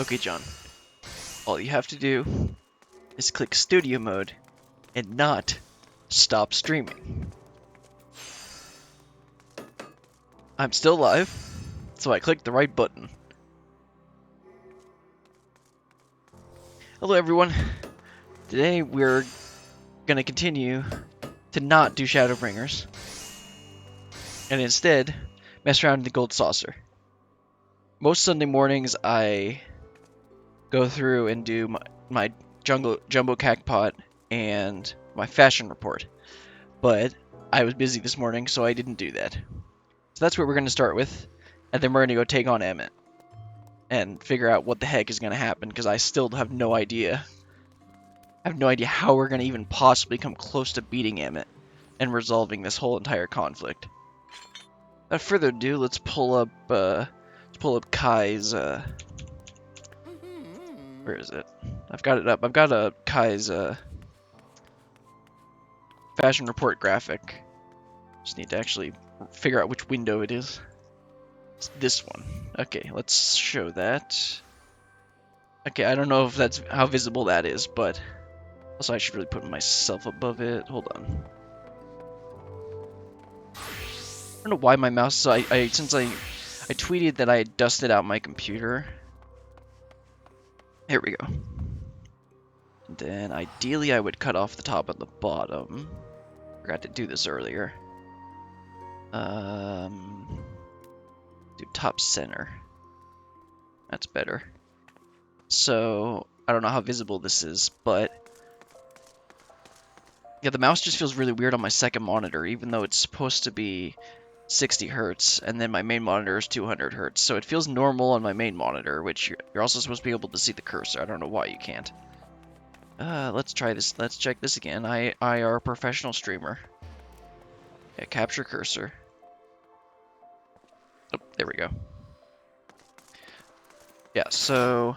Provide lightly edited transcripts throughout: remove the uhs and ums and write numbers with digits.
Okay, John. All you have to do is click studio mode and not stop streaming. I'm still live, so I clicked the right button. Hello everyone. Today we're gonna continue to not do Shadowbringers and instead mess around in the gold saucer. Most Sunday mornings I go through and do my jumbo cactpot and my fashion report, but I was busy this morning, so I didn't do that. So that's what we're going to start with, and then we're going to go take on Emmett and figure out what the heck is going to happen, because I still have no idea. I have no idea how we're going to even possibly come close to beating Emmett and resolving this whole entire conflict. Without further ado, let's pull up Kai's where is it? I've got it up. I've got Kai's fashion report graphic. Just need to actually figure out which window it is. It's this one. Okay, let's show that. Okay, I don't know if that's how visible that is, but also I should really put myself above it. Hold on. I don't know why my mouse. So since I tweeted that I had dusted out my computer. Here we go. And then ideally I would cut off the top and the bottom. Forgot to do this earlier. Do top center. That's better. So I don't know how visible this is, but yeah, the mouse just feels really weird on my second monitor, even though it's supposed to be 60 hertz, and then my main monitor is 200 hertz. So it feels normal on my main monitor, which you're also supposed to be able to see the cursor. I don't know why you can't. Let's try this. Let's check this again. IR professional streamer. Yeah, capture cursor. Oh, there we go. Yeah, so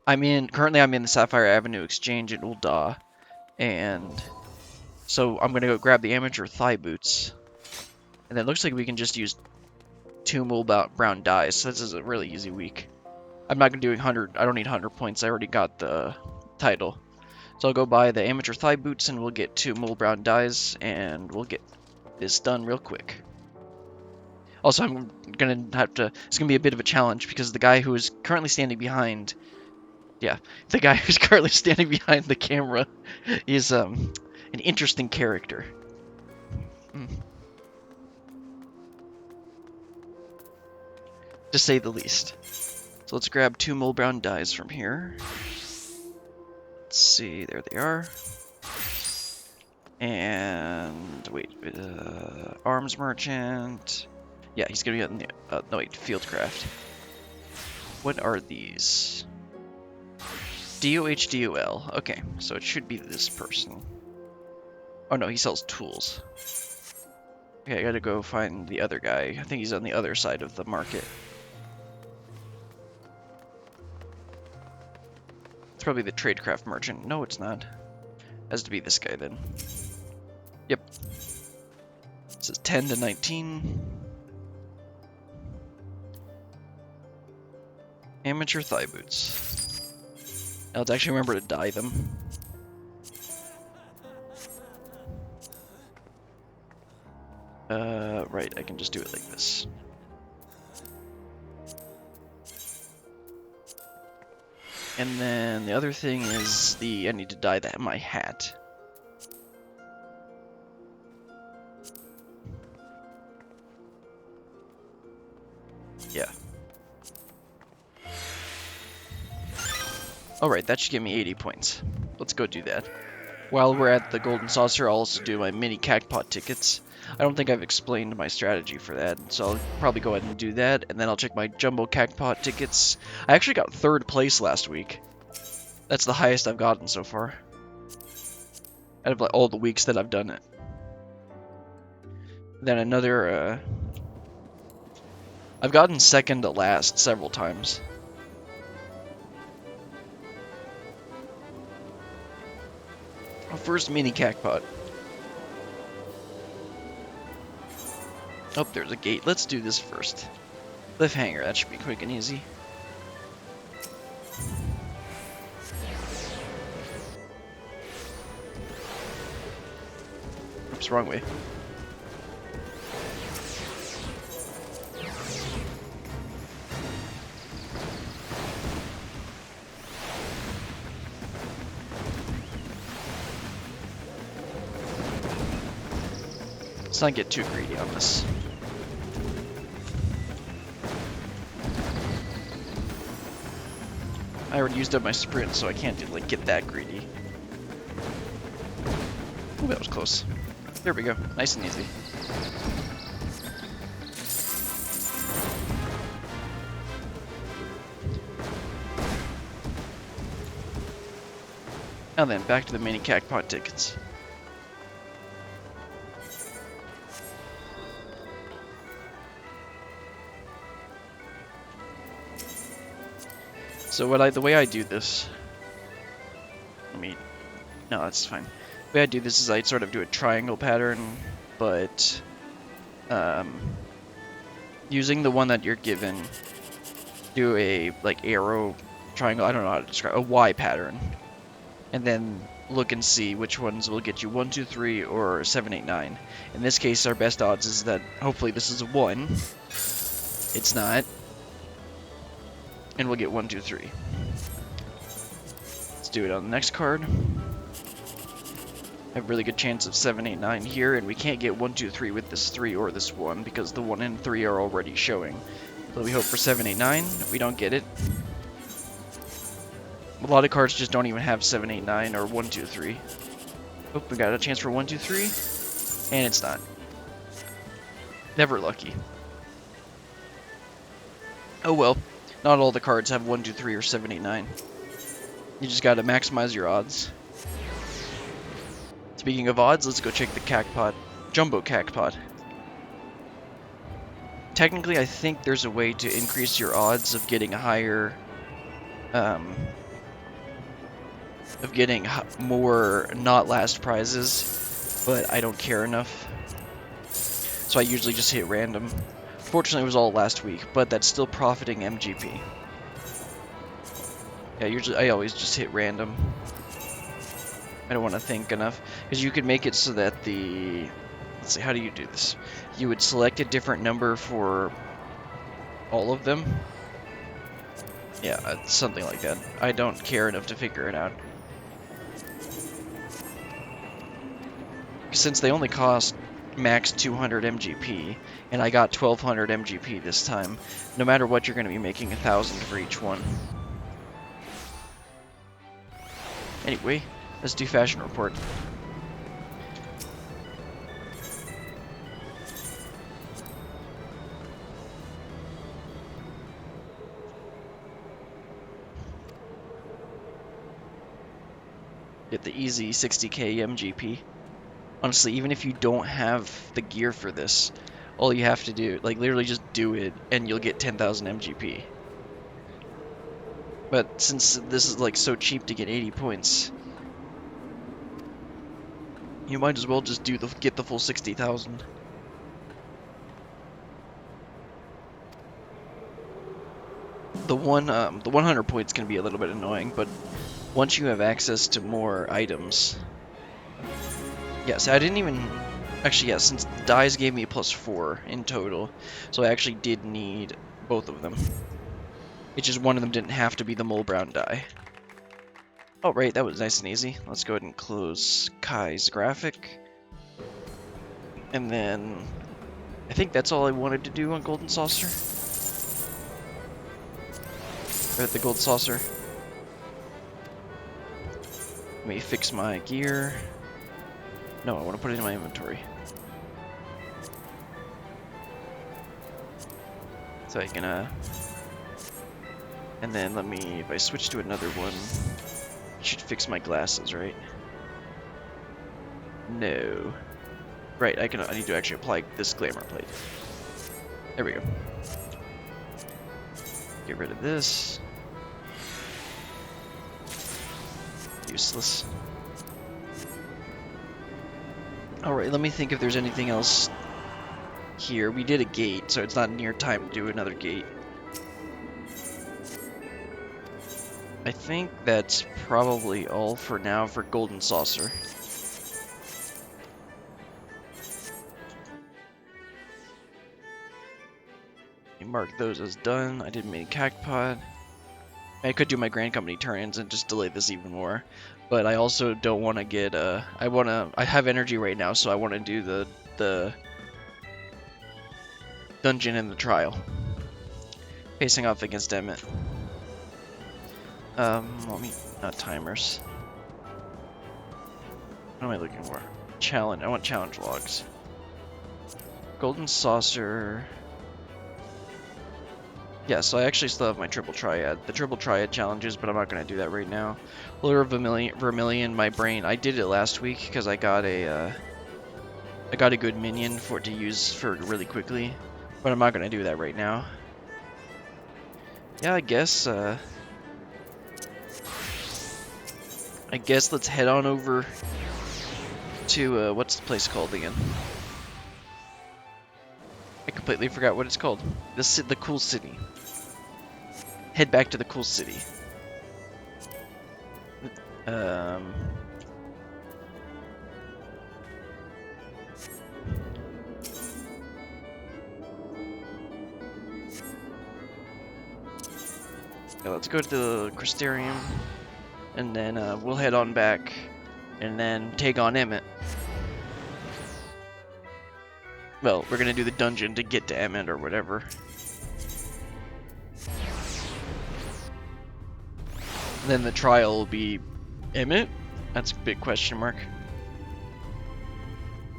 currently I'm in the Sapphire Avenue Exchange in Ul'dah, and so I'm gonna go grab the amateur thigh boots, and then it looks like we can just use 2 mule brown dyes. So this is a really easy week. I'm not gonna do 100. I don't need 100 points. I already got the title, so I'll go buy the amateur thigh boots, and we'll get 2 mule brown dyes, and we'll get this done real quick. Also, I'm gonna have to. It's gonna be a bit of a challenge because the guy who is currently standing behind. Yeah, the guy who's currently standing behind the camera is an interesting character. To say the least. So let's grab 2 mole brown dyes from here. Let's see, there they are. And wait, arms merchant. Yeah, he's gonna be on the no wait, fieldcraft. What are these? DOHDOL. Okay, so it should be this person. Oh no, he sells tools. Okay, I gotta go find the other guy. I think he's on the other side of the market. It's probably the tradecraft merchant. No, it's not. Has to be this guy then. Yep. This is 10 to 19. Amateur thigh boots. Now let's actually remember to dye them. Right, I can just do it like this. And then the other thing is I need to dye my hat. Yeah. Alright, that should give me 80 points. Let's go do that. While we're at the Golden Saucer, I'll also do my mini cactpot tickets. I don't think I've explained my strategy for that, so I'll probably go ahead and do that, and then I'll check my jumbo cactpot tickets. I actually got 3rd place last week. That's the highest I've gotten so far. Out of like, all the weeks that I've done it. Then another, I've gotten 2nd to last several times. First mini cactpot. Oh, there's a gate. Let's do this first. Cliffhanger, that should be quick and easy. Oops, wrong way. Let's not get too greedy on this. I already used up my sprint, so I can't like get that greedy. Ooh, that was close. There we go. Nice and easy. Now then, back to the mini cacpot tickets. So the way I do this, no, that's fine. The way I do this is I sort of do a triangle pattern, but using the one that you're given, do a like arrow triangle. I don't know how to describe a Y pattern, and then look and see which ones will get you 1, 2, 3, or 7, 8, 9. In this case, our best odds is that hopefully this is a 1. It's not. And we'll get 1, 2, 3. Let's do it on the next card. Have a really good chance of 7, 8, 9 here, and we can't get 1, 2, 3 with this 3 or this 1 because the 1 and 3 are already showing. So we hope for 7, 8, 9. If we don't get it, a lot of cards just don't even have 7, 8, 9 or 1, 2, 3. Oh, we got a chance for 1, 2, 3, and it's not. Never lucky. Oh well. Not all the cards have 1, 2, 3, or 7, 8, 9. You just gotta maximize your odds. Speaking of odds, let's go check the cacpot. Jumbo cacpot. Technically, I think there's a way to increase your odds of getting a higher... of getting more not last prizes, but I don't care enough. So I usually just hit random. Fortunately, it was all last week, but that's still profiting MGP. Yeah, I always just hit random. I don't want to think enough, because you could make it so that let's see, how do you do this? You would select a different number for all of them. Yeah, something like that. I don't care enough to figure it out. Since they only cost max 200 MGP, and I got 1200 MGP this time, no matter what, you're going to be making 1,000 for each one. Anyway, let's do Fashion Report. Get the easy 60k MGP. Honestly, even if you don't have the gear for this, all you have to do, like literally just do it, and you'll get 10,000 MGP. But since this is like so cheap to get 80 points, you might as well just get the full 60,000. The 100 points can be a little bit annoying, but once you have access to more items. Yes, I didn't even... Actually, yeah, since the dies gave me a +4 in total, so I actually did need both of them. It's just one of them didn't have to be the mole brown die. Oh, right, that was nice and easy. Let's go ahead and close Kai's graphic. And then... I think that's all I wanted to do on Golden Saucer. Or at the Gold Saucer. Let me fix my gear. No, I want to put it in my inventory. So I can, and then let me, if I switch to another one, I should fix my glasses, right? No. Right, I need to actually apply this glamour plate. There we go. Get rid of this. Useless. Alright, let me think if there's anything else here. We did a gate, so it's not near time to do another gate. I think that's probably all for now for Golden Saucer. mark those as done. I didn't make cactpod. I could do my Grand Company turn-ins and just delay this even more, but I also don't want to get I have energy right now, so I want to do the dungeon and the trial, facing off against Emmett. Let me not timers. What am I looking for? Challenge. I want challenge logs. Golden saucer. Yeah, so I actually still have my triple triad. The triple triad challenges, but I'm not going to do that right now. Lure of Vermilion, my brain. I did it last week because I got a good minion for it to use for really quickly, but I'm not going to do that right now. Yeah, I guess let's head on over to what's the place called again? I completely forgot what it's called. The cool city. Head back to the cool city. Yeah, let's go to the Crystarium, and then we'll head on back, and then take on Emmett. Well, we're gonna do the dungeon to get to Emmett or whatever. Then the trial will be Emmett? That's a big question mark.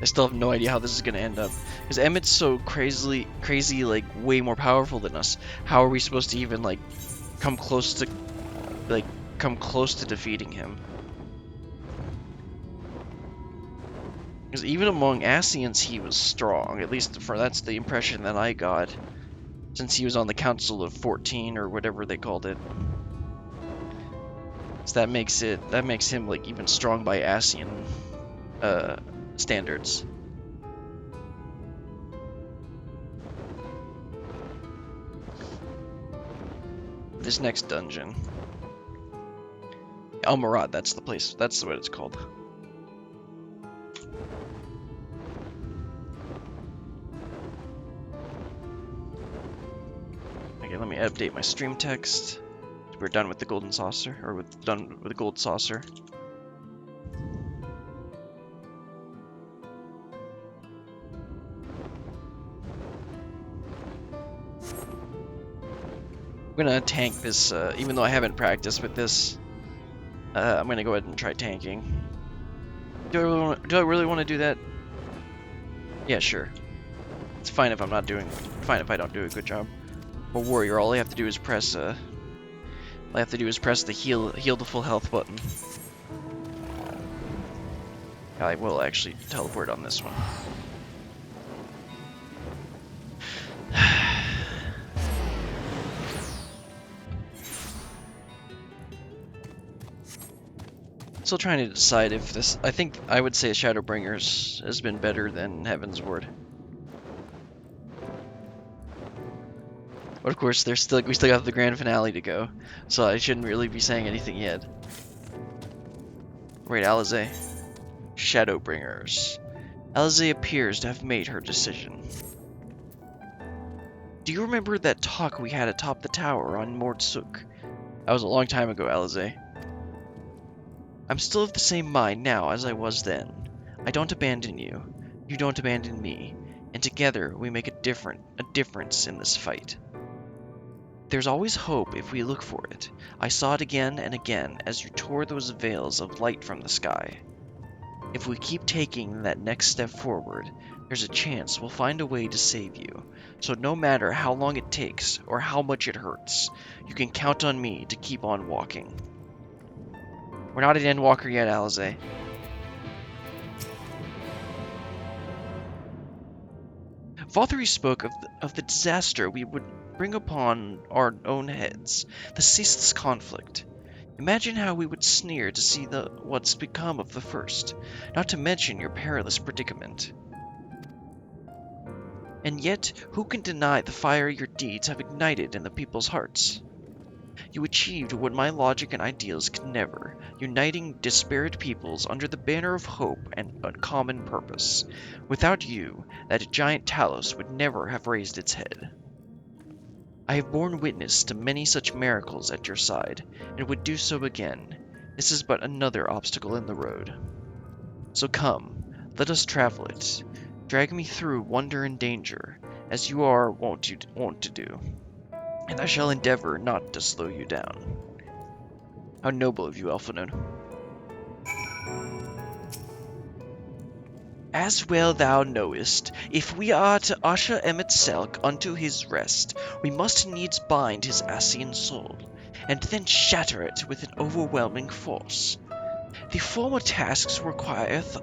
I still have no idea how this is gonna end up. Because Emmett's so crazy, like, way more powerful than us. How are we supposed to even, like, come close to defeating him? Because even among Ascians, he was strong. At least that's the impression that I got. Since he was on the Council of 14, or whatever they called it. So that makes him like even strong by Ascian standards. This next dungeon, Almarad, that's the place. That's what it's called. Okay, let me update my stream text. We're done with the golden saucer, or done with the gold saucer. I'm gonna tank this, even though I haven't practiced with this. I'm gonna go ahead and try tanking. Do I really want to do that? Yeah, sure. It's fine if I'm not doing. Fine if I don't do a good job. A warrior, all I have to do is press the heal to full health button. I will actually teleport on this one. Still trying to decide if this. I think I would say Shadowbringers has been better than Heaven's Ward. But of course, we still got the grand finale to go, so I shouldn't really be saying anything yet. Right, Alize. Shadowbringers. Alize appears to have made her decision. Do you remember that talk we had atop the tower on Mordsuk? That was a long time ago, Alize. I'm still of the same mind now as I was then. I don't abandon you. You don't abandon me. And together we make a difference in this fight. There's always hope if we look for it. I saw it again and again as you tore those veils of light from the sky. If we keep taking that next step forward, there's a chance we'll find a way to save you. So no matter how long it takes or how much it hurts, you can count on me to keep on walking. We're not an Endwalker yet, Alize. Vothery spoke of the disaster we would bring upon our own heads, the ceaseless conflict. Imagine how we would sneer to see what's become of the first, not to mention your perilous predicament. And yet, who can deny the fire your deeds have ignited in the people's hearts? You achieved what my logic and ideals could never, uniting disparate peoples under the banner of hope and a common purpose. Without you, that giant Talos would never have raised its head. I have borne witness to many such miracles at your side, and would do so again. This is but another obstacle in the road. So come, let us travel it. Drag me through wonder and danger, as you are wont to do, and I shall endeavor not to slow you down. How noble of you, Elphanun. As well thou knowest, if we are to usher Emet-Selch unto his rest, we must needs bind his Ascian soul, and then shatter it with an overwhelming force. The former tasks requireth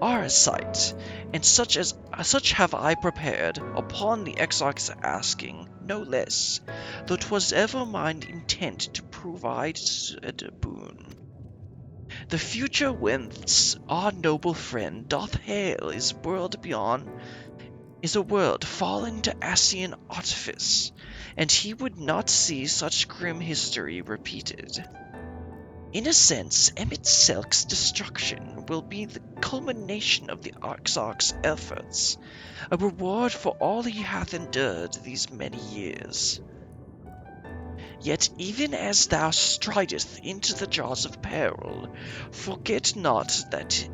arisight, and such have I prepared, upon the Exarch's asking, no less, though 'twas ever mine intent to provide said boon. The future whence our noble friend doth hail is world beyond, is a world fallen to Ascian artifice, and he would not see such grim history repeated. In a sense, Emet-Selch's destruction will be the culmination of the Exarch's efforts, a reward for all he hath endured these many years. Yet even as thou stridest into the jaws of peril, forget not that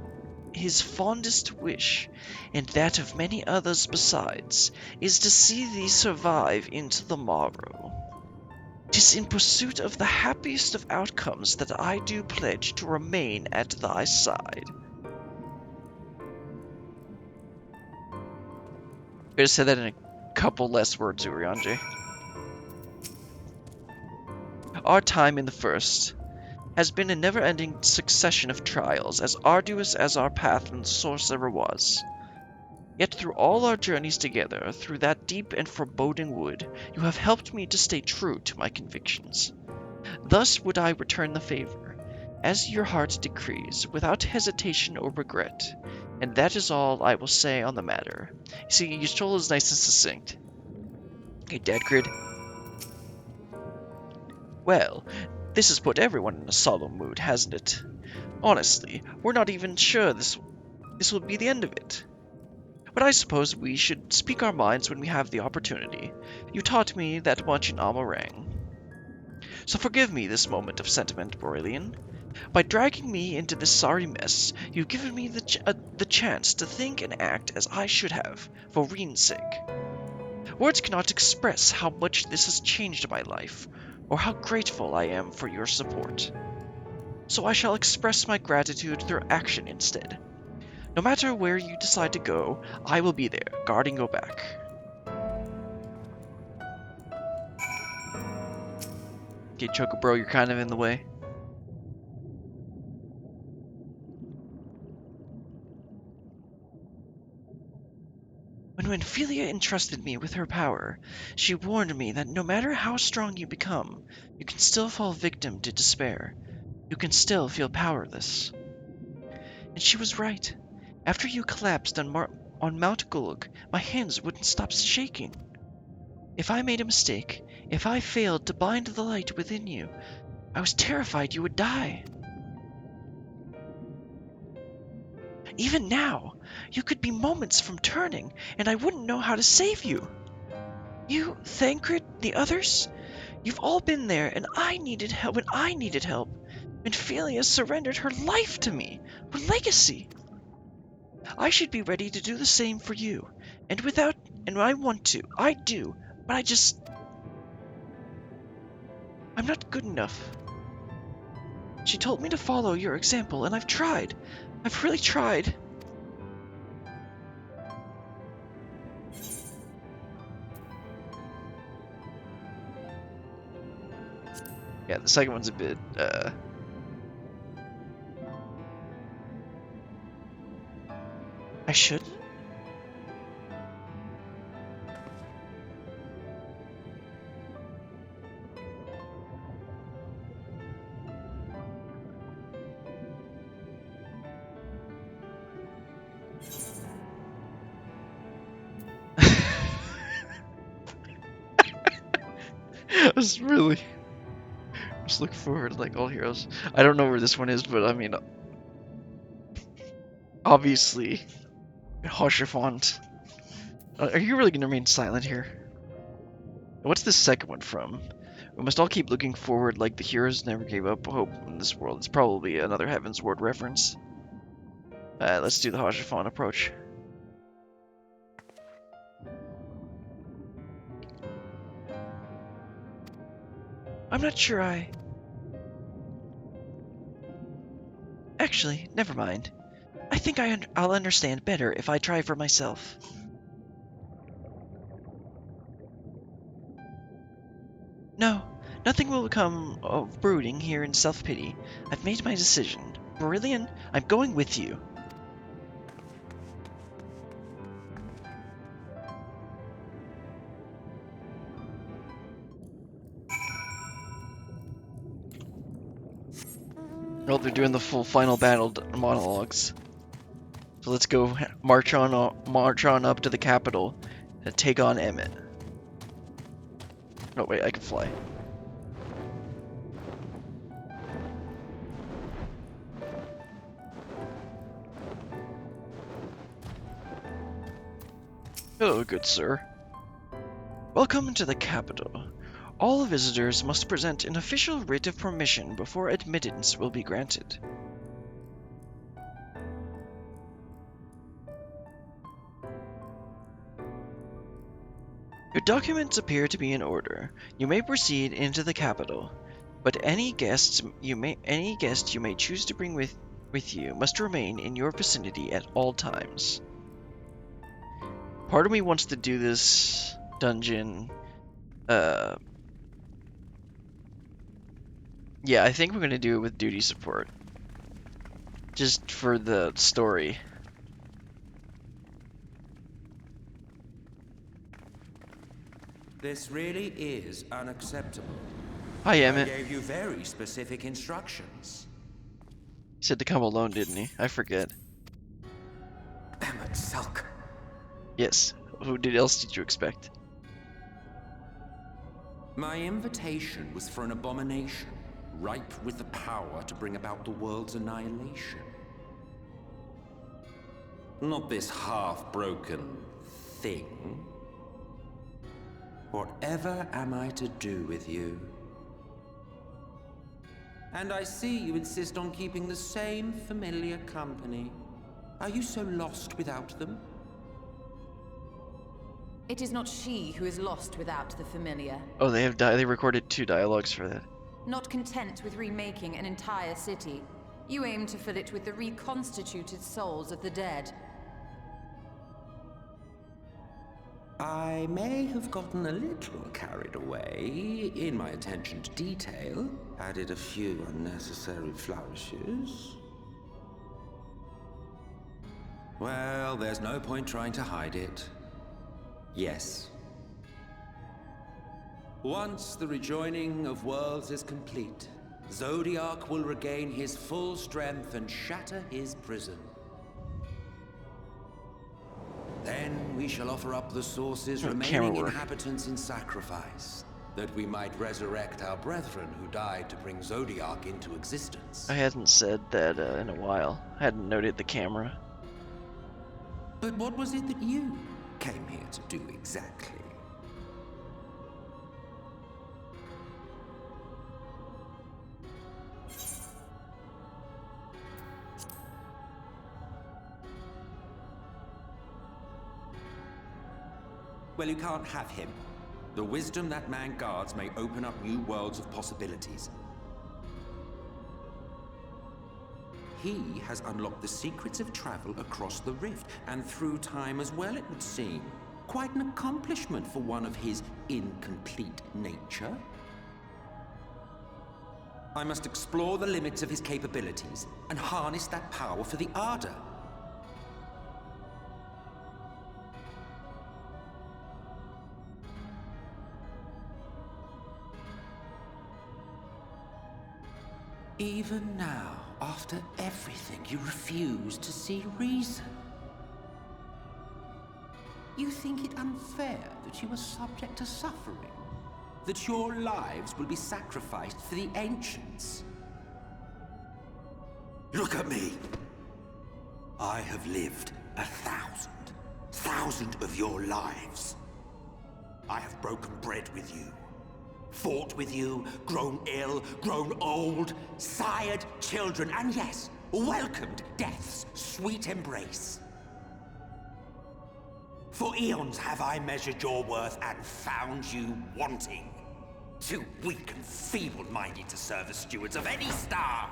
his fondest wish, and that of many others besides, is to see thee survive into the morrow. 'Tis in pursuit of the happiest of outcomes that I do pledge to remain at thy side. I'm gonna say that in a couple less words, Urianger. Our time in the first has been a never-ending succession of trials, as arduous as our path in the Sorcerer was. Yet through all our journeys together, through that deep and foreboding wood, you have helped me to stay true to my convictions. Thus would I return the favor, as your heart decrees, without hesitation or regret, and that is all I will say on the matter. You see, Yshol is nice and succinct. Hey, Dead Grid. Well, this has put everyone in a solemn mood, hasn't it? Honestly, we're not even sure this will be the end of it. But I suppose we should speak our minds when we have the opportunity. You taught me that much in Amarang. So forgive me this moment of sentiment, Borelian. By dragging me into this sorry mess, you've given me the chance to think and act as I should have, for Reen's sake. Words cannot express how much this has changed my life, or how grateful I am for your support. So I shall express my gratitude through action instead. No matter where you decide to go, I will be there, guarding your back. Okay, Choco Bro, you're kind of in the way. When Philia entrusted me with her power, she warned me that no matter how strong you become, you can still fall victim to despair. You can still feel powerless. And she was right. After you collapsed on Mount Gulg, my hands wouldn't stop shaking. If I made a mistake, if I failed to bind the light within you, I was terrified you would die. Even now, you could be moments from turning, and I wouldn't know how to save you. You, Thancred, the others, you've all been there, and I needed help when I needed help. When Philia surrendered her life to me, her legacy. I should be ready to do the same for you, and I want to, I do, but I'm not good enough. She told me to follow your example, and I've tried. I've really tried. Yeah, the second one's a bit, I should? I was really just looking forward to like all heroes. I don't know where this one is, but I mean, obviously, Hoshifont. Are you really gonna remain silent here? What's the second one from? We must all keep looking forward like the heroes never gave up hope in this world. It's probably another Heaven's Ward reference. Let's do the Hajifon approach. I'm not sure Actually, never mind. I think I'll understand better if I try for myself. No, nothing will come of brooding here in self-pity. I've made my decision. Brilliant, I'm going with you. Well, they're doing the full final battle monologues. So let's go march on up to the capital and take on Emmett. No, wait, I can fly. Hello, good sir. Welcome to the capital. All visitors must present an official writ of permission before admittance will be granted. Your documents appear to be in order. You may proceed into the capital, but any guest you may choose to bring with you must remain in your vicinity at all times. Part of me wants to do this dungeon. Yeah, I think we're gonna do it with duty support. Just for the story. This really is unacceptable. Hi, Emmett. I gave you very specific instructions. He said to come alone, didn't he? I forget. Emmett Sulk. Yes. Who else did you expect? My invitation was for an abomination, ripe with the power to bring about the world's annihilation. Not this half-broken thing. Whatever am I to do with you? And I see you insist on keeping the same familiar company. Are you so lost without them? It is not she who is lost without the familiar. Oh, they recorded 2 dialogues for that. Not content with remaking an entire city, you aim to fill it with the reconstituted souls of the dead. I may have gotten a little carried away in my attention to detail, added a few unnecessary flourishes. Well, there's no point trying to hide it. Yes. Once the rejoining of worlds is complete, Zodiac will regain his full strength and shatter his prison. Then we shall offer up the Source's remaining inhabitants in sacrifice, that we might resurrect our brethren who died to bring Zodiac into existence. I hadn't said that in a while. I hadn't noted the camera. But what was it that you came here to do exactly? Well, you can't have him. The wisdom that man guards may open up new worlds of possibilities. He has unlocked the secrets of travel across the rift, and through time as well, it would seem. Quite an accomplishment for one of his incomplete nature. I must explore the limits of his capabilities, and harness that power for the Ardor. Even now, after everything, you refuse to see reason. You think it unfair that you are subject to suffering? That your lives will be sacrificed for the Ancients? Look at me! I have lived 1,000 of your lives. I have broken bread with you, fought with you, grown ill, grown old, sired children, and yes, welcomed death's sweet embrace. For eons have I measured your worth and found you wanting. Too weak and feeble-minded to serve as stewards of any star.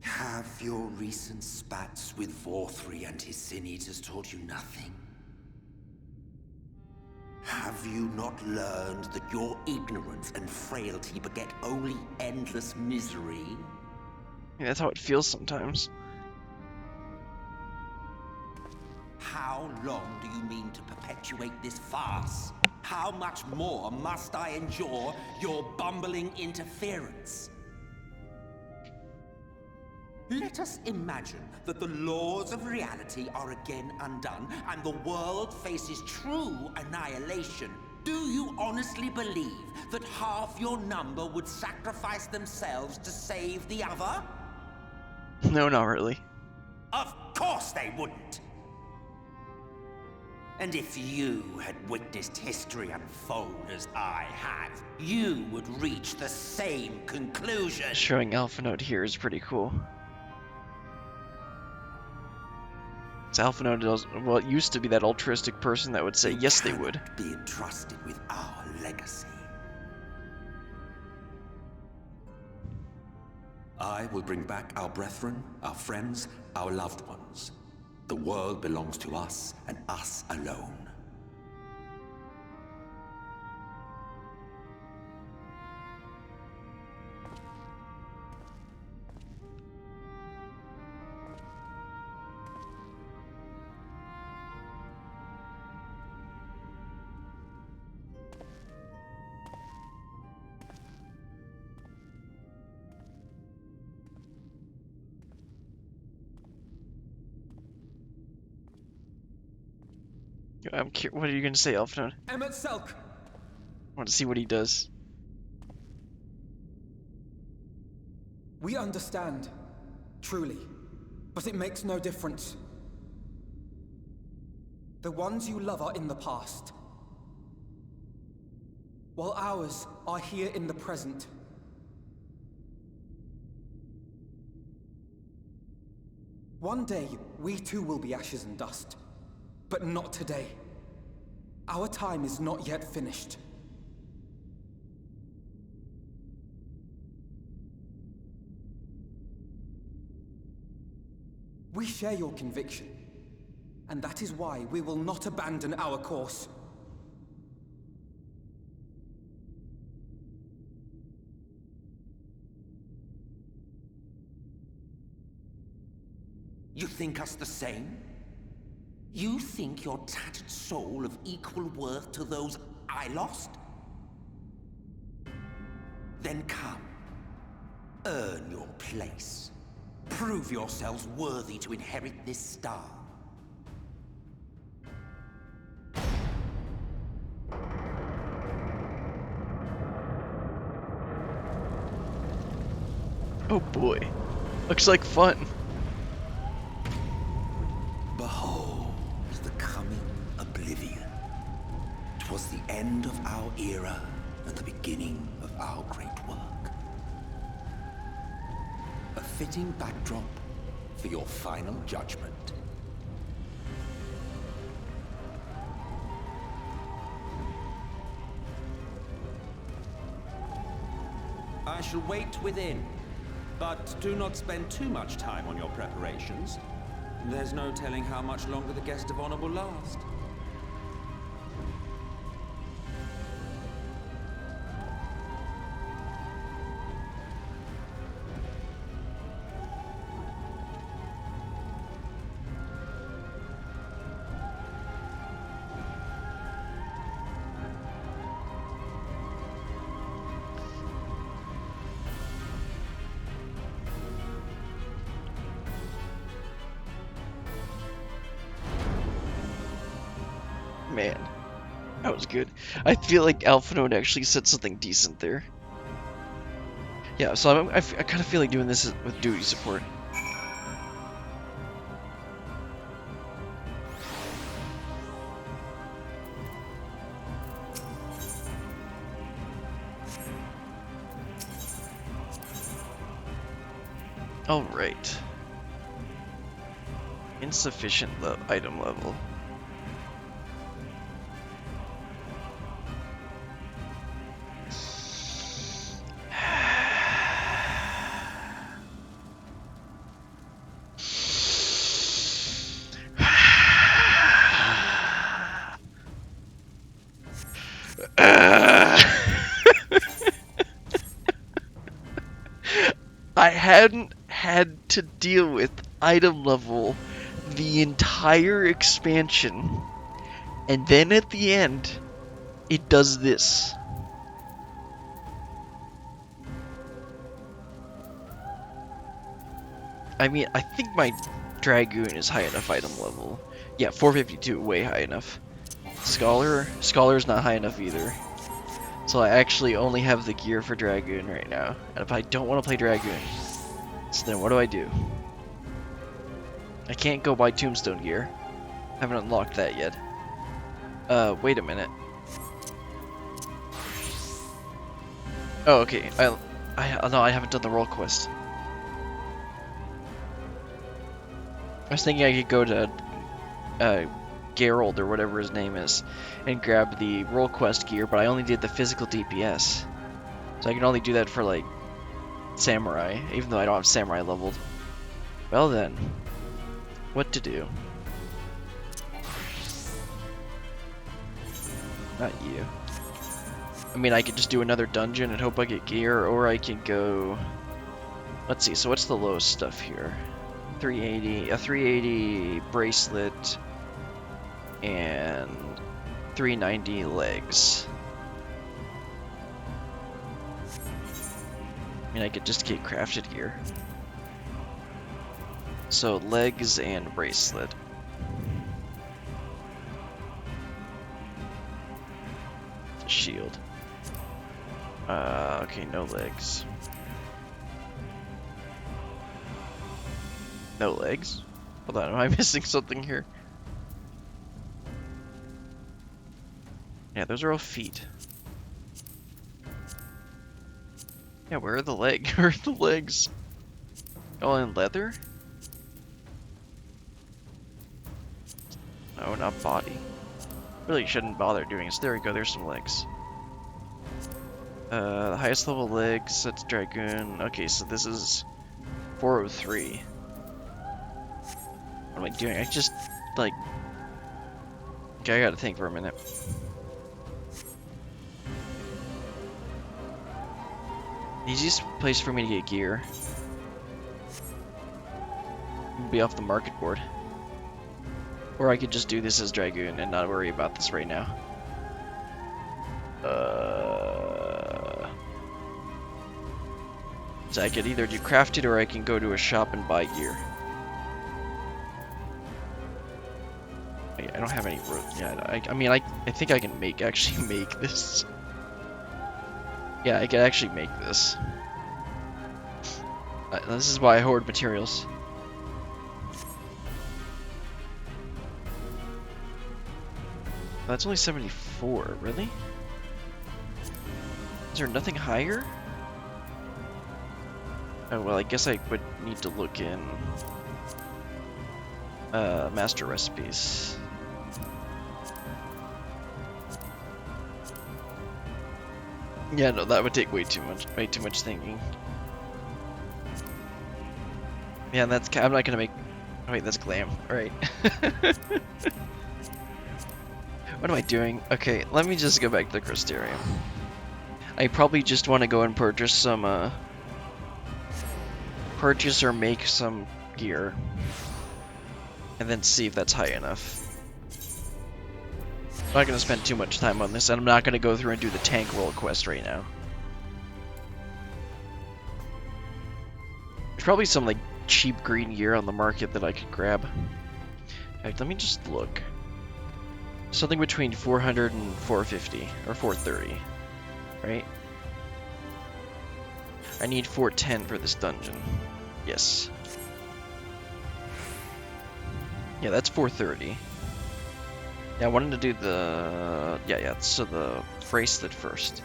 Have your recent spats with Vorthri and his Sin-Eaters taught you nothing? Have you not learned that your ignorance and frailty beget only endless misery? Yeah, that's how it feels sometimes. How long do you mean to perpetuate this farce? How much more must I endure your bumbling interference? Let us imagine that the laws of reality are again undone and the world faces true annihilation. Do you honestly believe that half your number would sacrifice themselves to save the other? No, not really. Of course they wouldn't! And if you had witnessed history unfold as I have, you would reach the same conclusion. Showing Alpha Note here is pretty cool. So Alpha Note does, well, it used to be that altruistic person that would say yes, they would. Be entrusted with our legacy. I will bring back our brethren, our friends, our loved ones. The world belongs to us and us alone. I'm what are you gonna say, Alpha Note? Emmet Selk! I want to see what he does. We understand, truly, but it makes no difference. The ones you love are in the past, while ours are here in the present. One day, we too will be ashes and dust, but not today. Our time is not yet finished. We share your conviction, and that is why we will not abandon our course. You think us the same? You think your tattered soul of equal worth to those I lost? Then come. Earn your place. Prove yourselves worthy to inherit this star. Oh boy. Looks like fun. Behold the coming oblivion. 'Twas the end of our era and the beginning of our great work. A fitting backdrop for your final judgment. I shall wait within, but do not spend too much time on your preparations. There's no telling how much longer the guest of honor will last. Man, that was good. I feel like Alpha Note actually said something decent there. Yeah, so I kind of feel like doing this with duty support. All right. Insufficient item level. I hadn't had to deal with item level the entire expansion, and then at the end, it does this. I mean, I think my Dragoon is high enough item level. Yeah, 452, way high enough. Scholar's not high enough either. So I actually only have the gear for Dragoon right now. And if I don't want to play Dragoon, so then what do? I can't go buy Tombstone gear. Haven't unlocked that yet. Wait a minute. Oh, okay. No, I haven't done the role quest. I was thinking I could go to Geralt or whatever his name is and grab the role quest gear, but I only did the physical DPS. So I can only do that for like Samurai, even though I don't have Samurai leveled. Well then, what to do? Not you. I mean, I could just do another dungeon and hope I get gear, or I can go... Let's see, so what's the lowest stuff here? 380, a 380 bracelet, and 390 legs. I mean, I could just get crafted gear. So, legs and bracelet. Shield. Okay, no legs. No legs? Hold on, am I missing something here? Yeah, those are all feet. Yeah, where are the legs? Where are the legs? Oh, in leather? No, not body. Really shouldn't bother doing this. There we go, there's some legs. The highest level legs, that's Dragoon. Okay, so this is 403. What am I doing? I just, like... Okay, I gotta think for a minute. The easiest place for me to get gear would be off the market board. Or I could just do this as Dragoon and not worry about this right now. So I could either do crafted or I can go to a shop and buy gear. I don't have any room. Yeah, I mean, I think I can actually make this. Yeah, I can actually make this. This is why I hoard materials. That's only 74, really? Is there nothing higher? Oh, well, I guess I would need to look in master recipes. Yeah, no, that would take way too much thinking. Yeah, that's, I'm not gonna make, oh wait, that's glam, alright. What am I doing? Okay, let me just go back to the Crystarium. I probably just want to go and purchase some, purchase or make some gear. And then see if that's high enough. I'm not going to spend too much time on this, and I'm not going to go through and do the tank roll quest right now. There's probably some, like, cheap green gear on the market that I could grab. In fact, let me just look. Something between 400 and 450, or 430, right? I need 410 for this dungeon. Yes. Yeah, that's 430. Yeah, I wanted to do the... Yeah, so the bracelet first.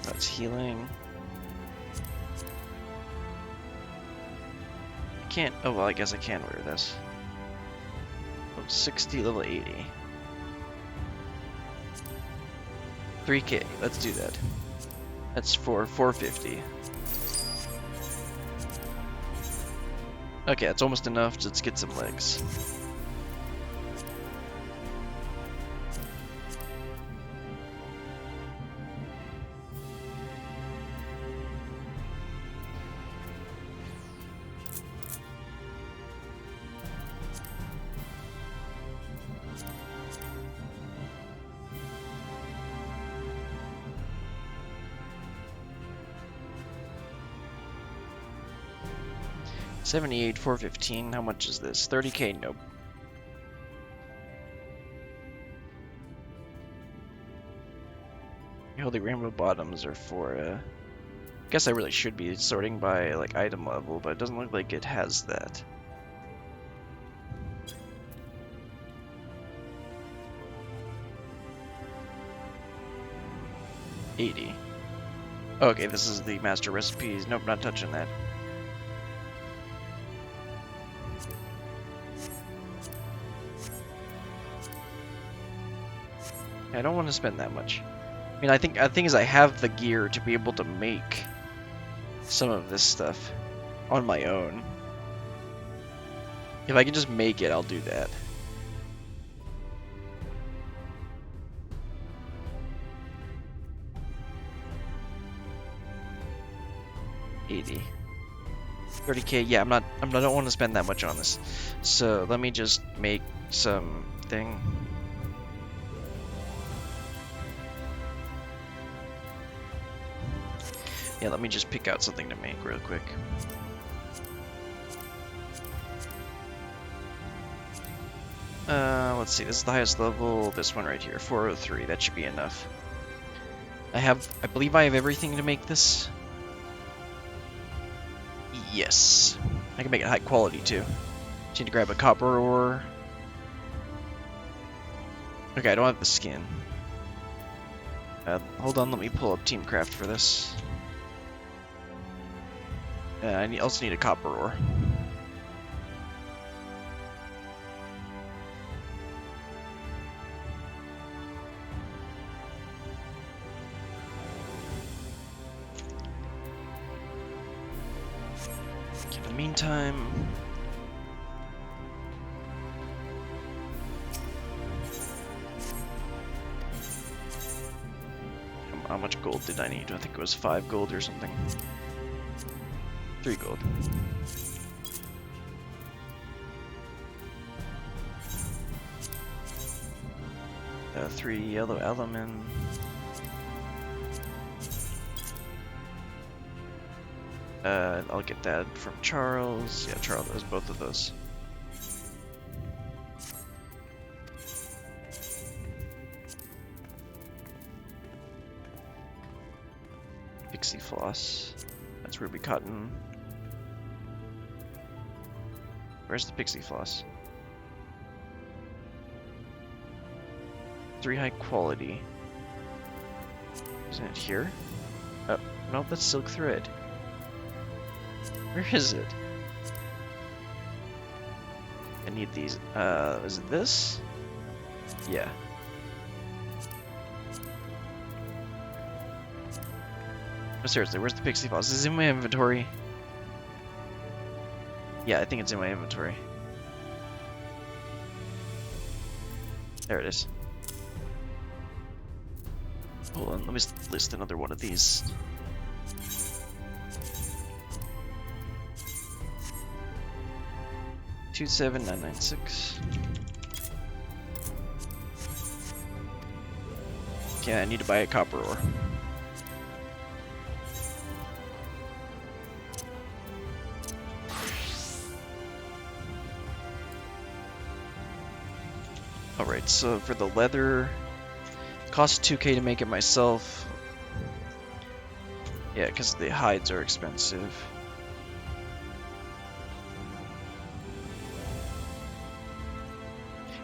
That's healing. I can't... Oh, well, I guess I can wear this. Level 60, level 80. 3k, let's do that. That's for 450. Okay, that's almost enough. Let's get some legs. $78, 415. How much is this? 30k? Nope. Holy Rainbow Bottoms are for, I guess I really should be sorting by, like, item level, but it doesn't look like it has that. $80. Okay, this is the master recipes. Nope, not touching that. I don't want to spend that much. I mean, I think is I have the gear to be able to make some of this stuff on my own. If I can just make it, I'll do that. $80. 30k. Yeah, I don't want to spend that much on this. So let me just make something. Yeah, let me just pick out something to make real quick. Let's see, this is the highest level, this one right here, 403, that should be enough. I believe I have everything to make this. Yes. I can make it high quality too. Just need to grab a copper ore. Okay, I don't have the skin. Hold on, let me pull up Teamcraft for this. I also need a copper ore. In the meantime, how much gold did I need? I think it was 5 gold or something. 3 gold. Three yellow element. I'll get that from Charles. Yeah, Charles has both of those. Pixie floss. That's ruby cotton. Where's the pixie floss? 3 high quality. Isn't it here? Oh, no, that's silk thread. Where is it? I need these. Is it this? Yeah. Oh, seriously, where's the pixie floss? Is it in my inventory? Yeah, I think it's in my inventory. There it is. Hold on, let me list another one of these. $27,996. Okay, I need to buy a copper ore. Alright, so for the leather, it costs 2k to make it myself. Yeah, because the hides are expensive.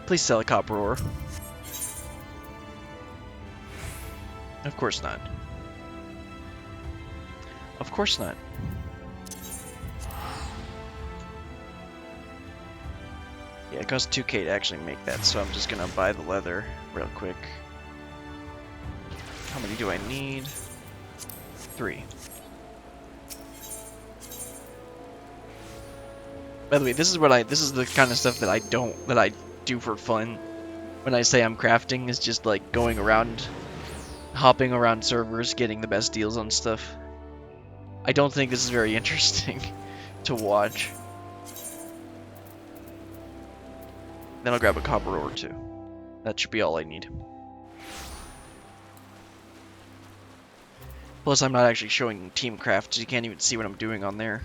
Please sell a copper ore. Of course not. Of course not. Yeah, it costs 2k to actually make that, so I'm just gonna buy the leather real quick. How many do I need? 3. By the way, this is the kind of stuff that I do for fun. When I say I'm crafting, is just like going around, hopping around servers, getting the best deals on stuff. I don't think this is very interesting to watch. Then I'll grab a copper ore too. That should be all I need. Plus, I'm not actually showing team craft, so you can't even see what I'm doing on there.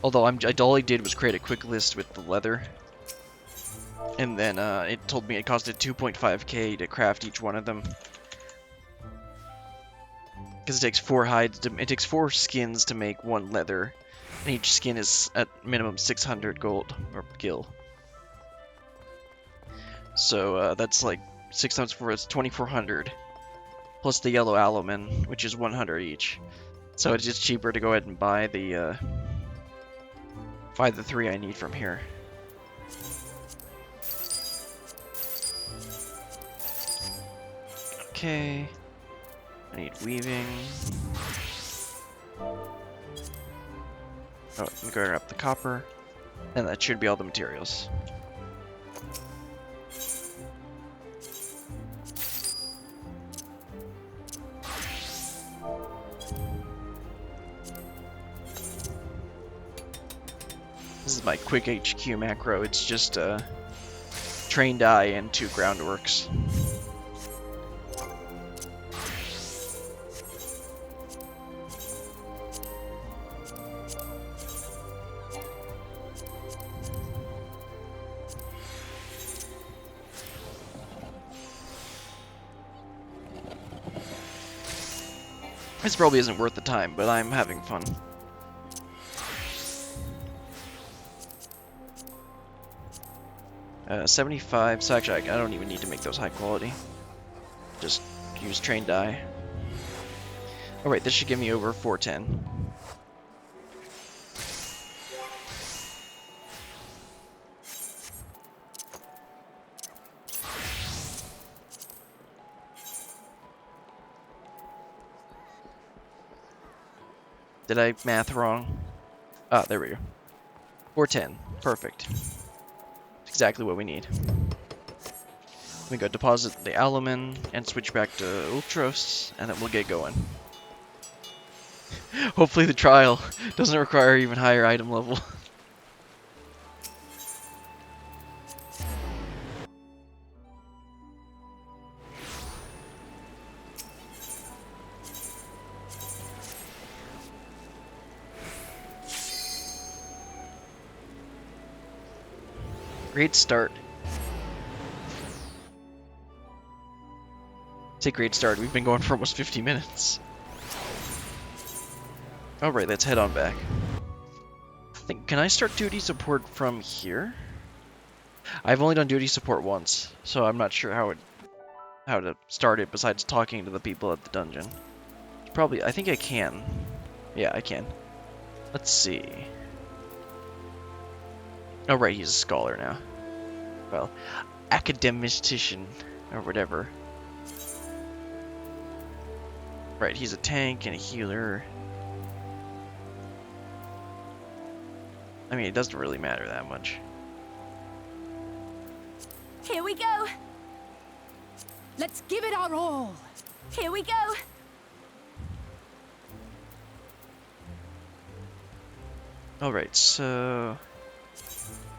Although all I did was create a quick list with the leather. And then it told me it costed 2.5k to craft each one of them. Because it takes 4 hides, it takes 4 skins to make 1 leather. And each skin is at minimum 600 gold, or gil. So that's like 6 times 4 is 2400. Plus the yellow alumine, which is 100 each. So it's just cheaper to go ahead and buy the 3 I need from here. Okay. I need weaving. Oh, let me go grab the copper. And that should be all the materials. This is my quick HQ macro. It's just train die and 2 groundworks. This probably isn't worth the time, but I'm having fun. Uh, 75, so actually I don't even need to make those high quality. Just use train die. Alright, this should give me over 410. Did I math wrong? Ah, there we go. 410. Perfect. Exactly what we need. Let me go deposit the alumine and switch back to Ultros, and then we'll get going. Hopefully the trial doesn't require even higher item level. Great start. It's a great start. We've been going for almost 50 minutes. Alright, let's head on back. Can I start duty support from here? I've only done duty support once, so I'm not sure how to start it besides talking to the people at the dungeon. Probably, I think I can. Yeah, I can. Let's see. Oh right, he's a scholar now. Well, academician, or whatever. Right, he's a tank and a healer. I mean, it doesn't really matter that much. Here we go. Let's give it our all. Here we go. Alright, so...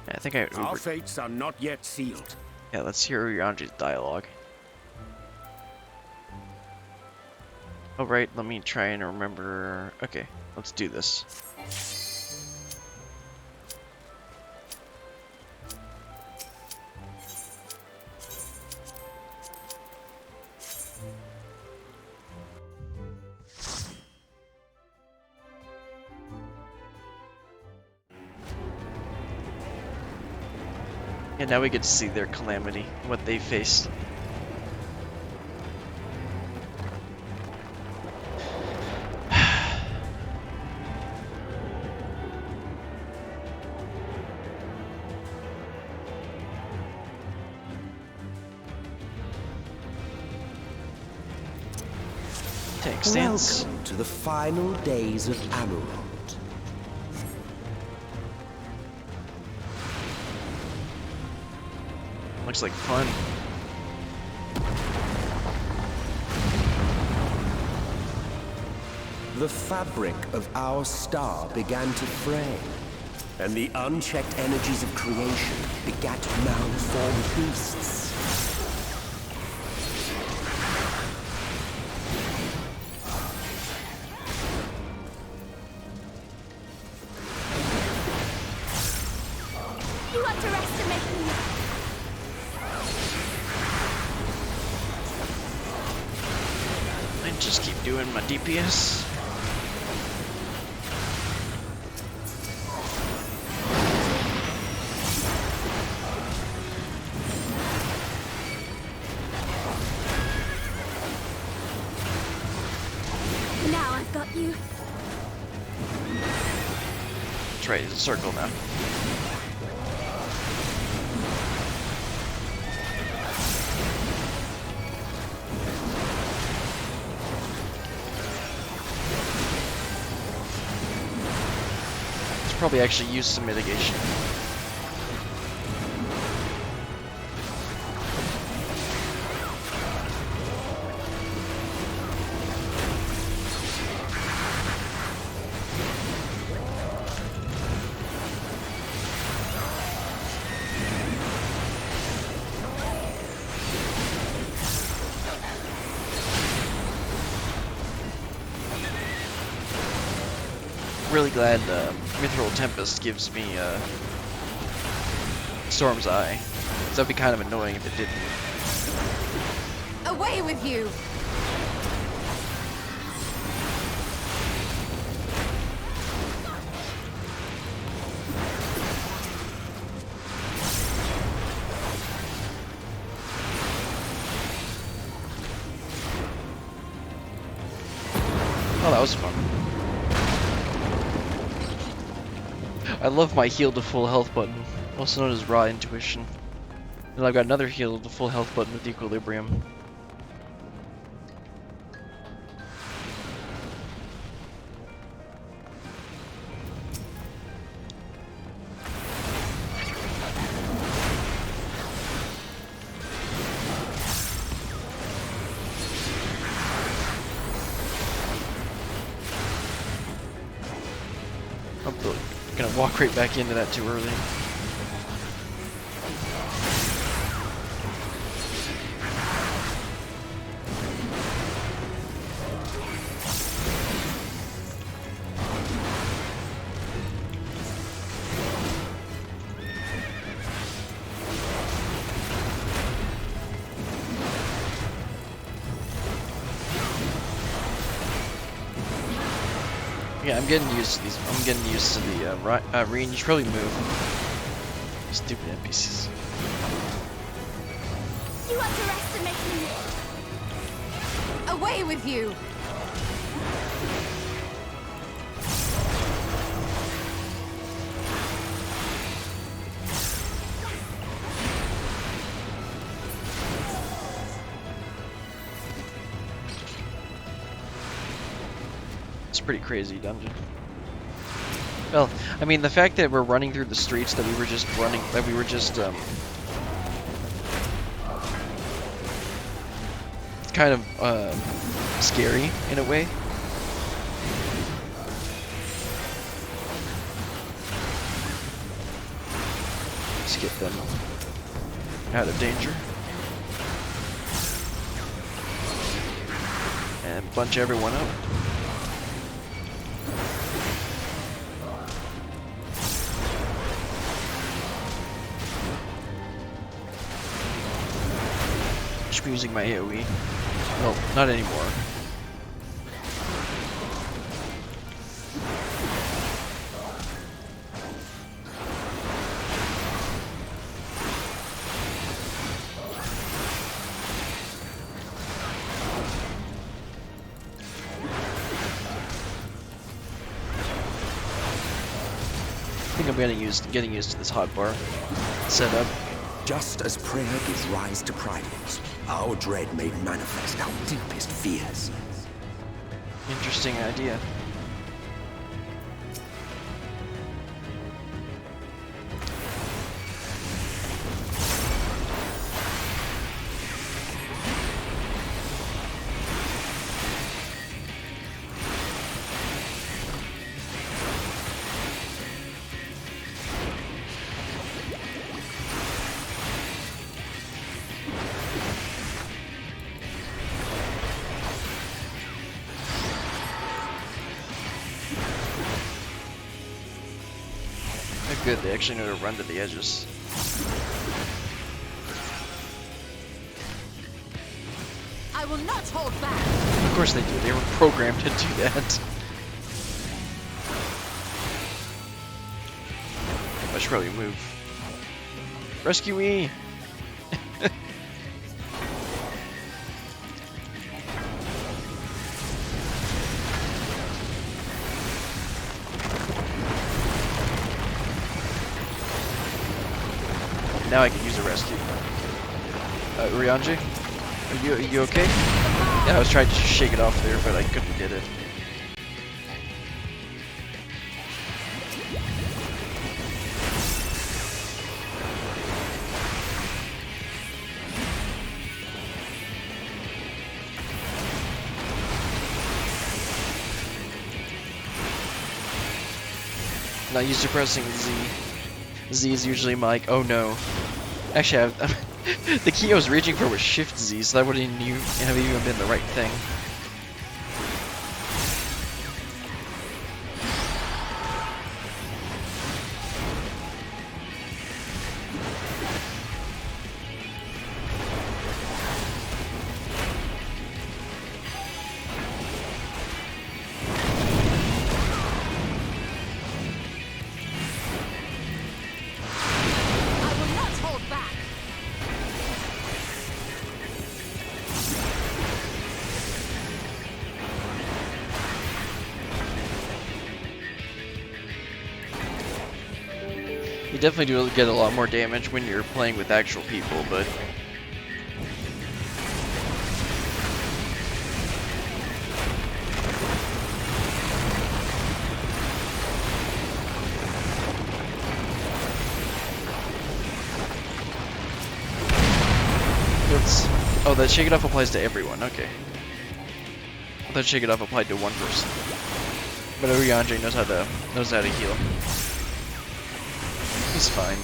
yeah, I think Our fates are not yet sealed. yeah, let's hear Yanji's dialogue. Alright, let me try and remember... okay, let's do this. And now we get to see their calamity, what they faced. Tank stance. Welcome to the final days of Amarant. Looks like fun. The fabric of our star began to fray, and the unchecked energies of creation begat malformed beasts. You underestimate me. I just keep doing my DPS. Now I've got you. That's right, it's a circle now. Let's probably actually use some mitigation. Really glad Mithril Tempest gives me Storm's Eye. 'Cause that'd be kind of annoying if it didn't. Away with you! Oh, that was fun. I love my heal to full health button, also known as raw intuition. And I've got another heal to full health button with equilibrium. I'm gonna walk right back into that too early. Yeah, I'm getting used to these. I'm getting used to the range. You should probably move. Stupid NPCs. You underestimate me. Away with you! It's a pretty crazy dungeon. Well, I mean, the fact that we're running through the streets that we were just kind of scary in a way. Let's get them out of danger. And bunch everyone up. Just using my AoE. Well, not anymore. think I'm getting used to this hotbar setup. Just as prayer gives rise to primals, our dread made manifest our deepest fears. Interesting idea. Good, they actually know to run to the edges. I will not hold back. Of course they do, they were programmed to do that. I should probably move. Rescue me! Now I can use a rescue. Ryanje? Are you okay? Yeah, I was trying to shake it off there, but I couldn't get it. Not used to pressing Z. Z is usually my like, oh no. Actually, the key I was reaching for was Shift Z, so that wouldn't have even been the right thing. You definitely do get a lot more damage when you're playing with actual people, but oh, that shake it off applies to everyone. Okay, I thought shake it off applied to one person. But Ryanje knows how to heal. He's fine.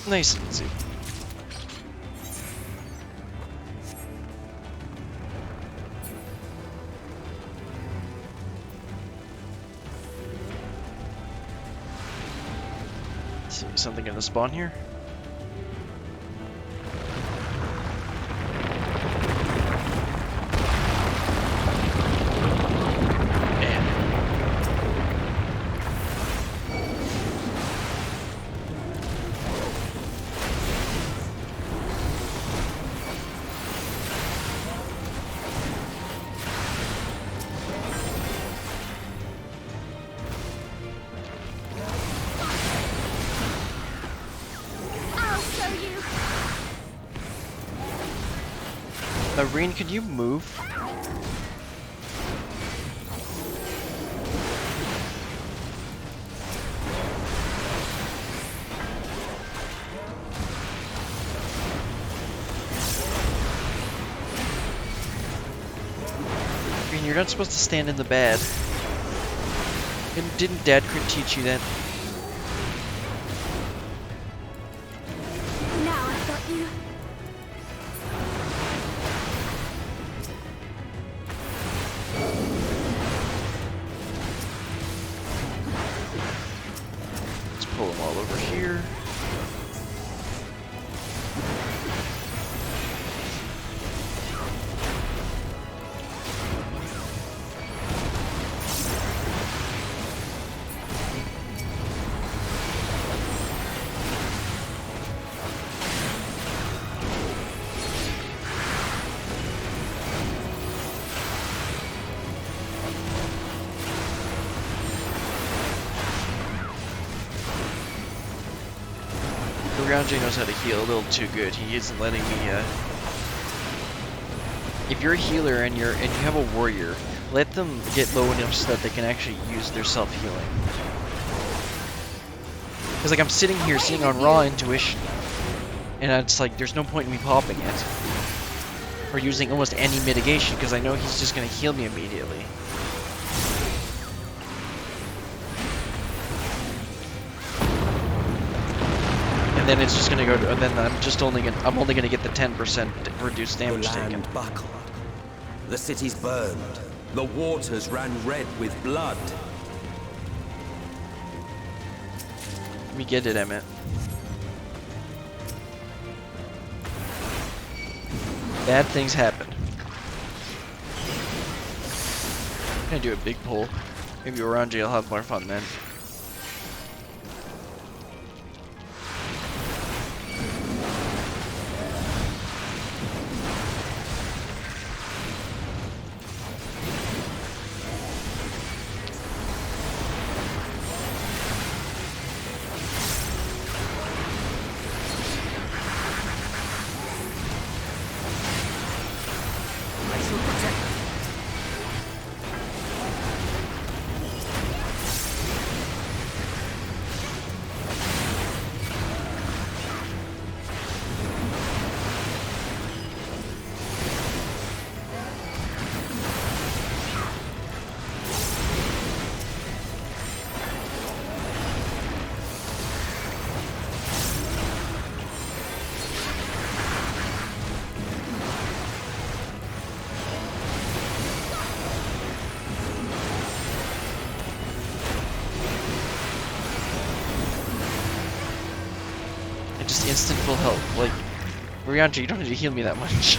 Nice and easy. See something in the spawn here? Reen, could you move? Reen, you're not supposed to stand in the bad. Didn't Dad teach you that? Now I've got you. Pull them all over here. Urianger knows how to heal a little too good. He isn't letting me, if you're a healer and you have a warrior, let them get low enough so that they can actually use their self-healing. Because, like, I'm sitting here seeing on raw intuition, and it's like, there's no point in me popping it. Or using almost any mitigation, because I know he's just going to heal me immediately. And then it's just going to go to, and then I'm only going to get the 10% reduced damage The land taken. buckled. The cities burned. The waters ran red with blood. We get it, Emmett. Bad things happen. I'm gonna do a big pull. Maybe Orange will have more fun then. Just instant full health. Like, Rianji, you don't need to heal me that much.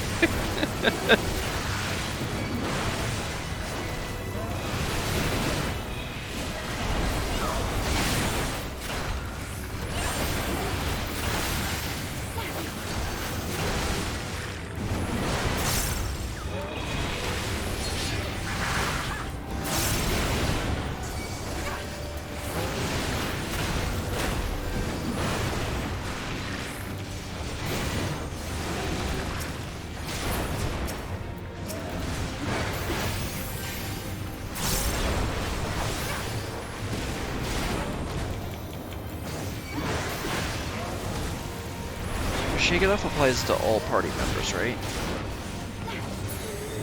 Shake It Off applies to all party members, right?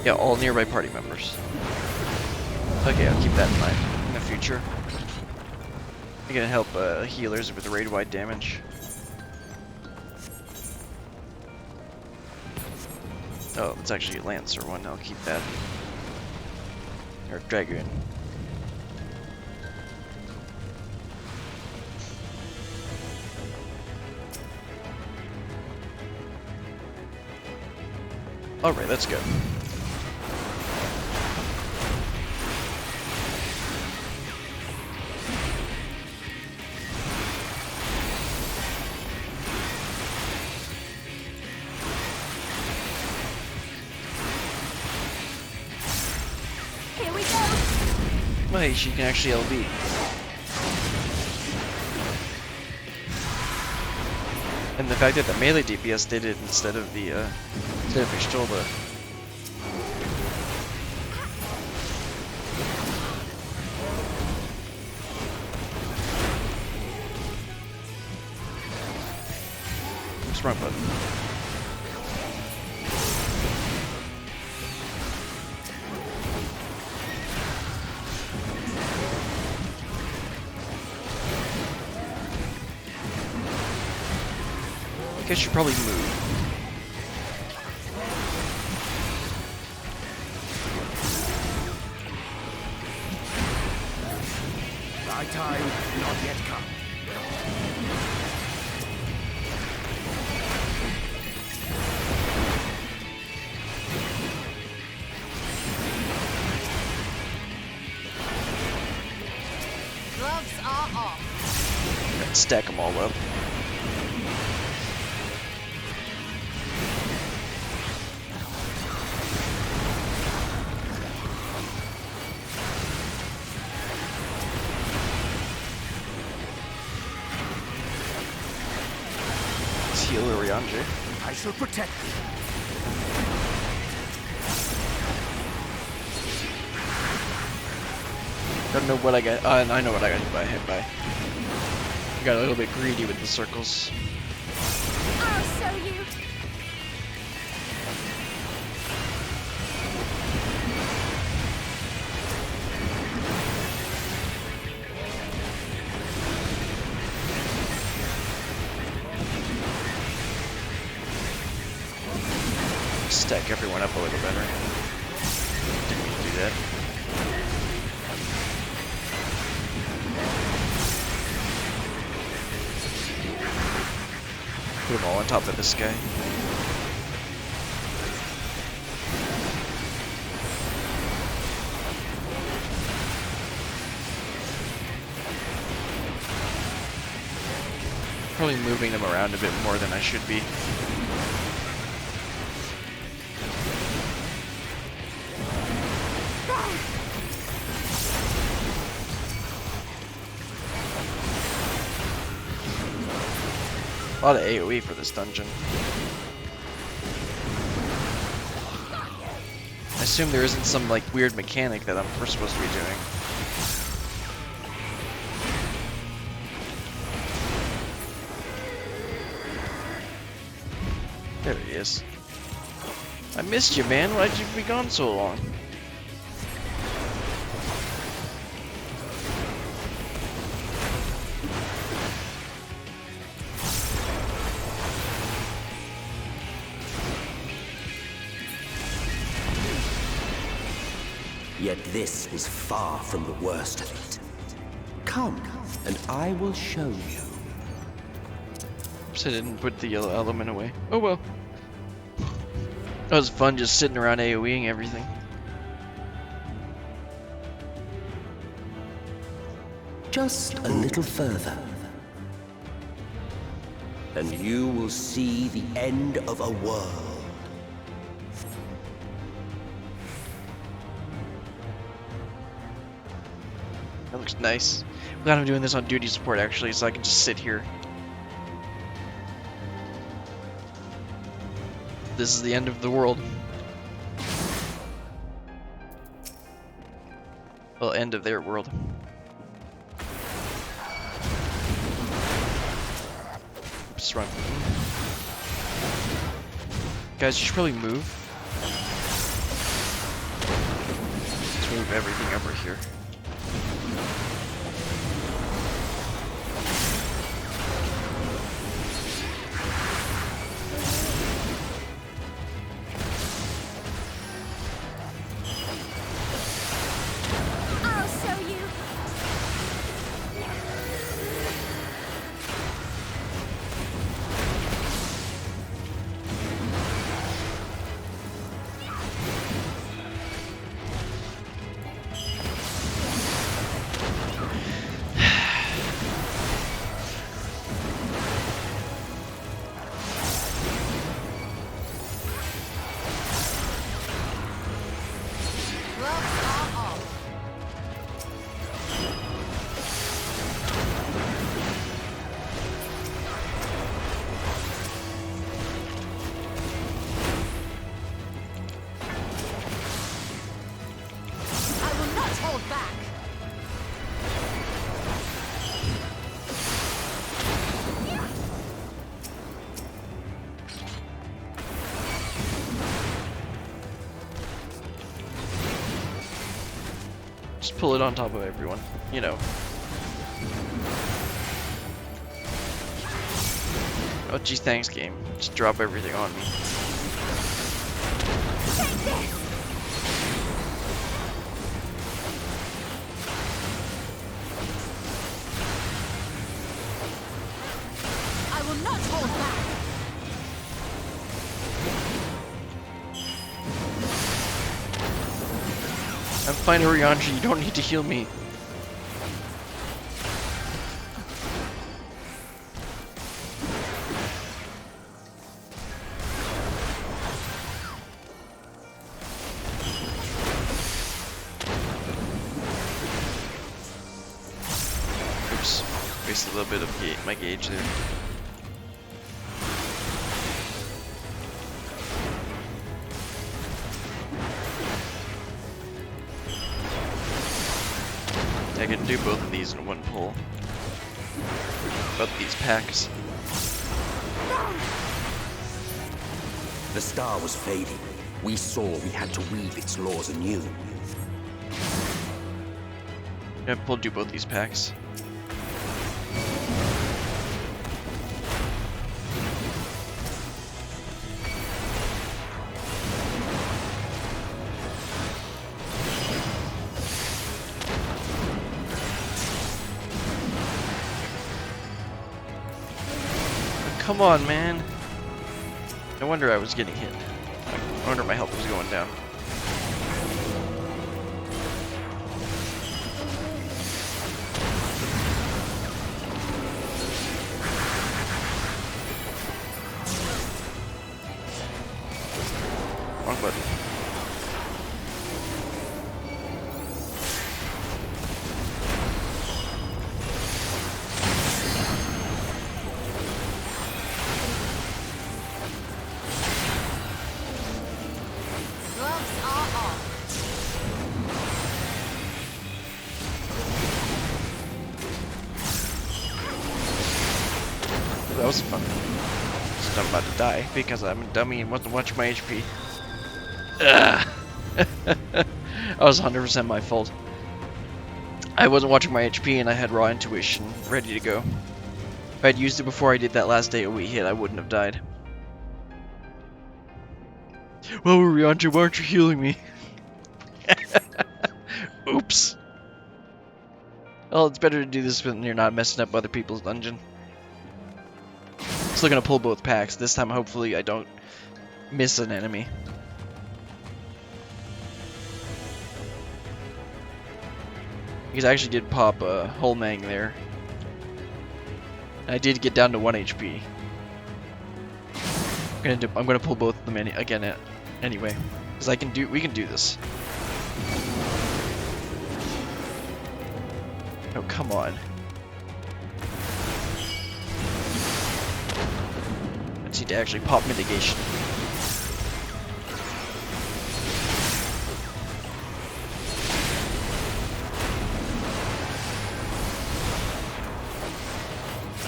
Yeah, all nearby party members. Okay, I'll keep that in mind in the future. I'm gonna help healers with raid-wide damage. Oh, it's actually a Lancer one, I'll keep that. Or Dragoon. Alright, let's go. Here we go. Well, hey, she can actually LB. And the fact that the melee DPS did it instead of the Pistola. Oops, wrong button. I guess you should probably move. Thy time not yet come. Gloves are off. And stack them all up. heal Orianji. I shall protect thee. Don't know what I got. I know what I got hit by. I got a little bit greedy with the circles. I'll show you. Stack everyone up a little better. Didn't mean to do that. Put them all on top of this guy. Probably moving them around a bit more than I should be. A lot of AoE for this dungeon. I assume there isn't some like weird mechanic that we're supposed to be doing. There he is. I missed you, man. Why'd you be gone so long? Yet this is far from the worst of it. Come, and I will show you. Oops, I didn't put the yellow element away. Oh well. That was fun just sitting around AoEing everything. Just a little further. And you will see the end of a world. That looks nice. I'm glad I'm doing this on duty support actually, so I can just sit here. This is the end of the world. Well, end of their world. Oops, wrong. Guys, you should probably move. Let's move everything over here. I'll show you. I will not hold back. Just pull it on top of everyone, you know. Oh geez, thanks game. Just drop everything on me. Take this. I will not hold back. I'm fine, Orianji, you don't need to heal me. Oops, wasted a little bit of my gauge there. I can do both of these in one pull. Both these packs. The star was fading. We saw we had to weave its laws anew. We'll do both these packs. Come on, man. No wonder I was getting hit. I wonder my health was going down. Wrong button. Gloves are off. That was fun. Just I'm about to die because I'm a dummy and wasn't watching my HP. Ugh. That was 100% my fault. I wasn't watching my HP and I had raw intuition ready to go. If I'd used it before I did that last AoE hit, I wouldn't have died. Well, Rianji, why aren't you healing me? Oops. Well, it's better to do this when you're not messing up other people's dungeon. Still gonna pull both packs. This time, hopefully, I don't miss an enemy. Because I actually did pop a whole Mang there. And I did get down to 1 HP. I'm gonna pull both of them again anyway, because we can do this. Oh, come on. I need to actually pop mitigation.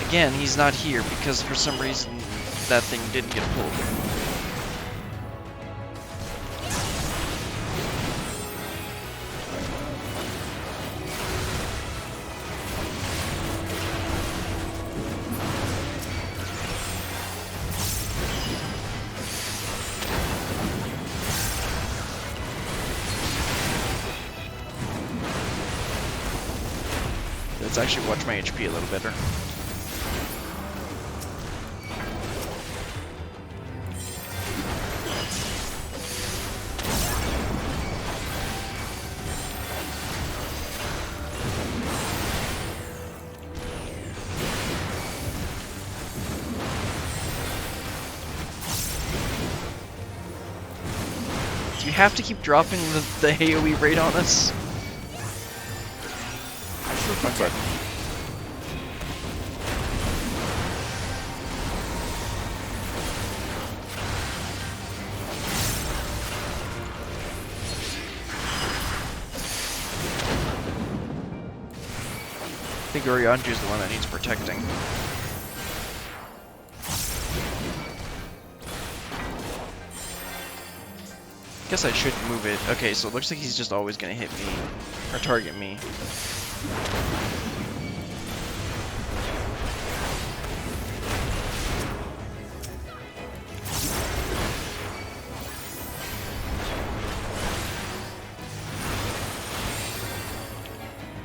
Again, he's not here because for some reason that thing didn't get pulled. Let's actually watch my HP a little better. Do you have to keep dropping the AoE rate on us? Okay. I think Orianju is the one that needs protecting. Guess I shouldn't move it. Okay, so it looks like he's just always gonna hit me or target me.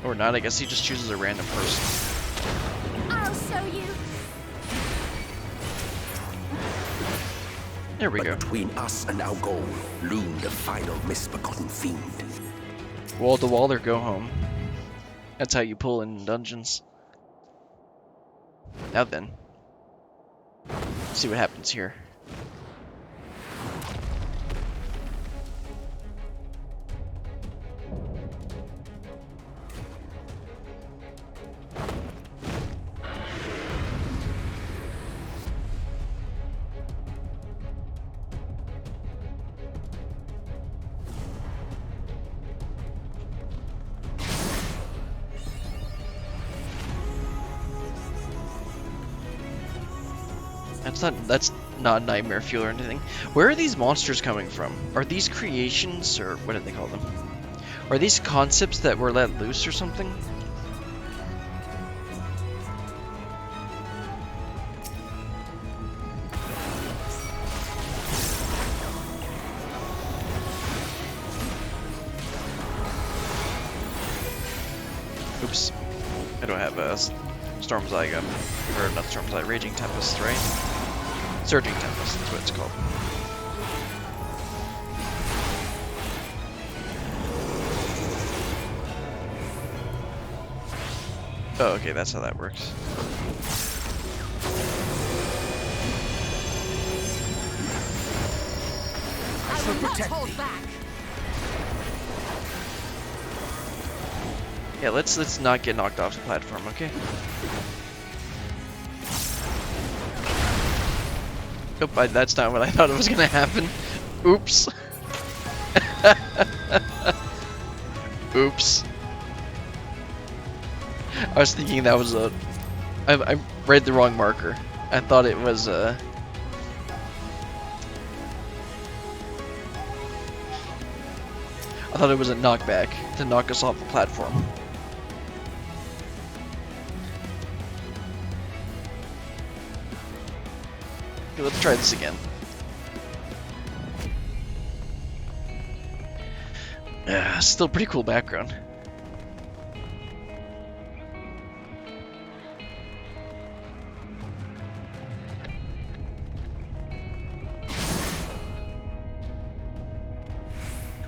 Or not, I guess he just chooses a random person. I'll show you. There we But go. between us and our goal loomed a final misbegotten fiend. Wall to wall or go home. That's how you pull in dungeons. Now then. Let's see what happens here. That's not nightmare fuel or anything. Where are these monsters coming from? Are these creations, or what do they call them? Are these concepts that were let loose or something? Oops. I don't have a Storm's Eye gun. Or not Storm's Eye, Raging Tempest, right? Surging Tempest, that's what it's called. Oh, okay, that's how that works. I will not hold back. Yeah, let's not get knocked off the platform, okay? Nope, that's not what I thought it was gonna happen. Oops. Oops. I was thinking that was a... I read the wrong marker. I thought it was a... I thought it was a knockback to knock us off the platform. Okay, let's try this again. Still pretty cool background.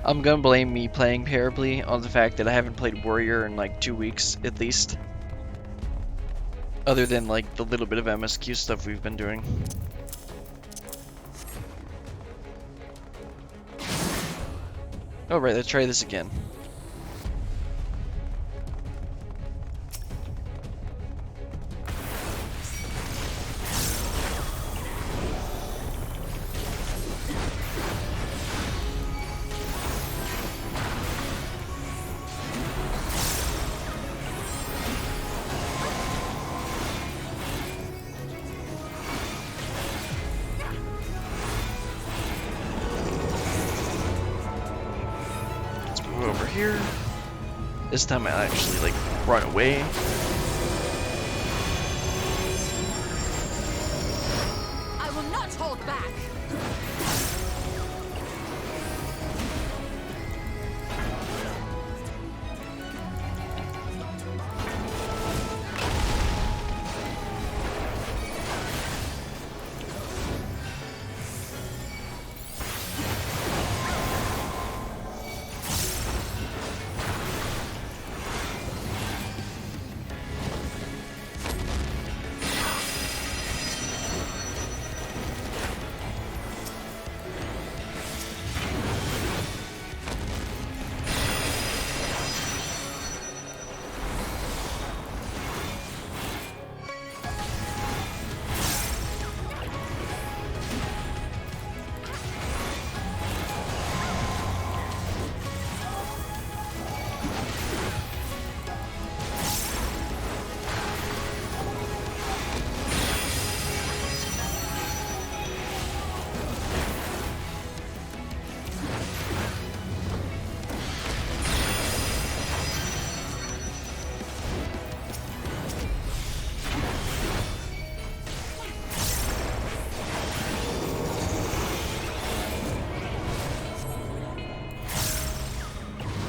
I'm gonna blame me playing terribly on the fact that I haven't played Warrior in like 2 weeks at least. Other than like the little bit of MSQ stuff we've been doing. Alright, let's try this again. Over here. This time I actually like run away. I will not hold back.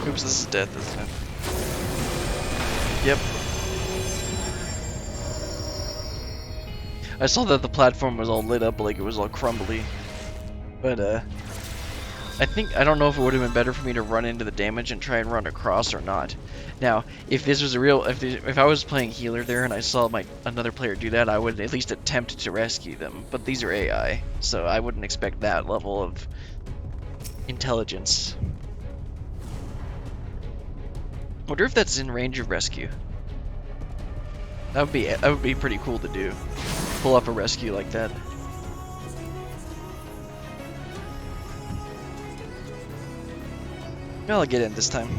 Oops, this is death, isn't it? Yep. I saw that the platform was all lit up like it was all crumbly. But I don't know if it would have been better for me to run into the damage and try and run across or not. Now, if this was a real if I was playing healer there and I saw another player do that, I would at least attempt to rescue them. But these are AI, so I wouldn't expect that level of intelligence. Wonder if that's in range of rescue. That would be pretty cool to do. Pull off a rescue like that. I'll get in this time.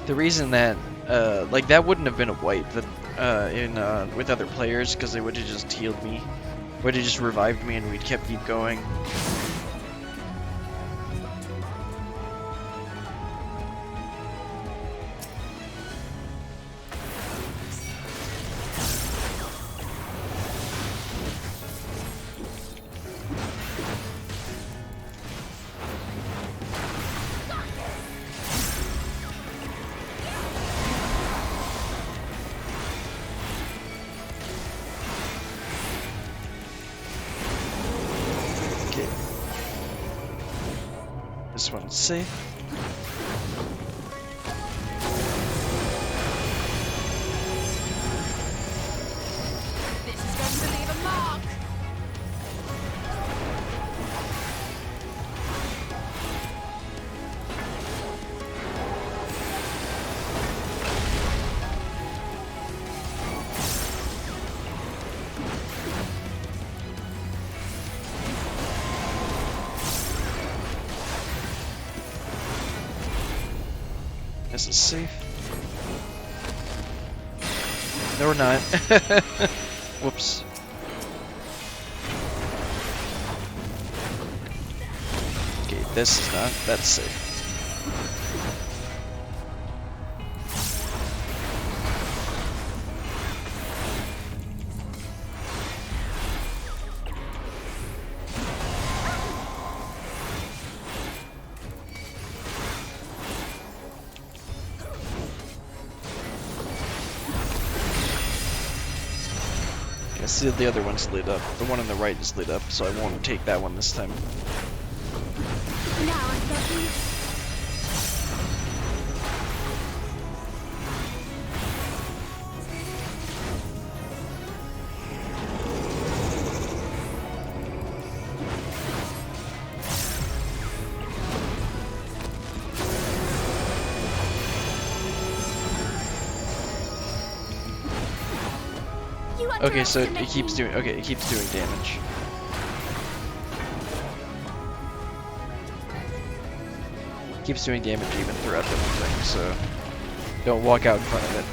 the reason that like that wouldn't have been a wipe that with other players, because they would have just healed me, would have just revived me, and we'd keep going. This one's safe. This is going to leave a mark. This is safe. No, we're not. Whoops. Okay, this is not. That's safe. See, the other one's lit up. The one on the right is lit up, so I won't take that one this time. Now I've got you. Okay, so it keeps doing. Okay, it keeps doing damage. Keeps doing damage even throughout the whole thing. So don't walk out in front of it.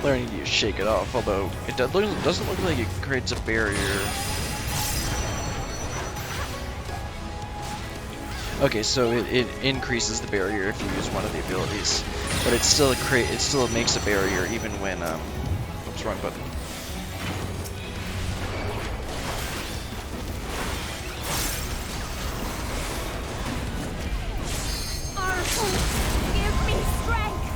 Learning to shake it off, although it doesn't look like it creates a barrier. Okay, so it increases the barrier if you use one of the abilities, but it still makes a barrier even when oops, wrong button. Give me strength.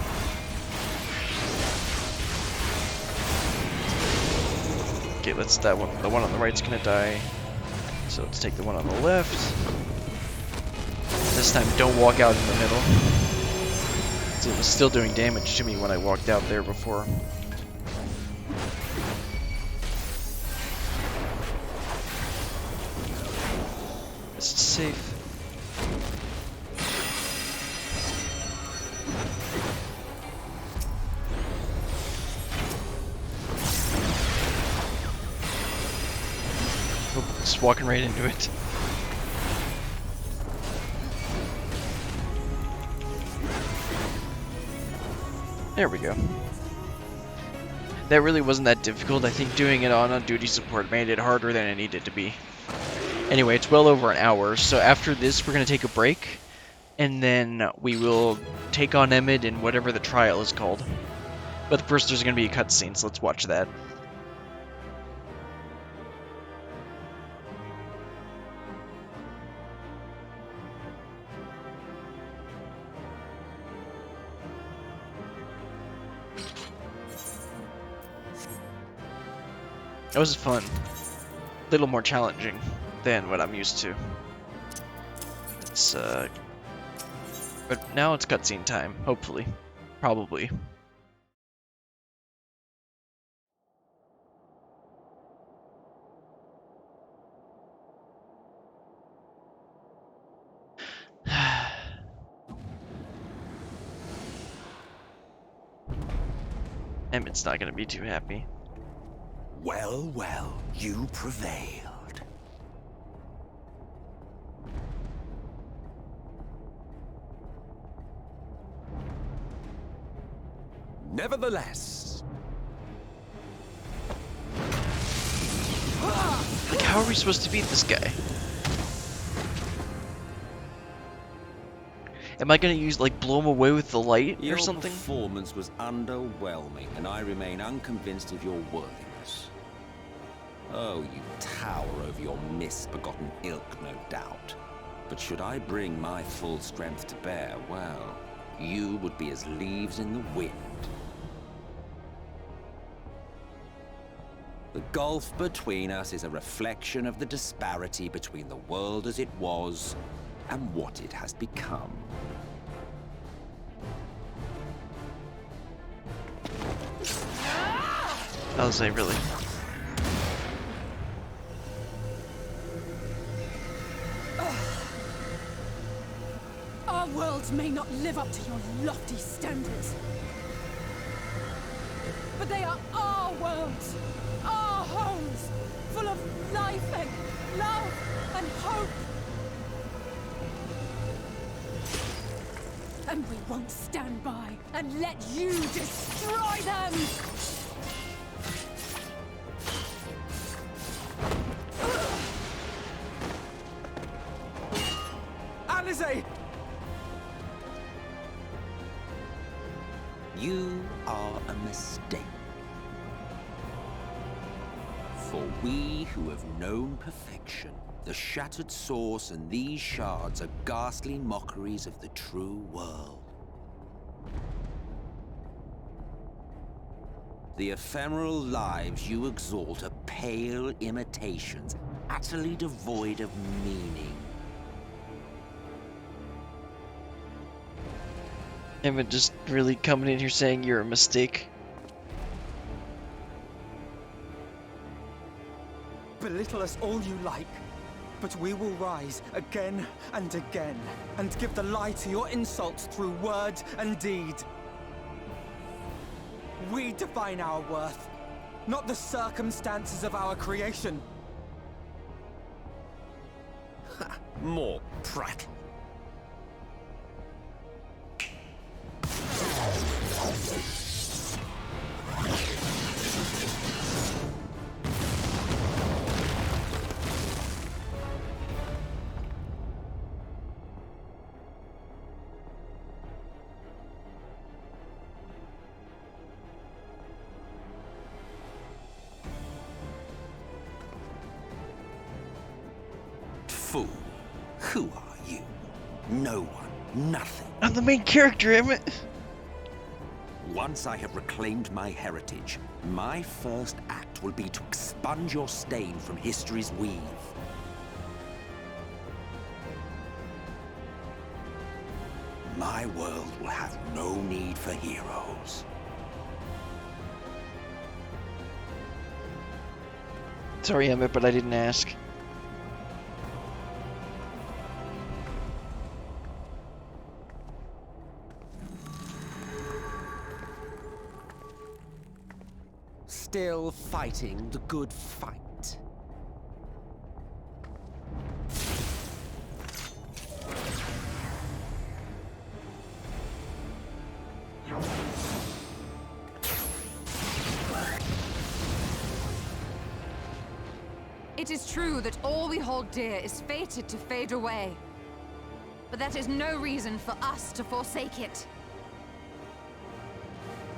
Okay, let's that one. The one on the right's gonna die. So let's take the one on the left. This time, don't walk out in the middle. So it was still doing damage to me when I walked out there before. This is safe. Oh, just walking right into it. There we go. That really wasn't that difficult. I think doing it on duty support made it harder than it needed to be. Anyway, it's well over an hour, so after this we're going to take a break, and then we will take on Emmett in whatever the trial is called. But first there's going to be a cutscene, so let's watch that. That was fun. A little more challenging than what I'm used to. It's but now it's cutscene time, hopefully. Probably. Emmett's not gonna be too happy. Well, well, you prevailed. Nevertheless, Like, how are we supposed to beat this guy? Am I gonna use, like, blow him away with the light or Your something? performance was underwhelming, and I remain unconvinced of your worthiness. Oh, you tower over your misbegotten ilk, no doubt. But should I bring my full strength to bear, well, you would be as leaves in the wind. The gulf between us is a reflection of the disparity between the world as it was and what it has become. I'll say, really. Our worlds may not live up to your lofty standards. But they are our worlds, our homes, full of life and love and hope. And we won't stand by and let you destroy them! Alize! You are a mistake. For we who have known perfection, the shattered source and these shards are ghastly mockeries of the true world. The ephemeral lives you exalt are pale imitations, utterly devoid of meaning. Emmett just really coming in here saying you're a mistake. Belittle us all you like, but we will rise again and again, and give the lie to your insults through word and deed. We define our worth, not the circumstances of our creation. more prattle. Fool, who are you? No one, nothing. I'm the main character, Emmett. Once I have reclaimed my heritage, my first act will be to expunge your stain from history's weave. My world will have no need for heroes. Sorry, Emmett, but I didn't ask. Still fighting the good fight. It is true that all we hold dear is fated to fade away. But that is no reason for us to forsake it.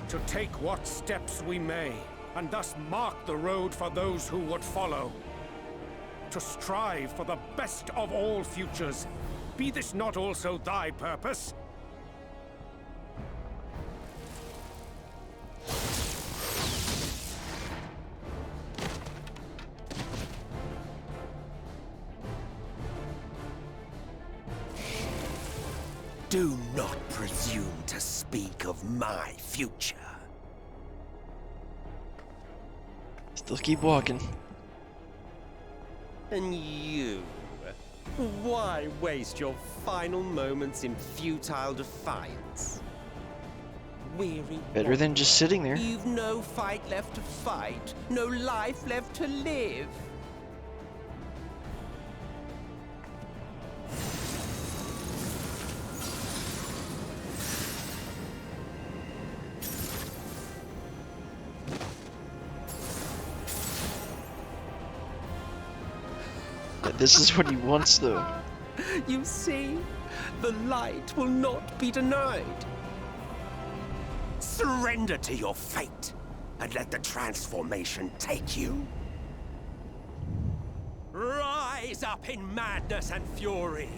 To take what steps we may, and thus mark the road for those who would follow. To strive for the best of all futures. Be this not also thy purpose? Do not presume to speak of my future. Still keep walking. And you? Why waste your final moments in futile defiance? Weary Better than just sitting there. You've no fight left to fight, no life left to live. This is what he wants, though. You see, the light will not be denied. Surrender to your fate, and let the transformation take you. Rise up in madness and fury.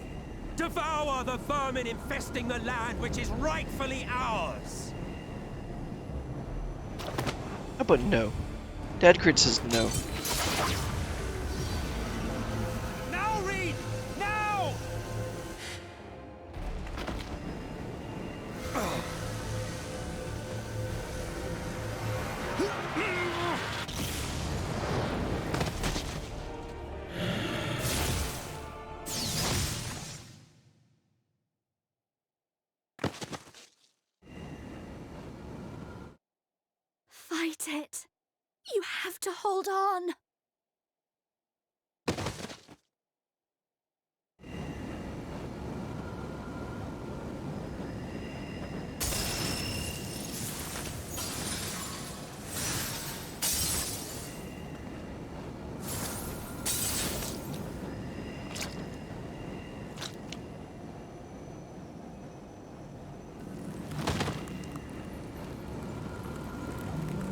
Devour the vermin infesting the land which is rightfully ours. How about no? Dad Crit says no. Now, Reed! Now! Fight it. You have to hold on.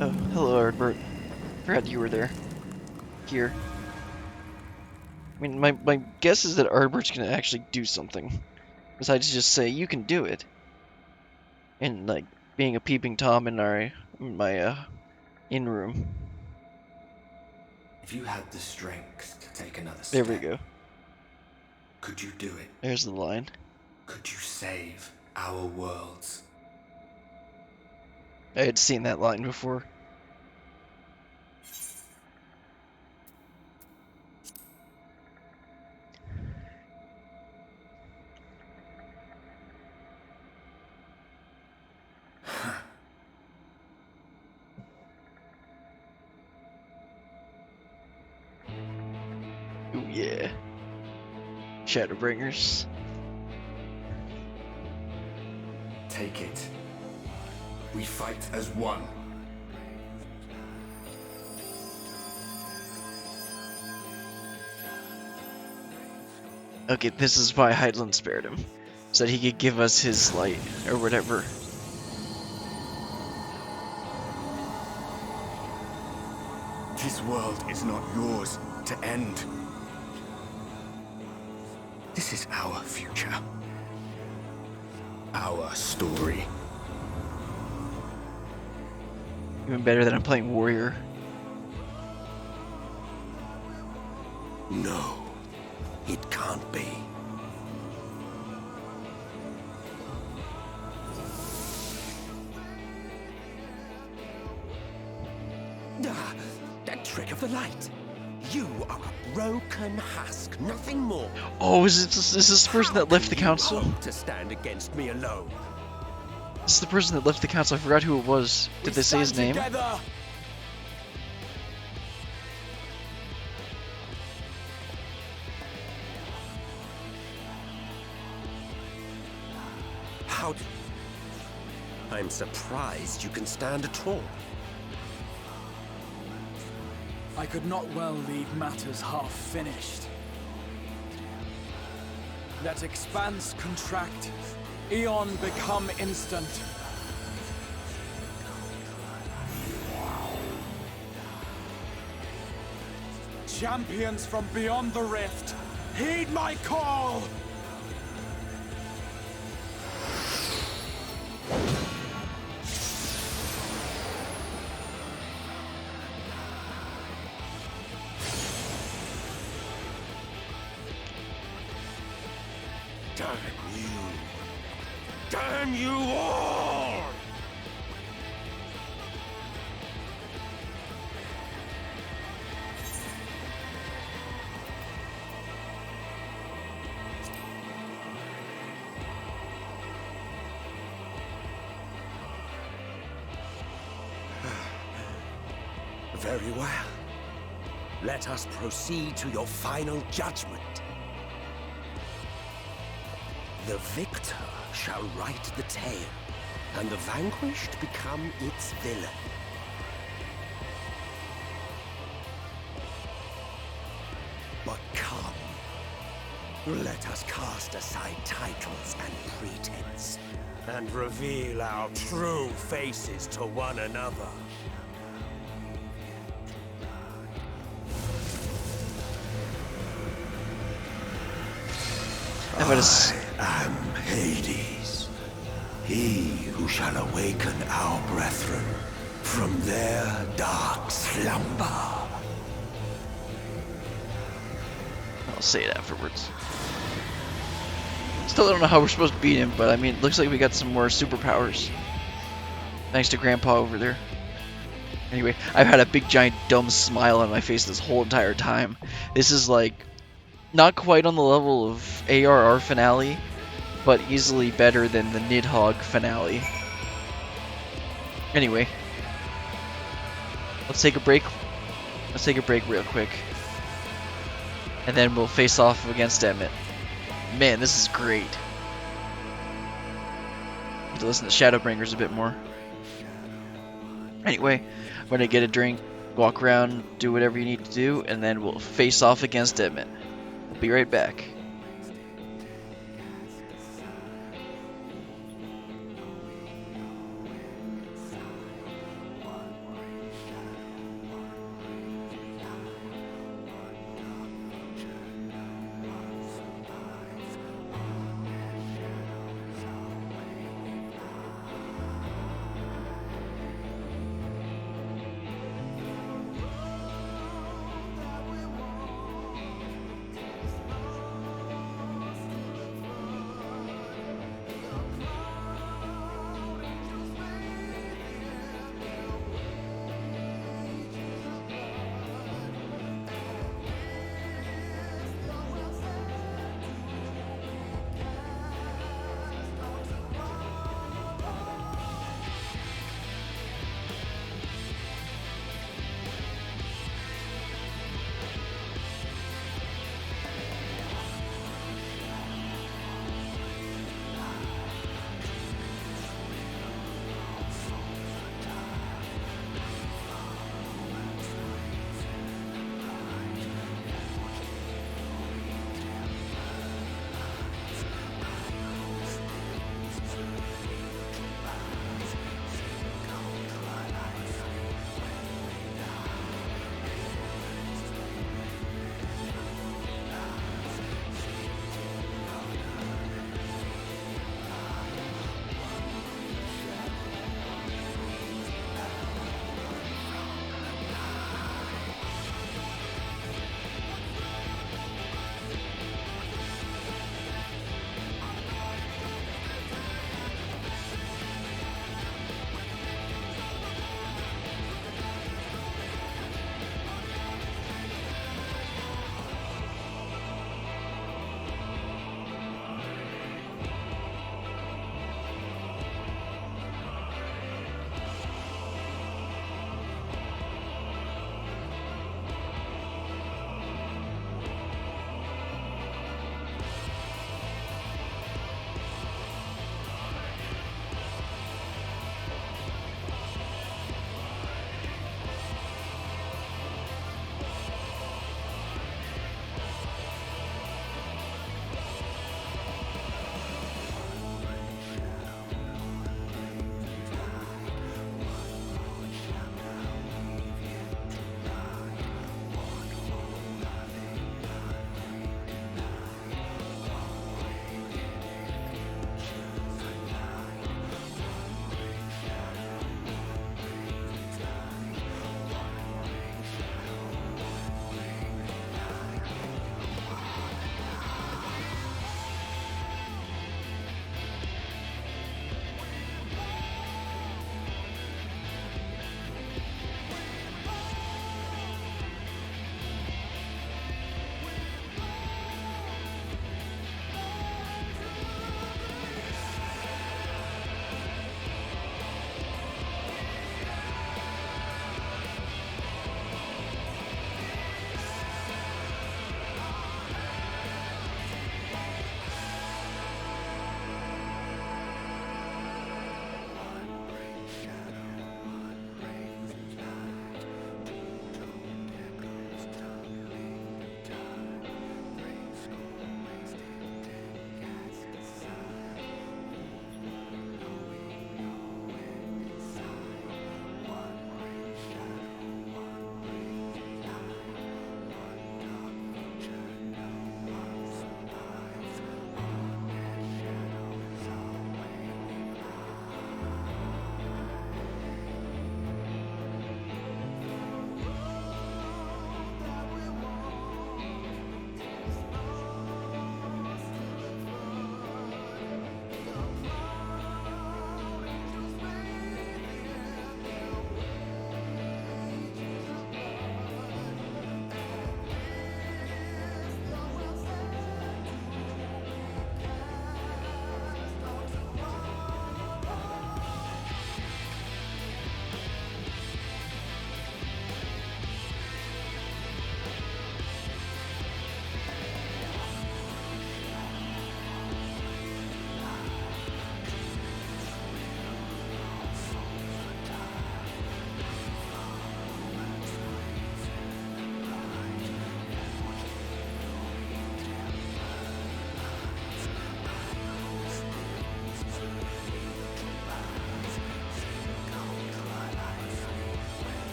Oh, hello, Ardbert. Forgot you were there. Here. I mean, my guess is that Ardbert's gonna actually do something. Besides just say, you can do it. And, like, being a peeping Tom in my in-room. If you had the strength to take another There step, we go. could you do it? There's the line. Could you save our worlds? I had seen that line before. Ooh, yeah. Shadowbringers. Take it. We fight as one. Okay, this is why Hydaelyn spared him. So that he could give us his light, or whatever. This world is not yours to end. This is our future. Our story. Even better than I'm playing Warrior. No, it can't be. Ah, that trick of the light. You are a broken husk, nothing more. Oh, is this the person that left the council? Hope to stand against me alone. This is the person that left the council. I forgot who it was. Did they say his name? Together. How do... I'm surprised you can stand at all. I could not well leave matters half finished. Let expanse contract, eon become instant. Champions from beyond the rift, heed my call! Damn you. Damn you all! Very well. Let us proceed to your final judgment. The victor shall write the tale, and the vanquished become its villain. But come, let us cast aside titles and pretense, and reveal our true faces to one another. I am Hades, he who shall awaken our brethren from their dark slumber. I'll say it afterwards. Still don't know how we're supposed to beat him, but I mean, it looks like we got some more superpowers. Thanks to Grandpa over there. Anyway, I've had a big giant dumb smile on my face this whole entire time. This is like not quite on the level of ARR finale, but easily better than the Nidhogg finale. Anyway, let's take a break. Let's take a break real quick, and then we'll face off against Emmett. Man, this is great. Need to listen to Shadowbringers a bit more. Anyway, we're gonna get a drink, walk around, do whatever you need to do, and then we'll face off against Emmett. We'll be right back.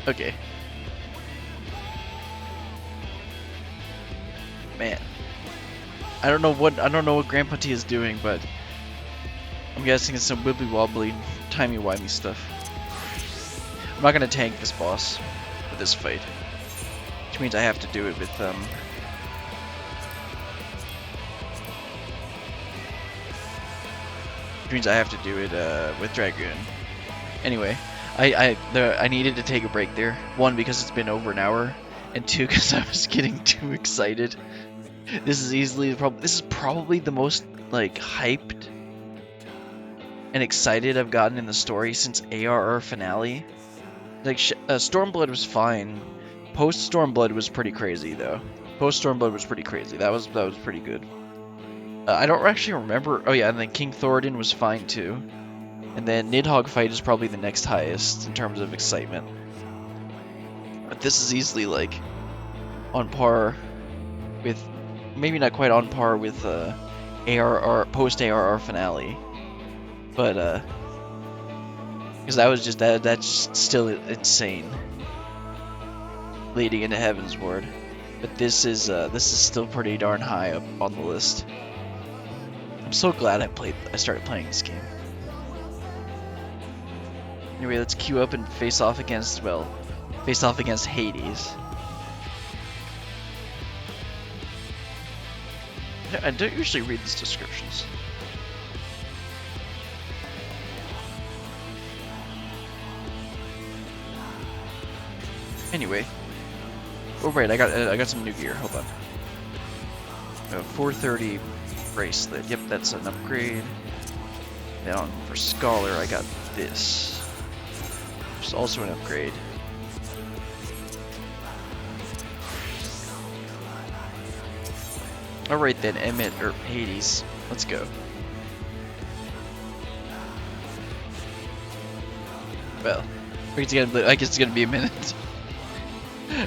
Okay. Man. I don't know what Grandpa T is doing, but I'm guessing it's some wibbly wobbly, timey wimey stuff. I'm not gonna tank this boss for this fight. Which means I have to do it with which means I have to do it with Dragoon. Anyway, I needed to take a break there. One, because it's been over an hour, and two, because I was getting too excited. This is probably the most like hyped and excited I've gotten in the story since ARR finale. Like Stormblood was fine. Post Stormblood was pretty crazy though. Post Stormblood was pretty crazy. That was pretty good. I don't actually remember. Oh yeah, and then King Thoradin was fine too. And then Nidhogg fight is probably the next highest in terms of excitement. But this is easily like on par with, maybe not quite on par with ARR post ARR finale, but because that was just that's still insane leading into Heaven's Ward. But this is still pretty darn high up on the list. I'm so glad I started playing this game. Anyway, let's queue up and face off against Hades. I don't usually read these descriptions. Anyway, oh right, I got some new gear. Hold on. 430 bracelet. Yep, that's an upgrade. Now for Scholar, I got this. Which is also an upgrade. Alright then, Hades. Let's go. Well, I guess it's gonna be a minute.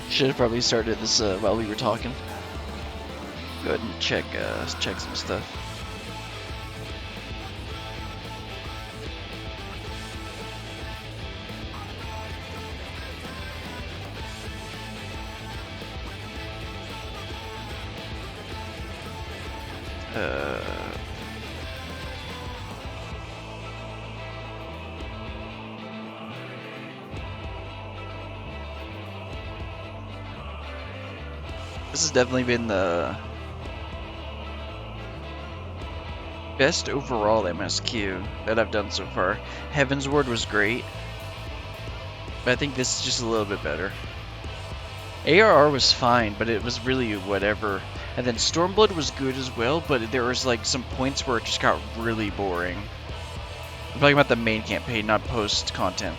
Should have probably started this while we were talking. Go ahead and check some stuff. This has definitely been the best overall MSQ that I've done so far. Heaven's Ward was great, but I think this is just a little bit better. ARR was fine, but it was really whatever. And then Stormblood was good as well, but there was like some points where it just got really boring. I'm talking about the main campaign, not post content.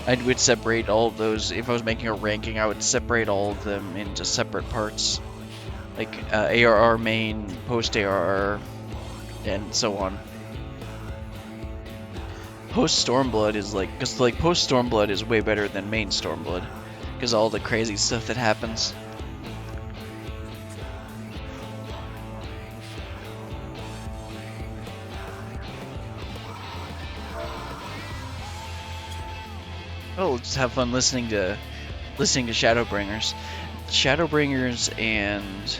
I would separate all of those. If I was making a ranking, I would separate all of them into separate parts. Like ARR main, post ARR, and so on. Post Stormblood is like, because like post Stormblood is way better than main Stormblood, because all the crazy stuff that happens. Oh, just have fun listening to Shadowbringers. Shadowbringers and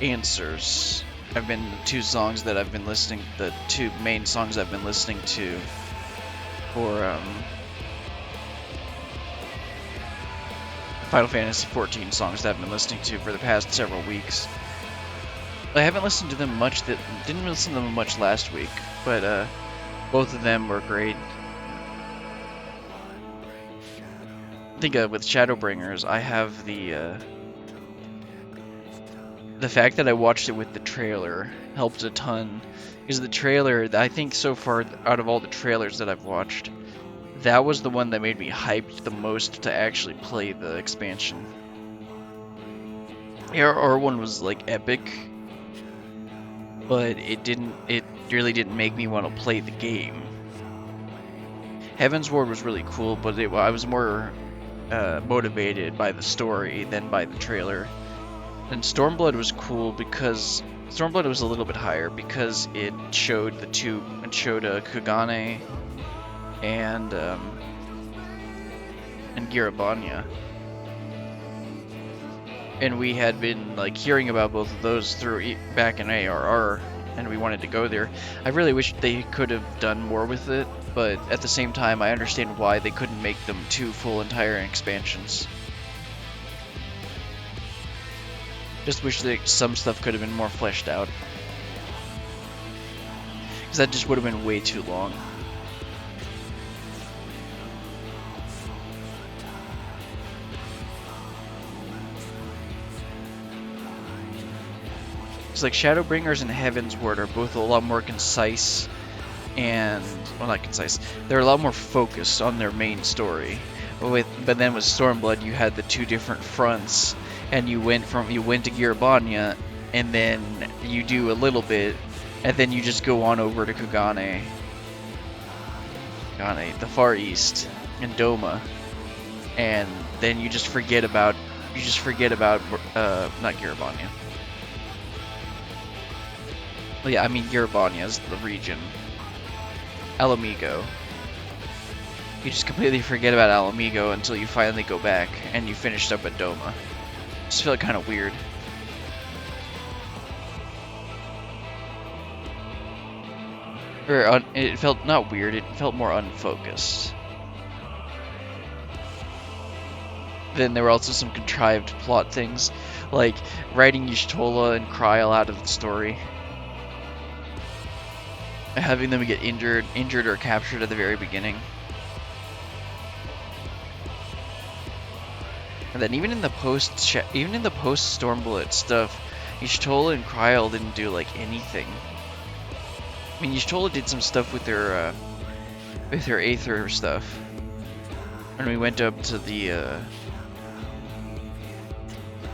Answers have been the two songs that I've been listening, the two main songs I've been listening to for Final Fantasy XIV songs that I've been listening to for the past several weeks. I haven't listened to them much. Didn't listen to them much last week, but both of them were great. I think with Shadowbringers, I have the fact that I watched it with the trailer helped a ton. Because the trailer, I think so far out of all the trailers that I've watched, that was the one that made me hyped the most to actually play the expansion. ARR one was like epic, but it really didn't make me want to play the game. Heaven's Ward was really cool, but I was more motivated by the story than by the trailer. And Stormblood was cool because Stormblood was a little bit higher because it showed Kagane and Girabania. And we had been like hearing about both of those through back in ARR, and we wanted to go there. I really wish they could have done more with it, but at the same time I understand why they couldn't make them 2 full entire expansions. Just wish that some stuff could have been more fleshed out, because that just would have been way too long. It's like Shadowbringers and Heavensward are both a lot more concise and, well, not concise, they're a lot more focused on their main story. But then with Stormblood you had the 2 different fronts, and you went to Girabania, and then you do a little bit, and then you just go on over to Kugane, the Far East, and Doma, and then you just forget about not Girabania. Well, yeah, I mean Girabania is the region. Alamigo. You just completely forget about Alamigo until you finally go back and you finished up at Doma. Just felt kind of weird. Or it felt not weird, it felt more unfocused. Then there were also some contrived plot things, like writing Y'shtola and Kryl out of the story. Having them get injured or captured at the very beginning. And then even in the post Stormblood stuff, Y'shtola and Kryl didn't do like anything. I mean, Y'shtola did some stuff with their Aether stuff. When we went up to the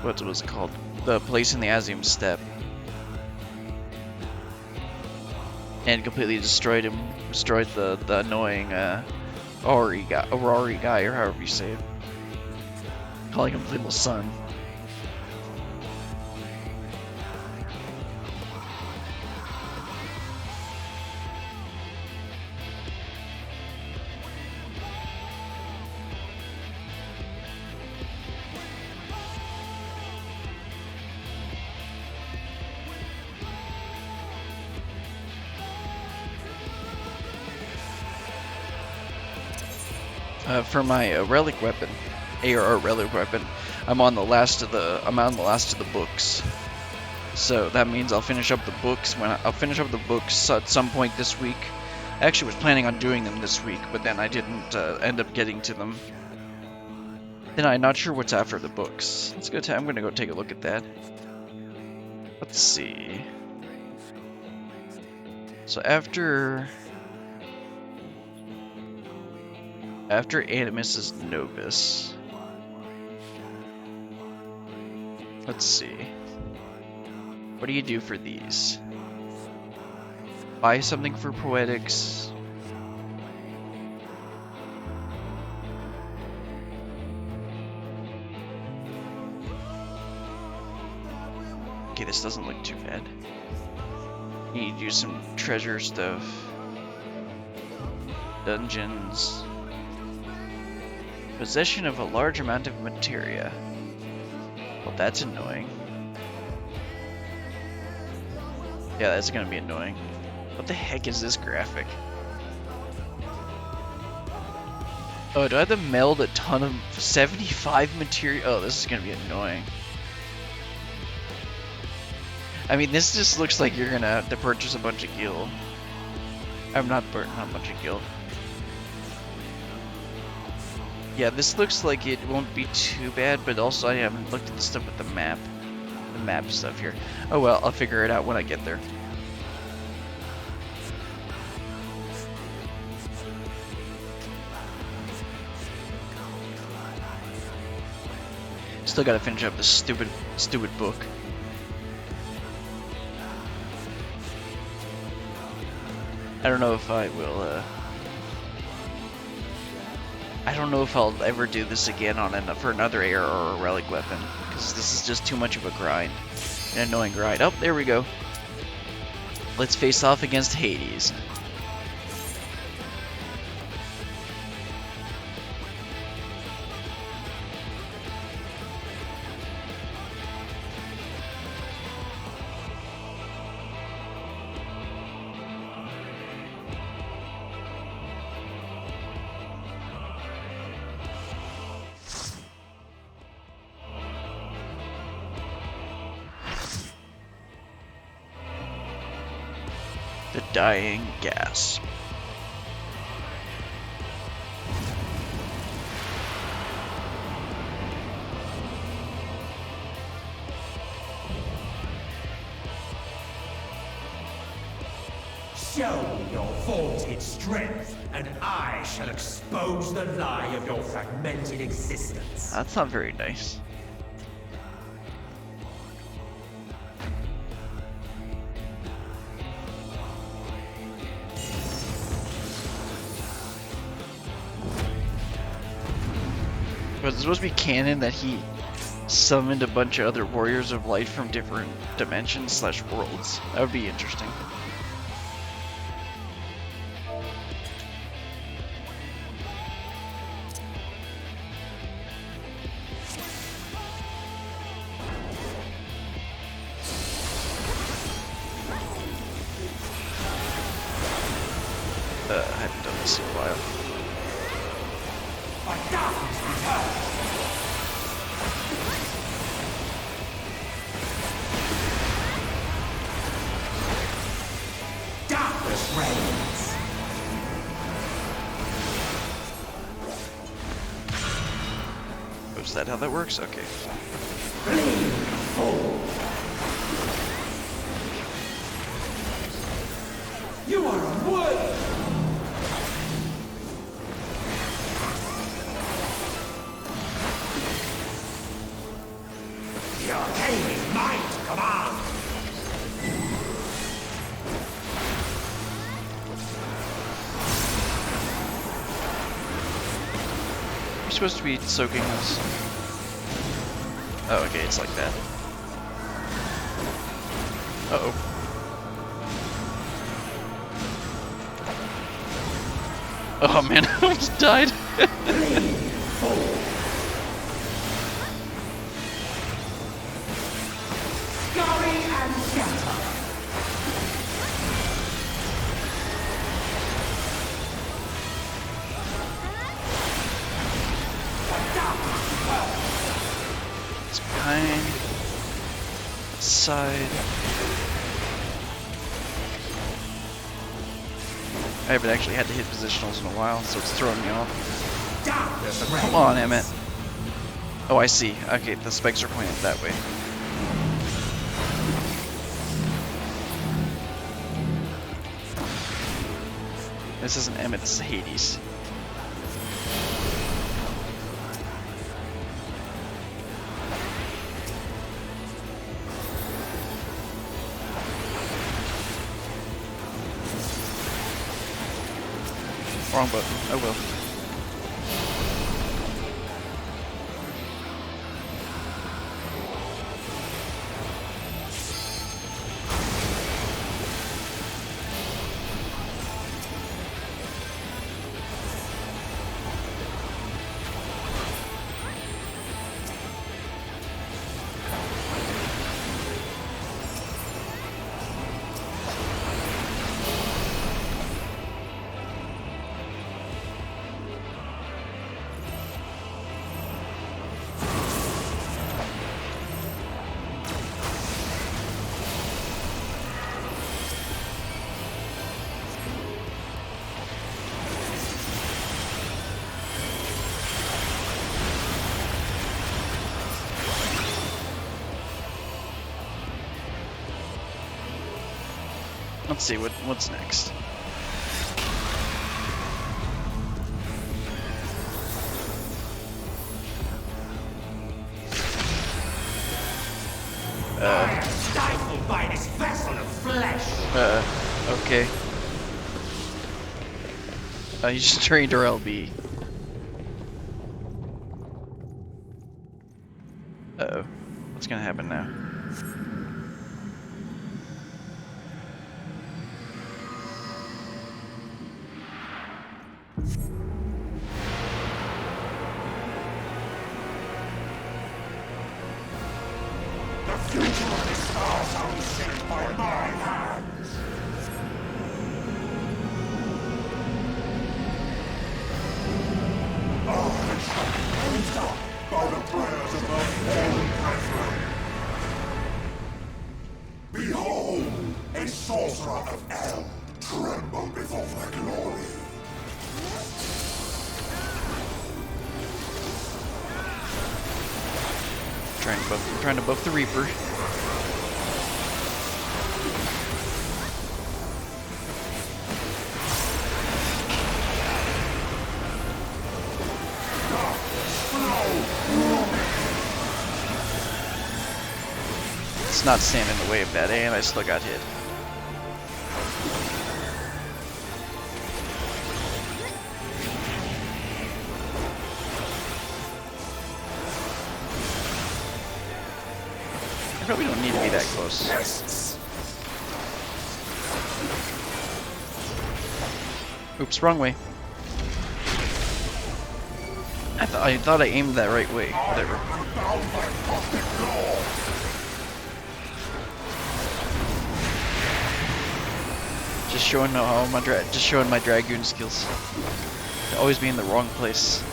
what was it called? The place in the Azium Steppe. And completely destroyed the annoying Aurori guy, or however you say it. Calling him little son. For my relic weapon, ARR relic weapon, I'm on the last of the books. So that means I'll finish up the books at some point this week. I actually was planning on doing them this week, but then I didn't end up getting to them. Then I'm not sure what's after the books. I'm gonna go take a look at that. Let's see. So after Animus is Novus. Let's see. What do you do for these? Buy something for Poetics. Okay, this doesn't look too bad. You need to do some treasure stuff. Dungeons. Possession of a large amount of materia. Well, that's annoying. Yeah, that's gonna be annoying. What the heck is this graphic? Oh, do I have to meld a ton of 75 material? Oh, this is gonna be annoying. I mean, this just looks like you're gonna have to purchase a bunch of gil. I'm not a bunch of gil. Yeah, this looks like it won't be too bad, but also I haven't looked at the stuff with the map stuff here. Oh well, I'll figure it out when I get there. Still gotta finish up this stupid book. I don't know if I will, I don't know if I'll ever do this again for another AR or a relic weapon, because this is just too much of a grind. An annoying grind. Oh, there we go. Let's face off against Hades. dying gasp. Show me your vaunted strength, and I shall expose the lie of your fragmented existence. That's not very nice. But it's supposed to be canon that he summoned a bunch of other warriors of light from different dimensions / worlds. That would be interesting. I haven't done this in a while. Darkness reigns. Oh, is that how that works? Okay. Bleed, fool. You are unworthy. Your aim is mine to command. We're supposed to be soaking this. Oh, okay, it's like that. Uh-oh. Oh man, I almost died. Scurry and shatter. It's behind. Side. I haven't actually had to hit positionals in a while, so it's throwing me off. Darkness reigns. Come on, Emmett. Oh, I see. Okay, the spikes are pointed that way. This isn't Emmett, this is Hades. Wrong button. Oh well. Let's see what's next. I am stifled by this vessel of flesh. Okay. You just trained her LB. Uh-oh. What's gonna happen now? The future of the stars shall be shaped by my hands. I shall be raised up by the prayers of my holy brethren. Behold, a sorcerer of El tremble before the glory. Trying to buff the Reaper. It's not standing in the way of that, and I still got hit. I probably don't need to be that close. Oops, wrong way. I thought I aimed that right way. Whatever. Just showing how my dragoon skills. To always be in the wrong place.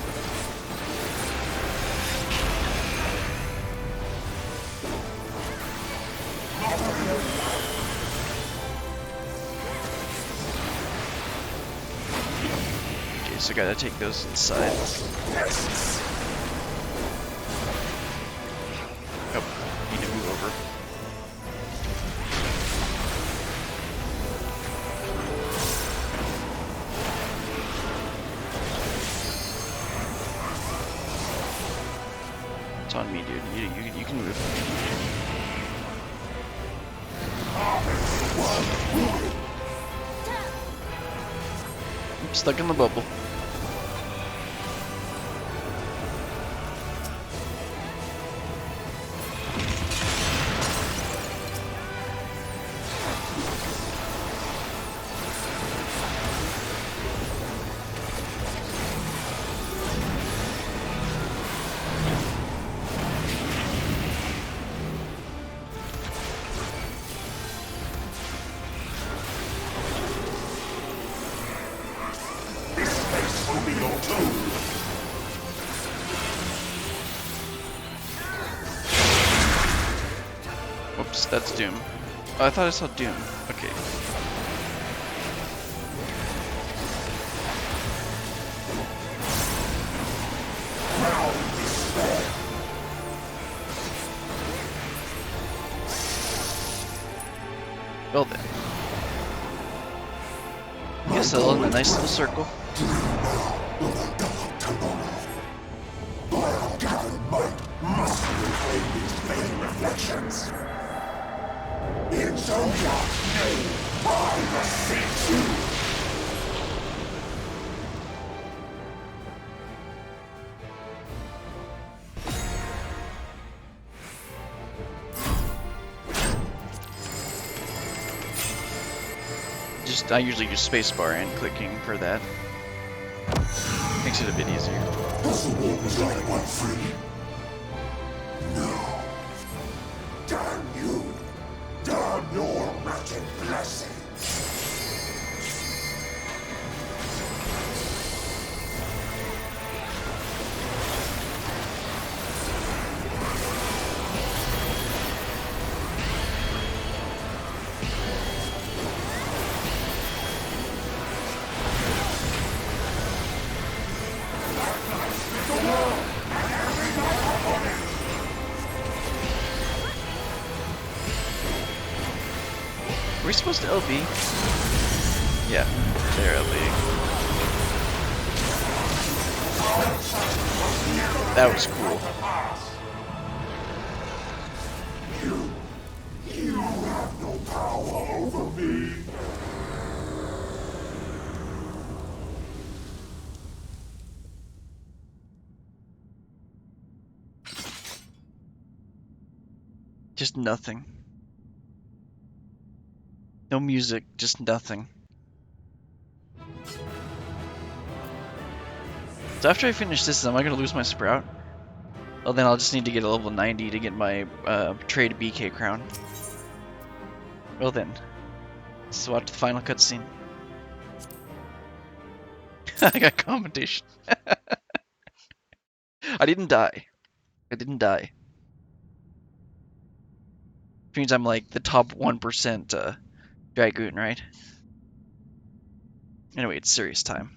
Okay, so I gotta take those inside. Oh, need to move over. It's on me, dude. You can move. I'm stuck in the bubble. Whoops, that's Doom. Oh, I thought I saw Doom. Okay. Well then. Guess I'll in a nice little circle. In Zodiac's name, I beseech you! I usually use spacebar and clicking for that. Makes it a bit easier. Does the world was like one free? No. Damn you! Damn your magic blessing! Are we supposed to LB? Yeah, they're LB. That was cool. You have no power over me! Just nothing. No music, just nothing. So after I finish this, am I gonna lose my sprout? Well, then I'll just need to get a level 90 to get my trade BK crown. Well then, let's watch the final cutscene. I got commentation. I didn't die. I didn't die. Which means I'm like the top 1% Dragoon, right? Anyway, it's serious time.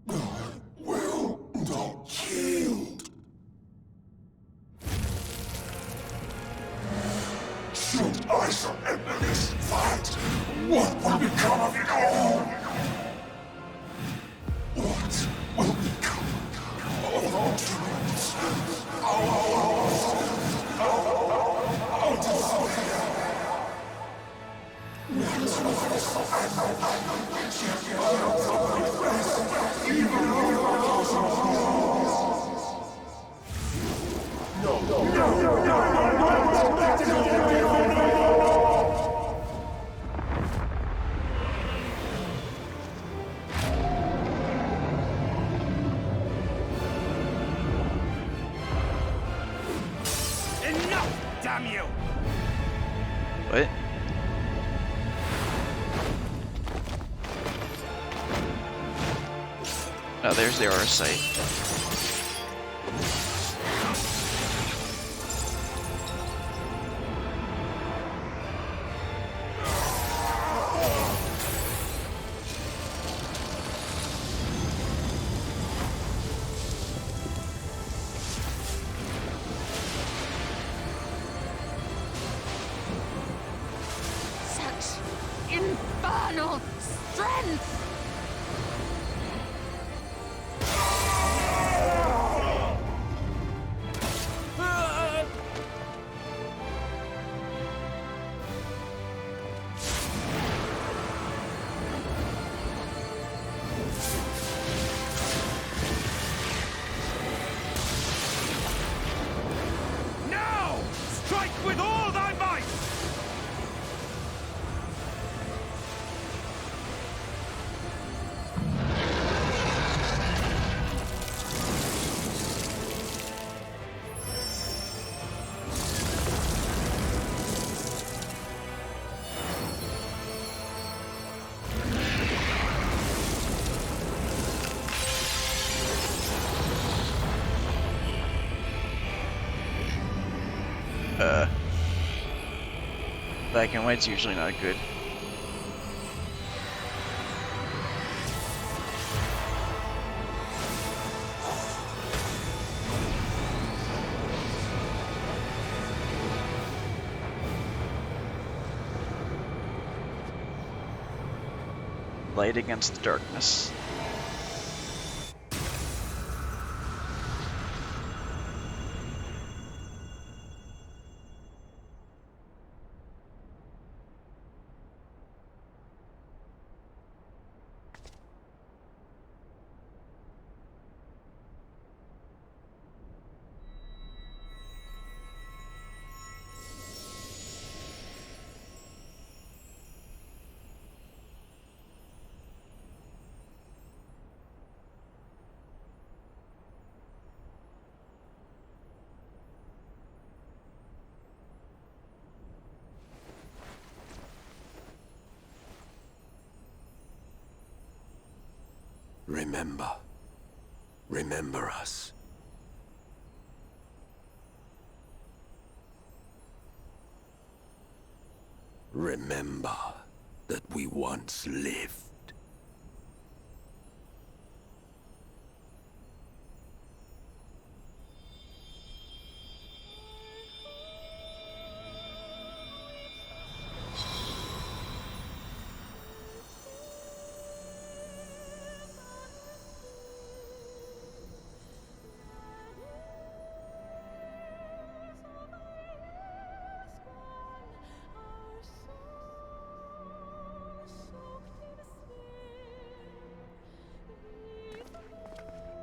Will not yield. Should I surrender this fight, what will become of it all? What will become of our dreams? Our desire? Enough, damn you! What? Oh, there's the aura site. Such infernal strength! Now! Strike with all thy might! Black and white's usually not good. Light against the darkness. Remember. Remember us. Remember that we once lived.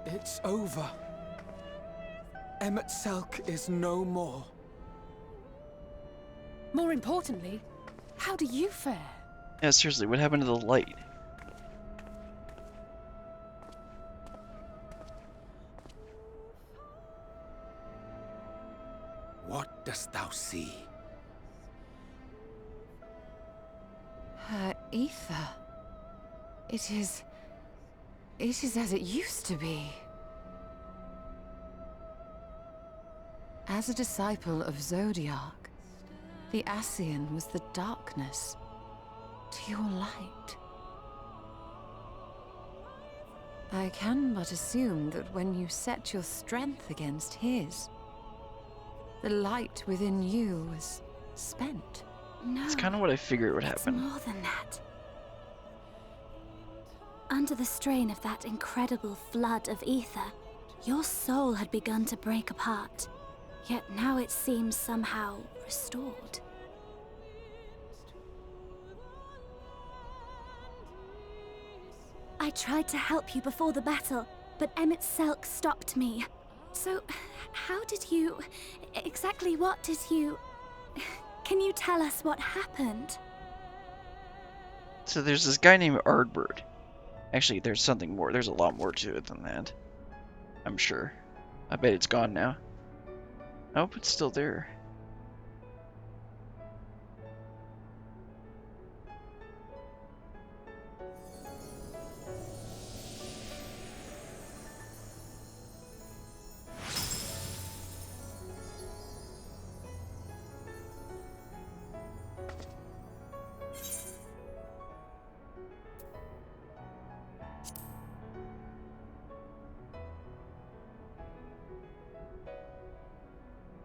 It's over. Emet-Selch is no more. More importantly, how do you fare? Yeah, seriously, what happened to the light? What dost thou see? Her ether. It is as it used to be. As a disciple of Zodiac, the Ascian was the darkness to your light. I can but assume that when you set your strength against his, the light within you was spent. No, It's kind of what I figured would it's happen. more than that. Under the strain of that incredible flood of ether, your soul had begun to break apart, yet now it seems somehow restored. I tried to help you before the battle, but Emmett Selk stopped me. So, how did you... exactly what did you... Can you tell us what happened? So there's this guy named Ardbird. Actually, there's something more. There's a lot more to it than that. I'm sure. I bet it's gone now. Nope, it's still there.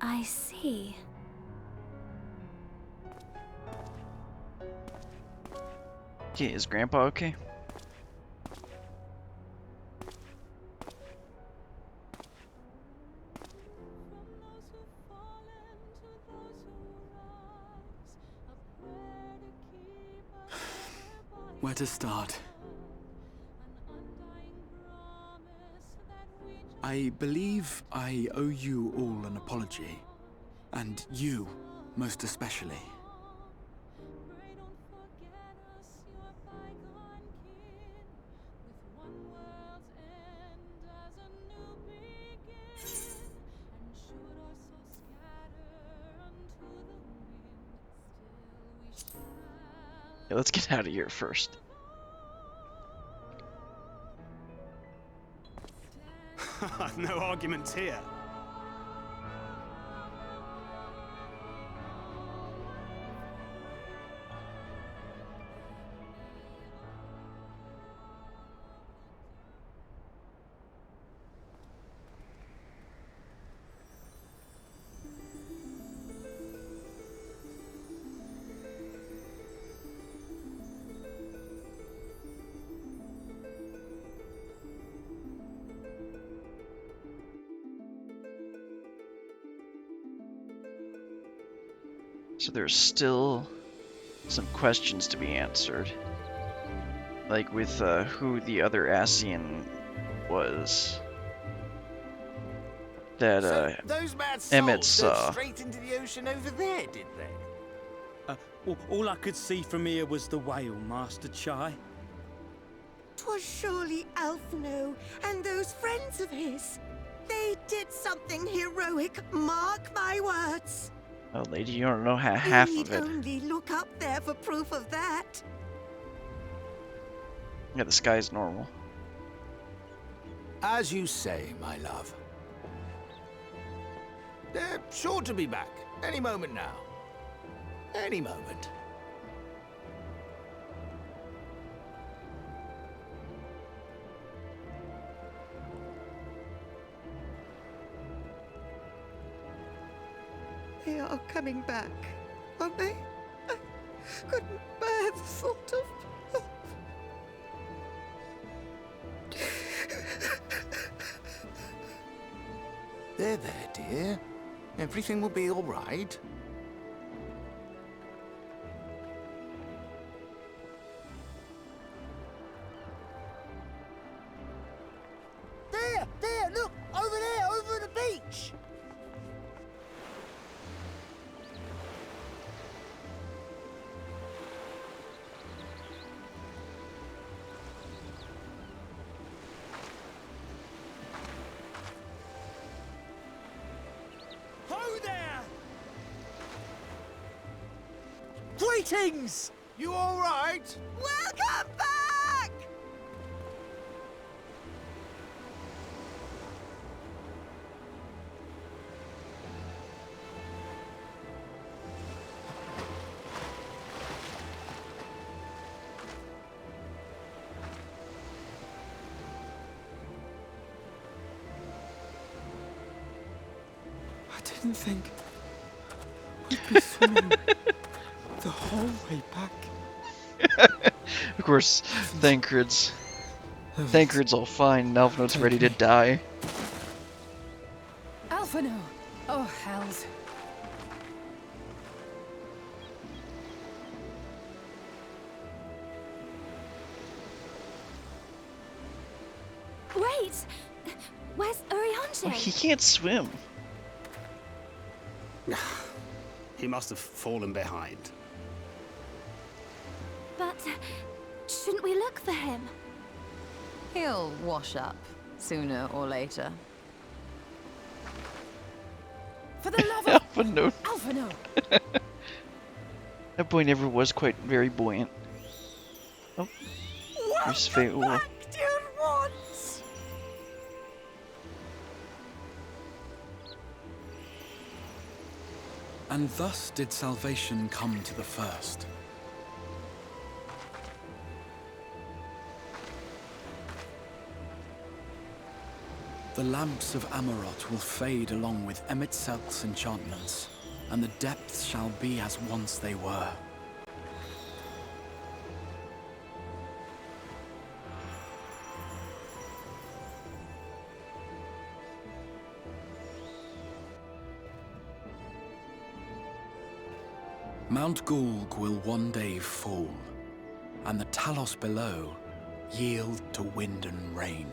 I see. Okay, is Grandpa okay? Where to start? I believe I owe you all an apology. And you, most especially. Yeah, let's get out of here first. No arguments here. So there's still some questions to be answered. Like with who the other Ascian was. That those mad Emmett souls saw. dove straight into the ocean over there, did they? All I could see from here was the whale, Master Chai. 'Twas surely Alphino and those friends of his. They did something heroic, mark my words. Oh, lady, you don't know half You of need it. only look up there for proof of that. Yeah, the sky's normal. As you say, my love. They're sure to be back any moment now. Any moment. They are coming back, aren't they? I couldn't bear the thought of... They're there, dear. Everything will be all right. There, look! Over there, over the beach! Ho there! Greetings! You all right? Welcome back! didn't think we'd be swimming the whole way back. Of course, Thancred's all fine, and Alphinaud's ready to die. Alphinaud! Oh, hells. Wait! Where's Urianger? Oh, he can't swim. He must have fallen behind. But shouldn't we look for him? He'll wash up sooner or later. For the love of Alphinaud. Alphinaud! That boy never was quite very buoyant. Oh, there's Faye. Back, dear ones! And thus did salvation come to the first. The lamps of Amarot will fade along with Emet-Selk's enchantments, and the depths shall be as once they were. Mount Gulg will one day fall, and the Talos below yield to wind and rain.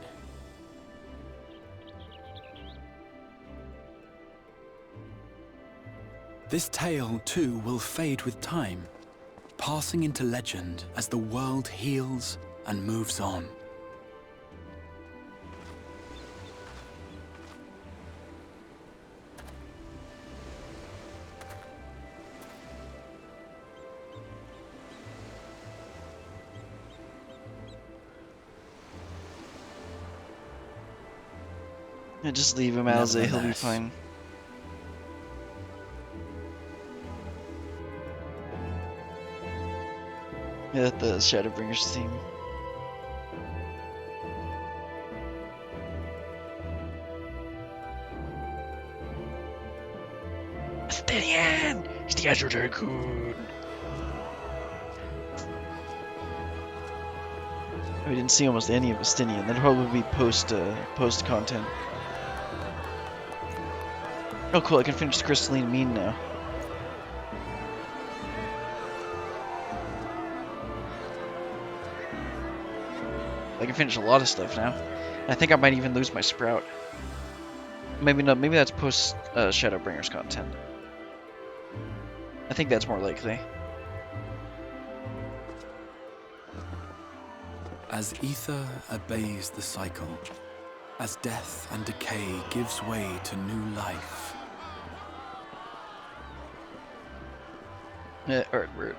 This tale, too, will fade with time, passing into legend as the world heals and moves on. Yeah, just leave him, Alze. He'll be Nevertheless. fine. Yeah, the Shadowbringers theme. Estinian! Estinian Tycoon! We didn't see almost any of Estinian. That'll probably be post content. Oh cool, I can finish the Crystalline Mean now. I can finish a lot of stuff now. I think I might even lose my Sprout. Maybe not, maybe that's post Shadowbringers content. I think that's more likely. As ether obeys the cycle, as death and decay gives way to new life, Art word.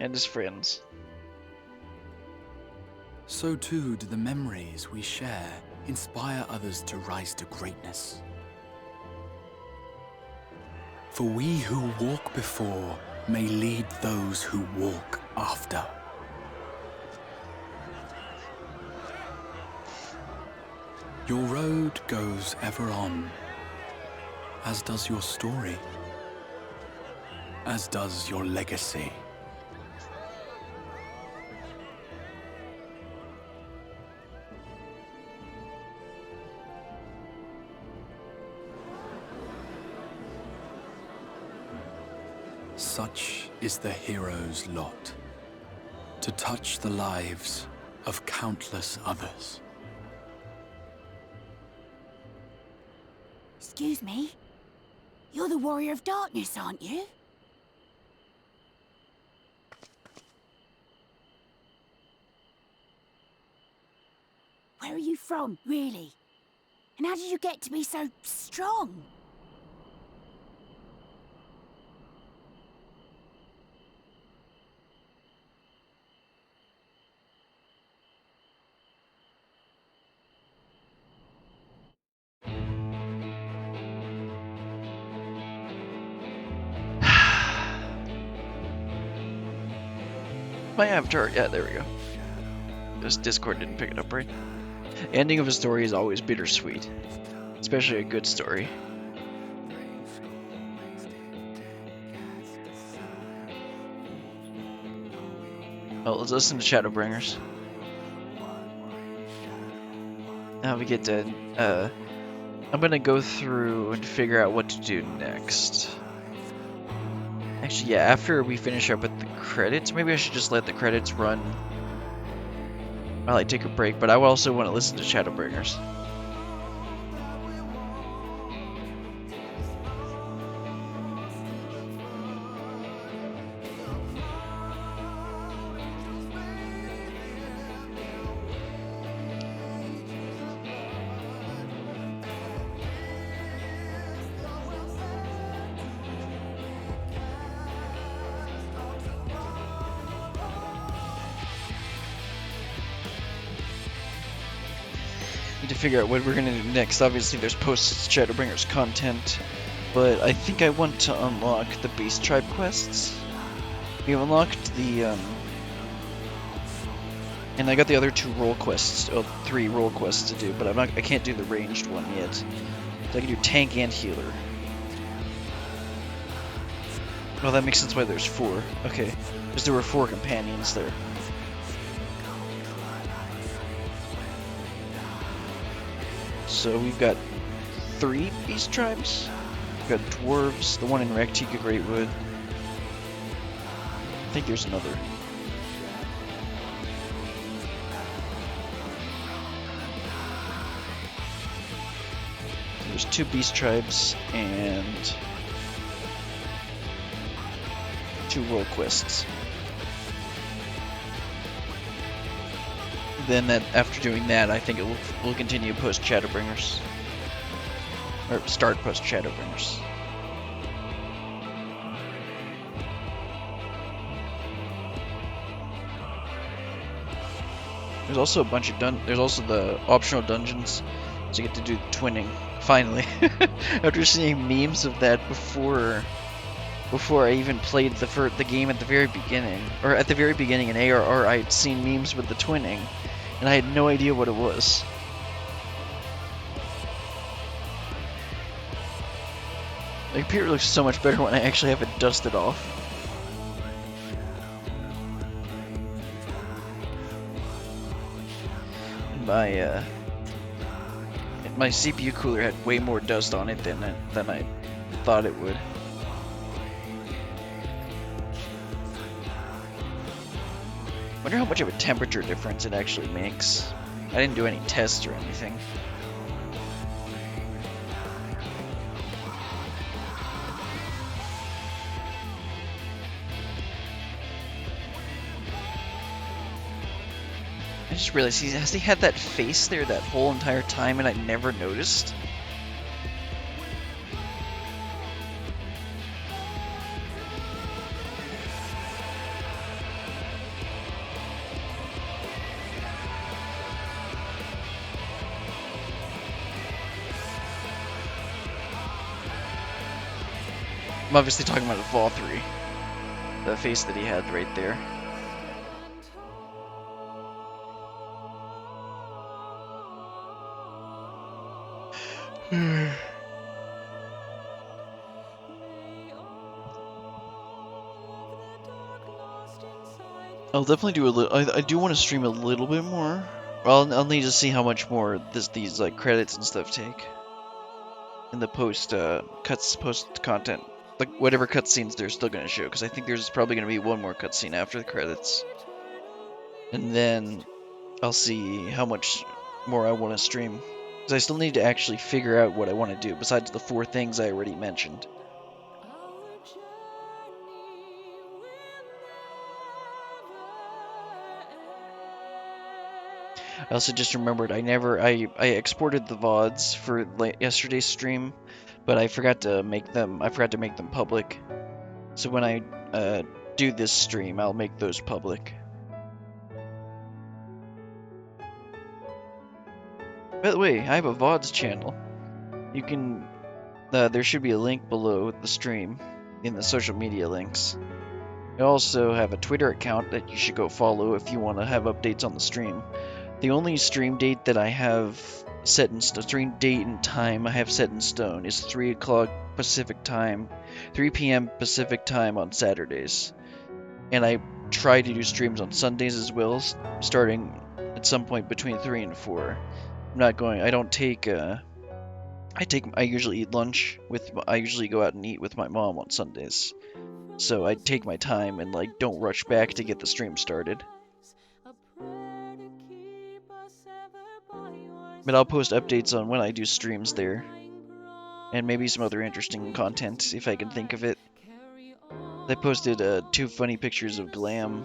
And his friends. so too do the memories we share inspire others to rise to greatness. For we who walk before may lead those who walk after. Your road goes ever on, as does your story, as does your legacy. Such is the hero's lot, to touch the lives of countless others. Excuse me? You're the Warrior of Darkness, aren't you? Where are you from, really? And how did you get to be so strong? my avatar? Yeah, there we go. This Discord didn't pick it up right. Ending of a story is always bittersweet, especially a good story. Oh, let's listen to Shadowbringers. Now we get to, I'm gonna go through and figure out what to do next. Actually, yeah, after we finish up with the credits, maybe I should just let the credits run while I take a break, but I also want to listen to Shadowbringers. Need to figure out what we're gonna do next. Obviously, there's post Shadowbringers content, but I think I want to unlock the Beast Tribe quests. We have unlocked the and I got the other 2 role quests, 3 role quests to do, but I can't do the ranged one yet. So I can do tank and healer. Well, that makes sense why there's 4. Okay, because there were 4 companions there. So we've got 3 beast tribes. We've got dwarves, the one in Raktika Greatwood. I think there's another. There's 2 beast tribes and 2 role quests. Then after doing that, I think we'll continue post Shadowbringers, or start post Shadowbringers. There's also a bunch of there's also the optional dungeons, so you get to do twinning finally. After seeing memes of that before I even played the game at the very beginning, or at the very beginning in ARR, I'd seen memes with the twinning, and I had no idea what it was. The computer looks so much better when I actually have it dusted off. My CPU cooler had way more dust on it than I thought it would. Wonder how much of a temperature difference it actually makes. I didn't do any tests or anything. I just realized has he had that face there that whole entire time and I never noticed? I'm obviously talking about Vol 3. The face that he had right there. I'll definitely do a little. I do want to stream a little bit more. Well, I'll need to see how much more these like credits and stuff take. In the post content, like whatever cutscenes they're still gonna show, because I think there's probably gonna be one more cutscene after the credits, and then I'll see how much more I want to stream. Because I still need to actually figure out what I want to do besides the 4 things I already mentioned. I also just remembered I exported the VODs for yesterday's stream, but I forgot to make them public. So when I do this stream, I'll make those public. By the way, I have a VODs channel. You can there should be a link below the stream in the social media links. I also have a Twitter account that you should go follow if you want to have updates on the stream. The only stream date that I have set in stone, stream date and time I have set in stone is 3 o'clock Pacific time, 3 p.m. Pacific time on Saturdays. And I try to do streams on Sundays as well, starting at some point between 3 and 4. I'm not going, I don't take, I usually eat lunch with, I usually go out and eat with my mom on Sundays. So I take my time and like don't rush back to get the stream started. But I'll post updates on when I do streams there. And maybe some other interesting content if I can think of it. I posted 2 funny pictures of Glam.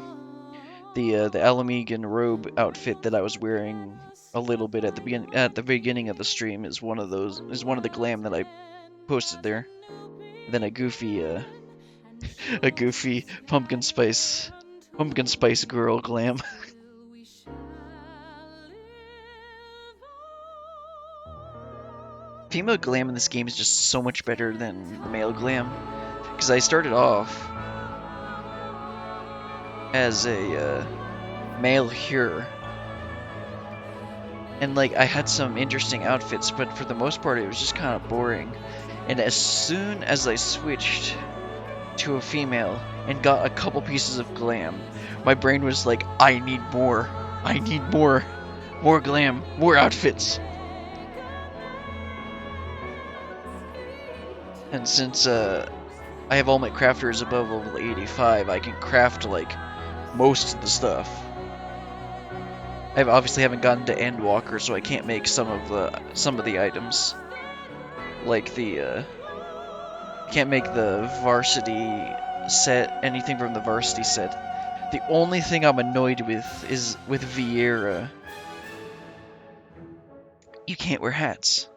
The Alamegan robe outfit that I was wearing a little bit at the beginning of the stream is one of the Glam that I posted there. And then a goofy pumpkin spice girl Glam. Female Glam in this game is just so much better than male Glam, because I started off as a male Hur, and like I had some interesting outfits, but for the most part it was just kind of boring. And as soon as I switched to a female and got a couple pieces of Glam, my brain was like, I need more Glam, more outfits. And since I have all my crafters above level 85, I can craft like most of the stuff. I obviously haven't gotten to Endwalker, so I can't make some of the items, like the can't make the varsity set, anything from the varsity set. The only thing I'm annoyed with is with Vieira. You can't wear hats.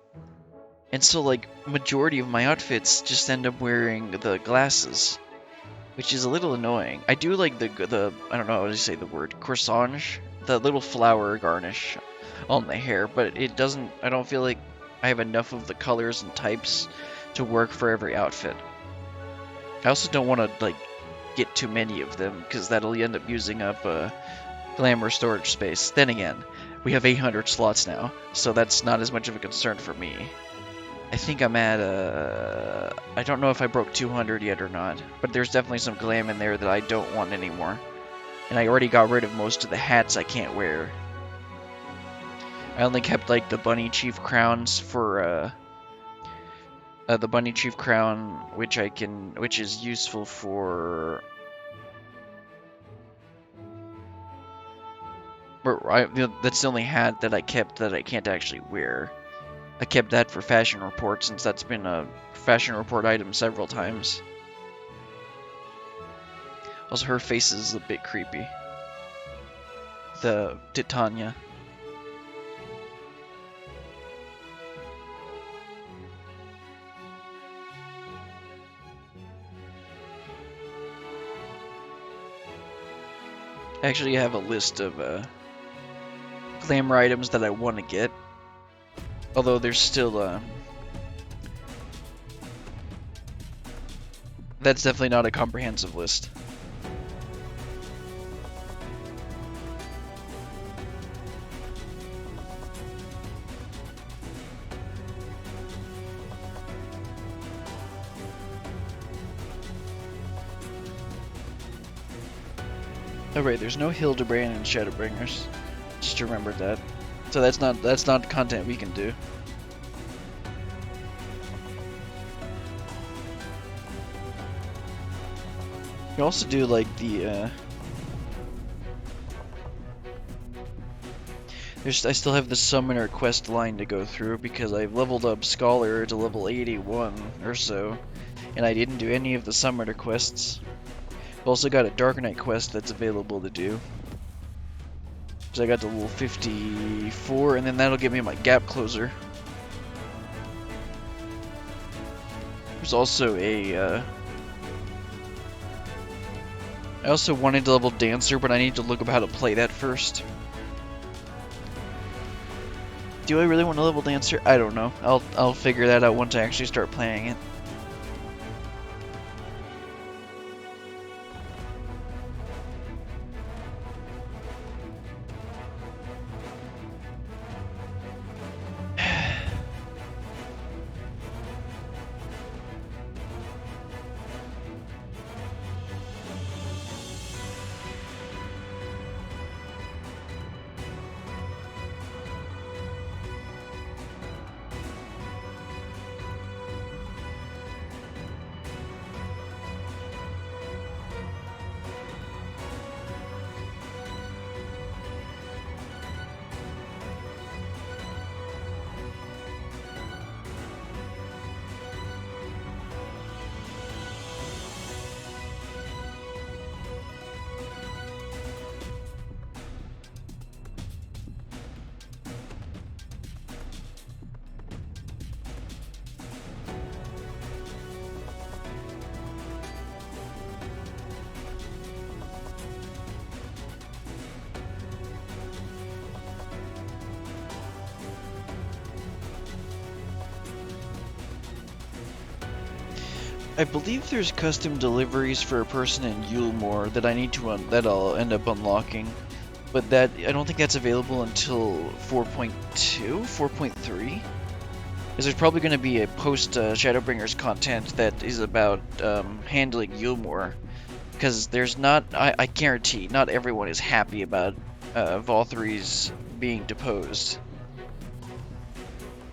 And so like majority of my outfits just end up wearing the glasses, which is a little annoying. I do like the I don't know how to say the word, corsage, the little flower garnish on the hair, but it doesn't, I don't feel like I have enough of the colors and types to work for every outfit. I also don't want to like get too many of them, because that'll end up using up glamour storage space. Then again, we have 800 slots now, so that's not as much of a concern for me. I think I'm at I don't know if I broke 200 yet or not, but there's definitely some Glam in there that I don't want anymore. And I already got rid of most of the hats I can't wear. I only kept like the Bunny Chief crowns for the Bunny Chief crown, which is useful for that's the only hat that I kept that I can't actually wear. I kept that for Fashion Report, since that's been a Fashion Report item several times. Also, her face is a bit creepy. The Titania. I actually have a list of glamour items that I want to get. Although there's still, that's definitely not a comprehensive list. Oh right, there's no Hildebrand in Shadowbringers. Just remember that. So that's not content we can do. You also do like the I still have the Summoner quest line to go through, because I've leveled up Scholar to level 81 or so, and I didn't do any of the Summoner quests. I've also got a Dark Knight quest that's available to do. So I got to level 54, and then that'll give me my gap closer. There's also a I also wanted to level Dancer, but I need to look up how to play that first. Do I really want to level Dancer? I don't know. I'll figure that out once I actually start playing it. I believe there's custom deliveries for a person in Yulemore that I need to that I'll end up unlocking, but that I don't think that's available until 4.2, 4.3. Because there's probably going to be a post Shadowbringers content that is about handling Yulemore, because there's not, I guarantee, not everyone is happy about Valthyri's being deposed.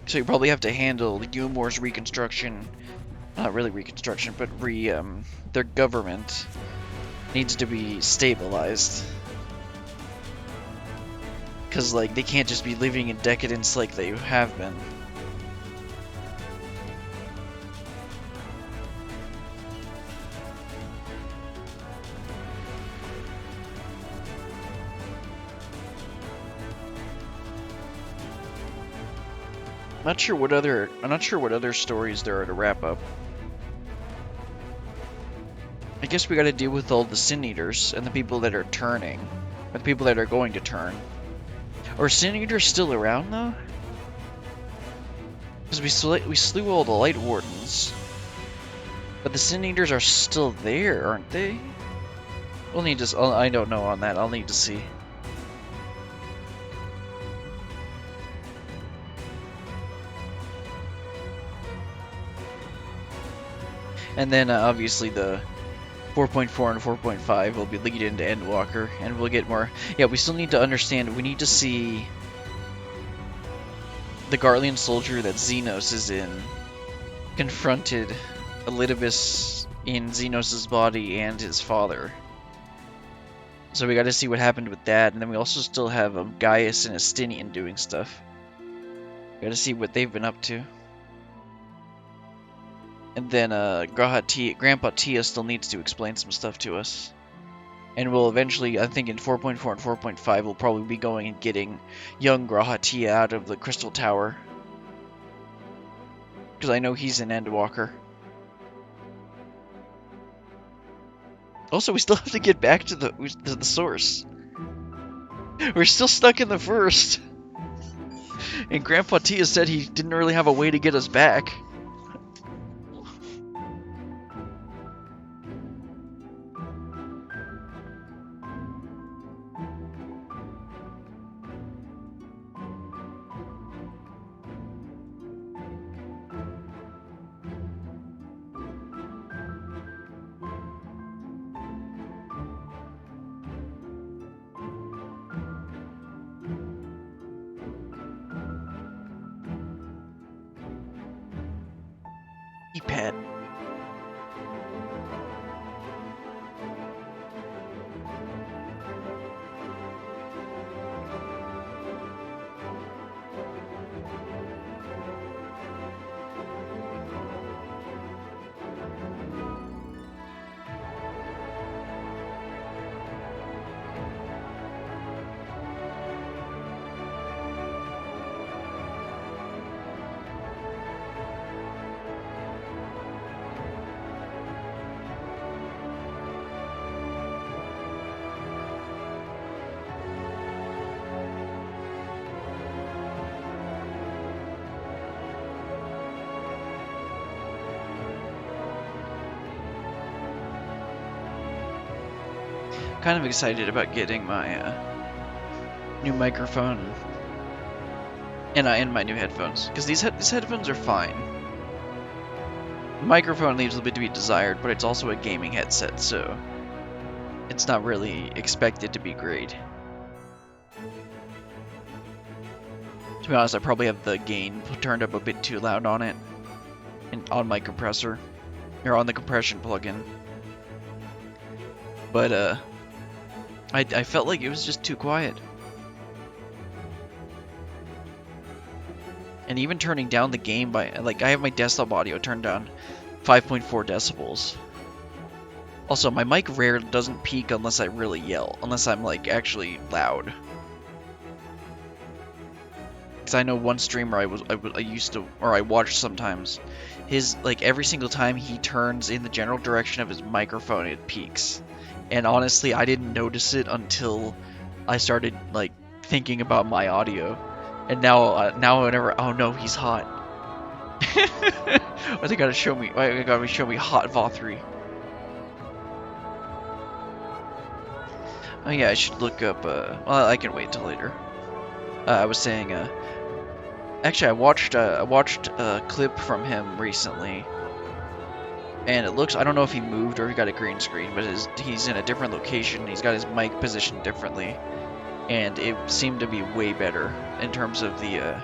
So you probably have to handle Yulemore's reconstruction. Not really reconstruction, but their government needs to be stabilized. Because, like, they can't just be living in decadence like they have been. I'm not sure what other stories there are to wrap up. I guess we gotta deal with all the Sin Eaters and the people that are turning. Or the people that are going to turn. Are Sin Eaters still around, though? Because we slew all the Light Wardens. But the Sin Eaters are still there, aren't they? We'll need to... I don't know on that. I'll need to see. And then, obviously, the 4.4 and 4.5 will be lead into Endwalker, and we'll get more... Yeah, we still need to understand, we need to see the Garlean soldier that Xenos is in confronted Elidibus in Xenos' body and his father. So we gotta see what happened with that, and then we also still have Gaius and Estinian doing stuff. We gotta see what they've been up to. And then Grandpa Tia still needs to explain some stuff to us. And we'll eventually, I think in 4.4 and 4.5, we'll probably be going and getting young Graha Tia out of the Crystal Tower. Because I know he's an Endwalker. Also, we still have to get back to the source. We're still stuck in the first. And Grandpa Tia said he didn't really have a way to get us back. Pet. Kind of excited about getting my new microphone and my new headphones, because these headphones are fine. The microphone leaves a little bit to be desired, but it's also a gaming headset, so it's not really expected to be great. To be honest, I probably have the gain turned up a bit too loud on it, and on my compressor, or on the compression plugin. But I felt like it was just too quiet. And even turning down the gain by, like, I have my desktop audio turned down 5.4 decibels. Also, my mic rarely doesn't peak unless I really yell, unless I'm, like, actually loud. Because I know one streamer I used to, or I watched sometimes, his, like, every single time he turns in the general direction of his microphone, it peaks. And honestly, I didn't notice it until I started, like, thinking about my audio. And now whenever... Oh no, he's hot. Why they gotta show me? Why they gotta show me hot Vothri? Oh yeah, I should look up. Well, I can wait till later. I was saying. Actually, I watched a clip from him recently, and it looks. I don't know if he moved or if he got a green screen, but he's in a different location. He's got his mic positioned differently, and it seemed to be way better in terms of the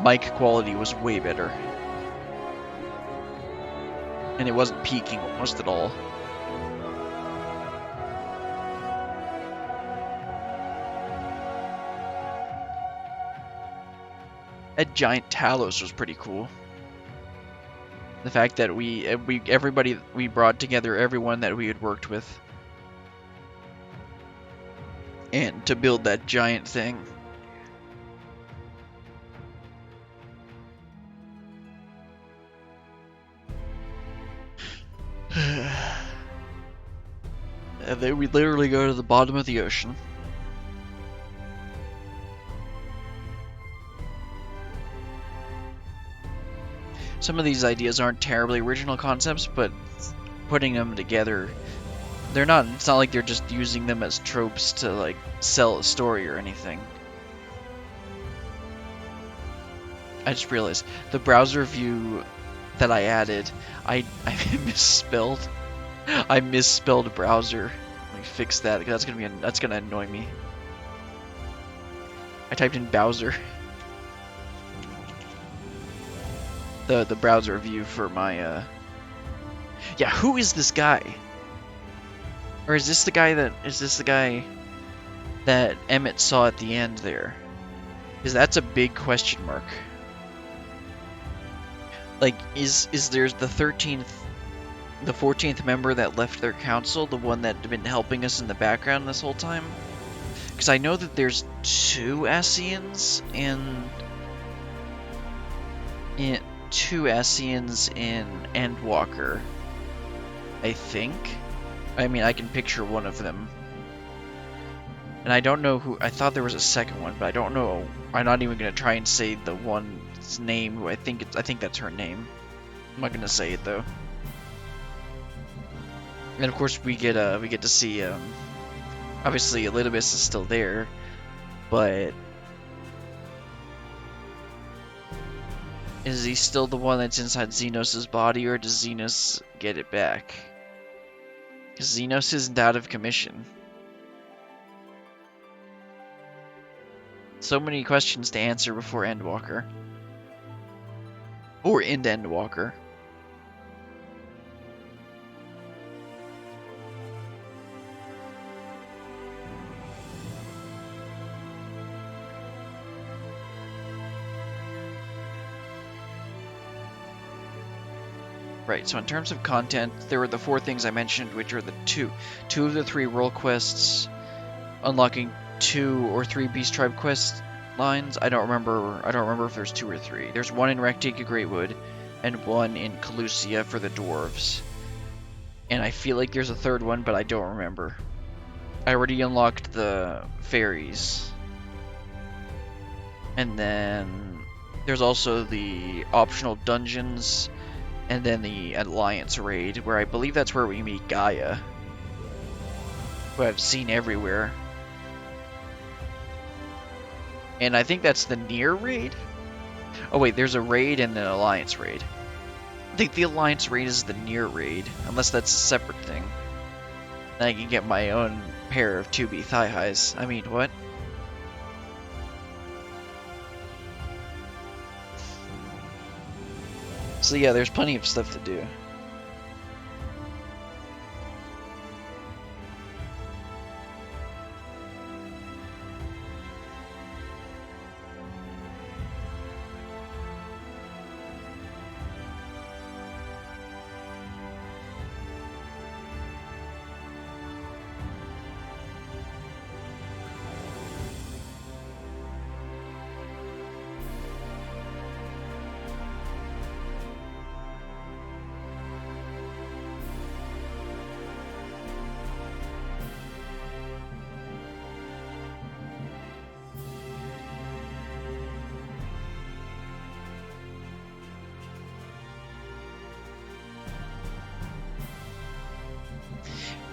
mic quality was way better. And it wasn't peaking almost at all. That giant Talos was pretty cool. The fact that everybody we brought together, everyone that we had worked with, and to build that giant thing. And then we literally go to the bottom of the ocean. Some of these ideas aren't terribly original concepts, but putting them together, they're not. It's not like they're just using them as tropes to like sell a story or anything. I just realized the browser view that I added, I misspelled. I misspelled browser. Let me fix that because that's gonna annoy me. I typed in Bowser. The browser view for my yeah, who is this guy? Or is this the guy that Emmett saw at the end there? Because that's a big question mark. Like, is there the 14th member that left their council, the one that had been helping us in the background this whole time? Because I know that there's 2 Ascians in 2 Ascians in Endwalker, I think. I mean, I can picture one of them. And I don't know who. I thought there was a second one, but I don't know. I'm not even gonna try and say the one's name. Who I think that's her name. I'm not gonna say it though. And of course, we get to see. Obviously, Elidibus is still there, but is he still the one that's inside Xenos' body, or does Xenos get it back? Because Xenos isn't out of commission. So many questions to answer before Endwalker. Or in Endwalker. Right, so in terms of content, there were the 4 things I mentioned, which are the two of the 3 role quests, unlocking 2 or 3 Beast Tribe quest lines. I don't remember if there's 2 or 3. There's 1 in Rectica Greatwood, and 1 in Calusia for the dwarves. And I feel like there's a 3rd one, but I don't remember. I already unlocked the fairies. And then there's also the optional dungeons, and then the Alliance raid, where I believe that's where we meet Gaia, who I've seen everywhere. And I think that's the Near raid? Oh wait, there's a raid and an Alliance raid. I think the Alliance raid is the Near raid, unless that's a separate thing. Then I can get my own pair of 2B thigh highs. I mean, what? So yeah, there's plenty of stuff to do.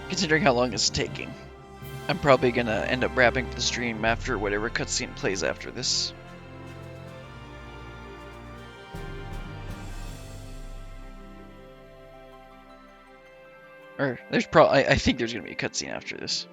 Considering how long it's taking, I'm probably gonna end up wrapping the stream after whatever cutscene plays after this. Or there's probably, I think there's gonna be a cutscene after this.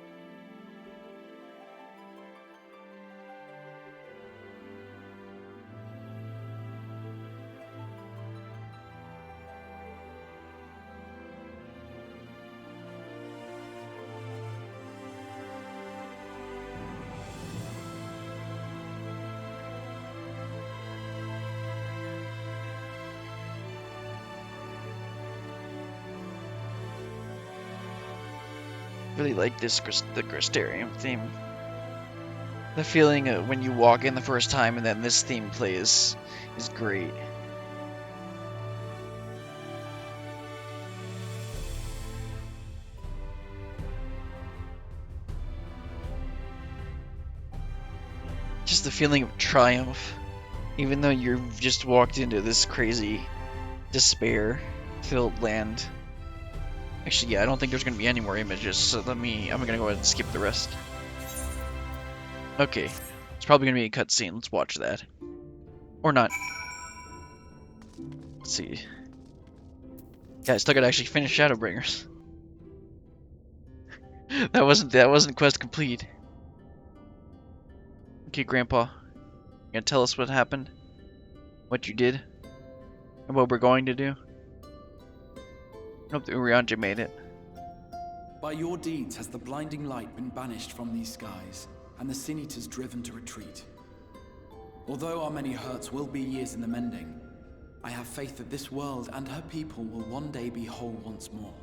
Really like the Crystarium theme. The feeling when you walk in the first time and then this theme plays is great. Just the feeling of triumph, even though you've just walked into this crazy despair-filled land. Actually, yeah, I don't think there's going to be any more images, so I'm going to go ahead and skip the rest. Okay, it's probably going to be a cutscene. Let's watch that. Or not. Let's see. Yeah, I still got to actually finish Shadowbringers. that wasn't quest complete. Okay, Grandpa. You gonna tell us what happened? What you did? And what we're going to do? I hope the Urianger made it. By your deeds has the blinding light been banished from these skies, and the Sin Eaters driven to retreat. Although our many hurts will be years in the mending, I have faith that this world and her people will one day be whole once more.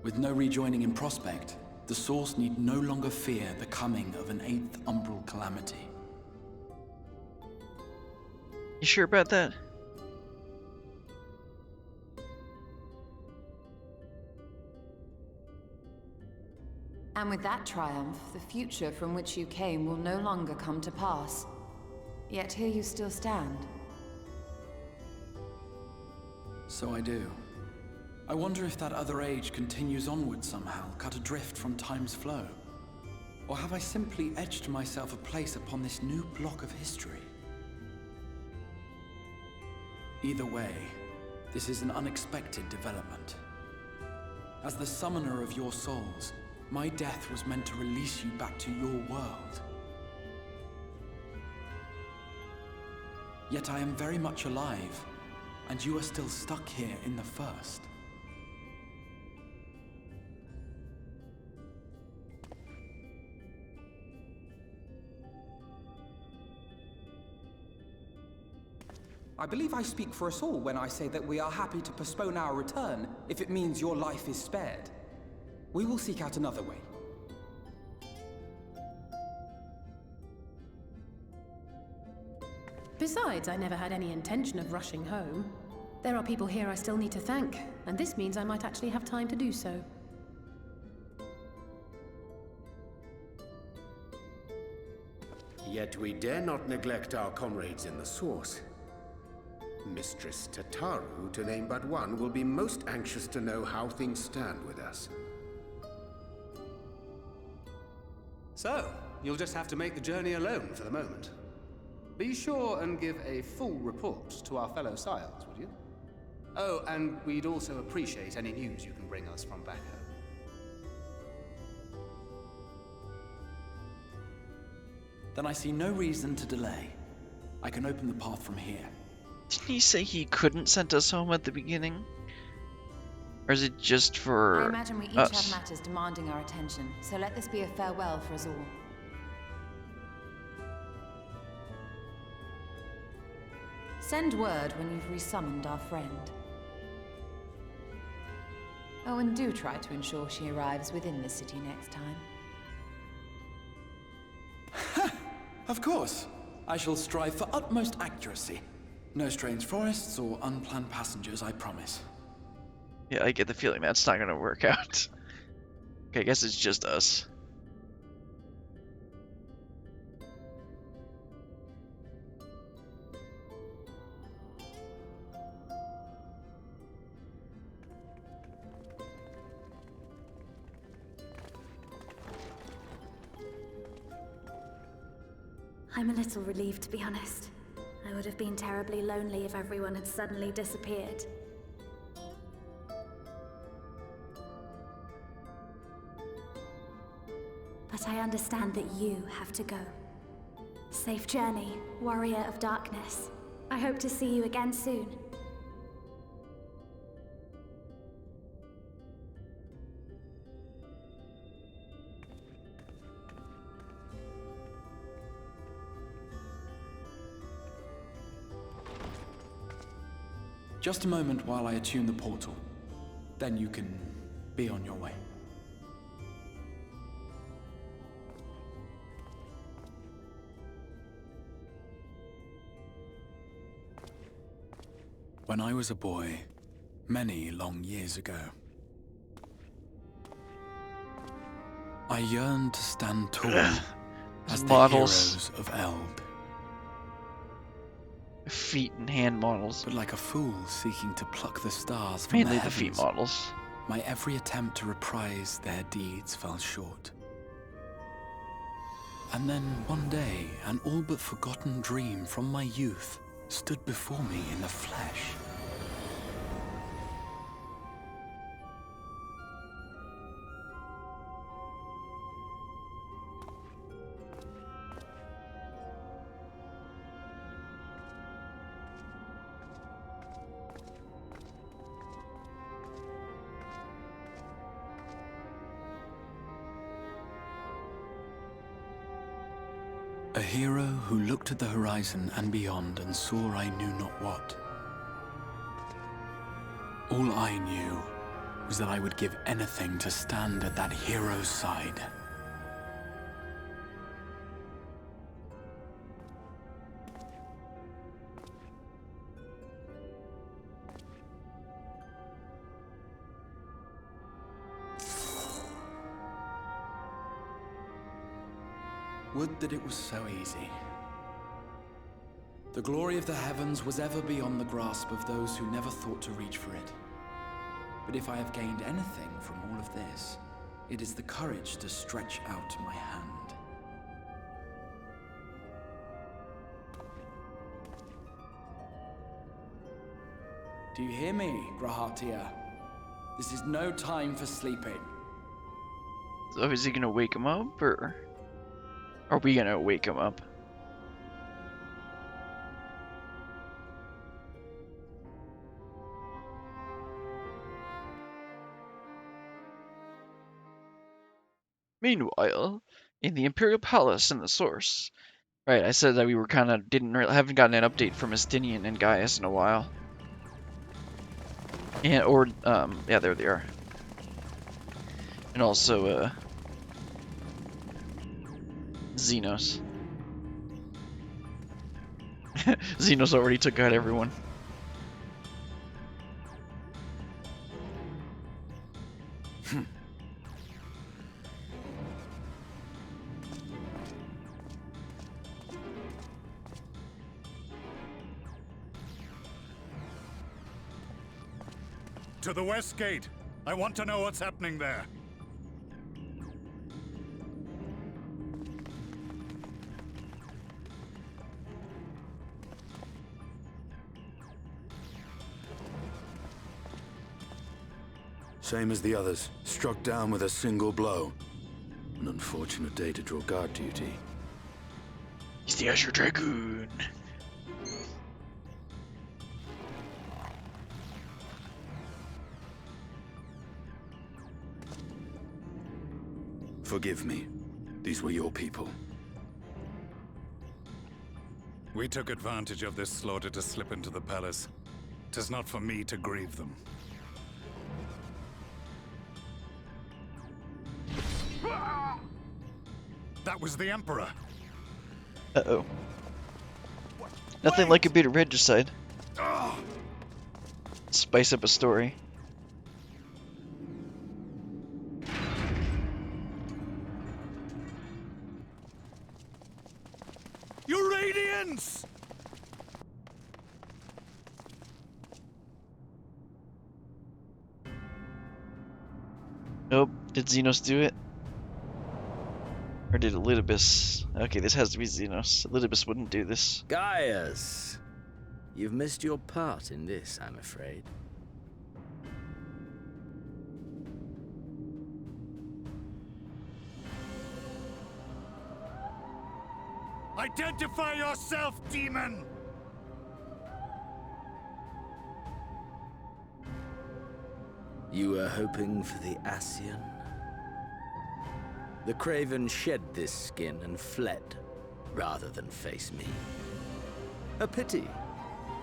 With no rejoining in prospect, the Source need no longer fear the coming of an 8th umbral calamity. You sure about that? And with that triumph, the future from which you came will no longer come to pass. Yet here you still stand. So I do. I wonder if that other age continues onward somehow, cut adrift from time's flow. Or have I simply etched myself a place upon this new block of history? Either way, this is an unexpected development. As the summoner of your souls, my death was meant to release you back to your world. Yet I am very much alive, and you are still stuck here in the First. I believe I speak for us all when I say that we are happy to postpone our return if it means your life is spared. We will seek out another way. Besides, I never had any intention of rushing home. There are people here I still need to thank, and this means I might actually have time to do so. Yet we dare not neglect our comrades in the Source. Mistress Tataru, to name but one, will be most anxious to know how things stand with us. So, you'll just have to make the journey alone for the moment. Be sure and give a full report to our fellow scions, would you? Oh, and we'd also appreciate any news you can bring us from back home. Then I see no reason to delay. I can open the path from here. Didn't he say he couldn't send us home at the beginning? Or is it just for I imagine we each us? have matters demanding our attention, so let this be a farewell for us all. Send word when you've resummoned our friend. Oh, and do try to ensure she arrives within the city next time. Of course. I shall strive for utmost accuracy. No strange forests or unplanned passengers, I promise. Yeah, I get the feeling that's not gonna work out. Okay, I guess it's just us. I'm a little relieved, to be honest. I would have been terribly lonely if everyone had suddenly disappeared. But I understand that you have to go. Safe journey, warrior of darkness. I hope to see you again soon. Just a moment while I attune the portal. Then you can be on your way. When I was a boy, many long years ago, I yearned to stand tall as the heroes of Elb. Feet and hand models. But like a fool seeking to pluck the stars from Mainly the the feet heavens, models. my every attempt to reprise their deeds fell short. And then one day, an all but forgotten dream from my youth stood before me in the flesh. A hero who looked at the horizon and beyond and saw I knew not what. All I knew was that I would give anything to stand at that hero's side. Would that it was so easy. The glory of the heavens was ever beyond the grasp of those who never thought to reach for it. But if I have gained anything from all of this, it is the courage to stretch out my hand. Do you hear me, Grahatia? This is no time for sleeping. So is he gonna wake him up, or are we gonna wake him up? Meanwhile, in the Imperial Palace in the Source. Right, I said that we were kind of haven't gotten an update from Estinian and Gaius in a while. And yeah, there they are. And also Xenos. Xenos already took out everyone. To the west gate. I want to know what's happening there. Same as the others. Struck down with a single blow. An unfortunate day to draw guard duty. He's the Azure Dragoon. Forgive me. These were your people. We took advantage of this slaughter to slip into the palace. 'Tis not for me to grieve them. That was the Emperor. Uh-oh. Nothing like a bit of regicide. Spice up a story. You Radiants! Nope. Did Xenos do it? Or did Elidibus? Okay, this has to be Xenos. Elidibus wouldn't do this. Gaius! You've missed your part in this, I'm afraid. Identify yourself, demon! You were hoping for the Ascian? The Craven shed this skin and fled, rather than face me. A pity.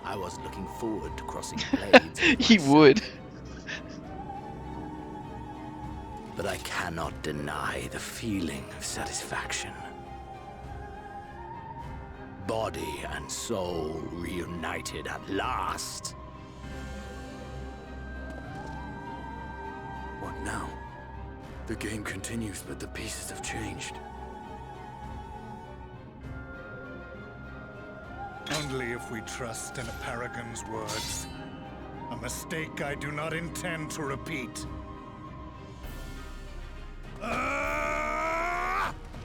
I was looking forward to crossing blades. He would. But I cannot deny the feeling of satisfaction. Body and soul reunited at last. What now? The game continues, but the pieces have changed. Only if we trust in a paragon's words. A mistake I do not intend to repeat.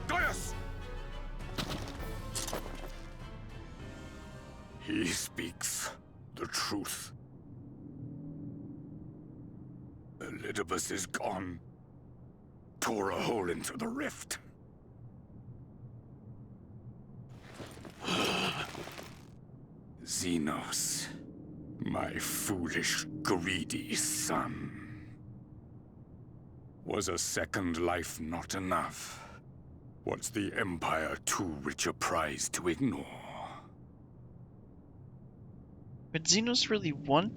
Gaius! He speaks the truth. Elidibus is gone. Tore a hole into the rift. Xenos, my foolish, greedy son. Was a second life not enough? Was the Empire too rich a prize to ignore? But Xenos really won?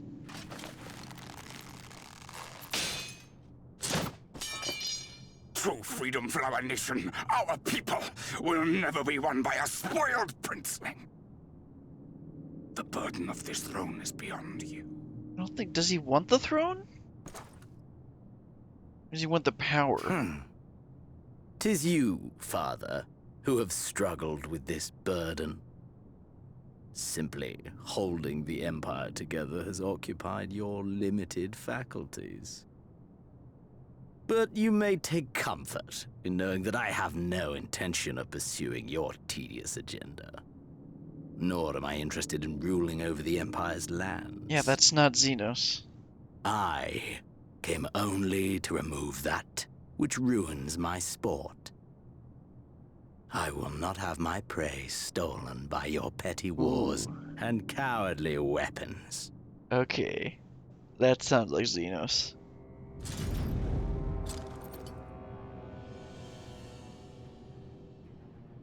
True freedom for our nation, our people, will never be won by a spoiled princeling. The burden of this throne is beyond you. I don't think... Does he want the throne? Does he want the power? 'Tis you, father, who have struggled with this burden. Simply holding the Empire together has occupied your limited faculties. But you may take comfort in knowing that I have no intention of pursuing your tedious agenda. Nor am I interested in ruling over the Empire's lands. Yeah, that's not Xenos. I came only to remove that which ruins my sport. I will not have my prey stolen by your petty wars and cowardly weapons. Okay. That sounds like Xenos.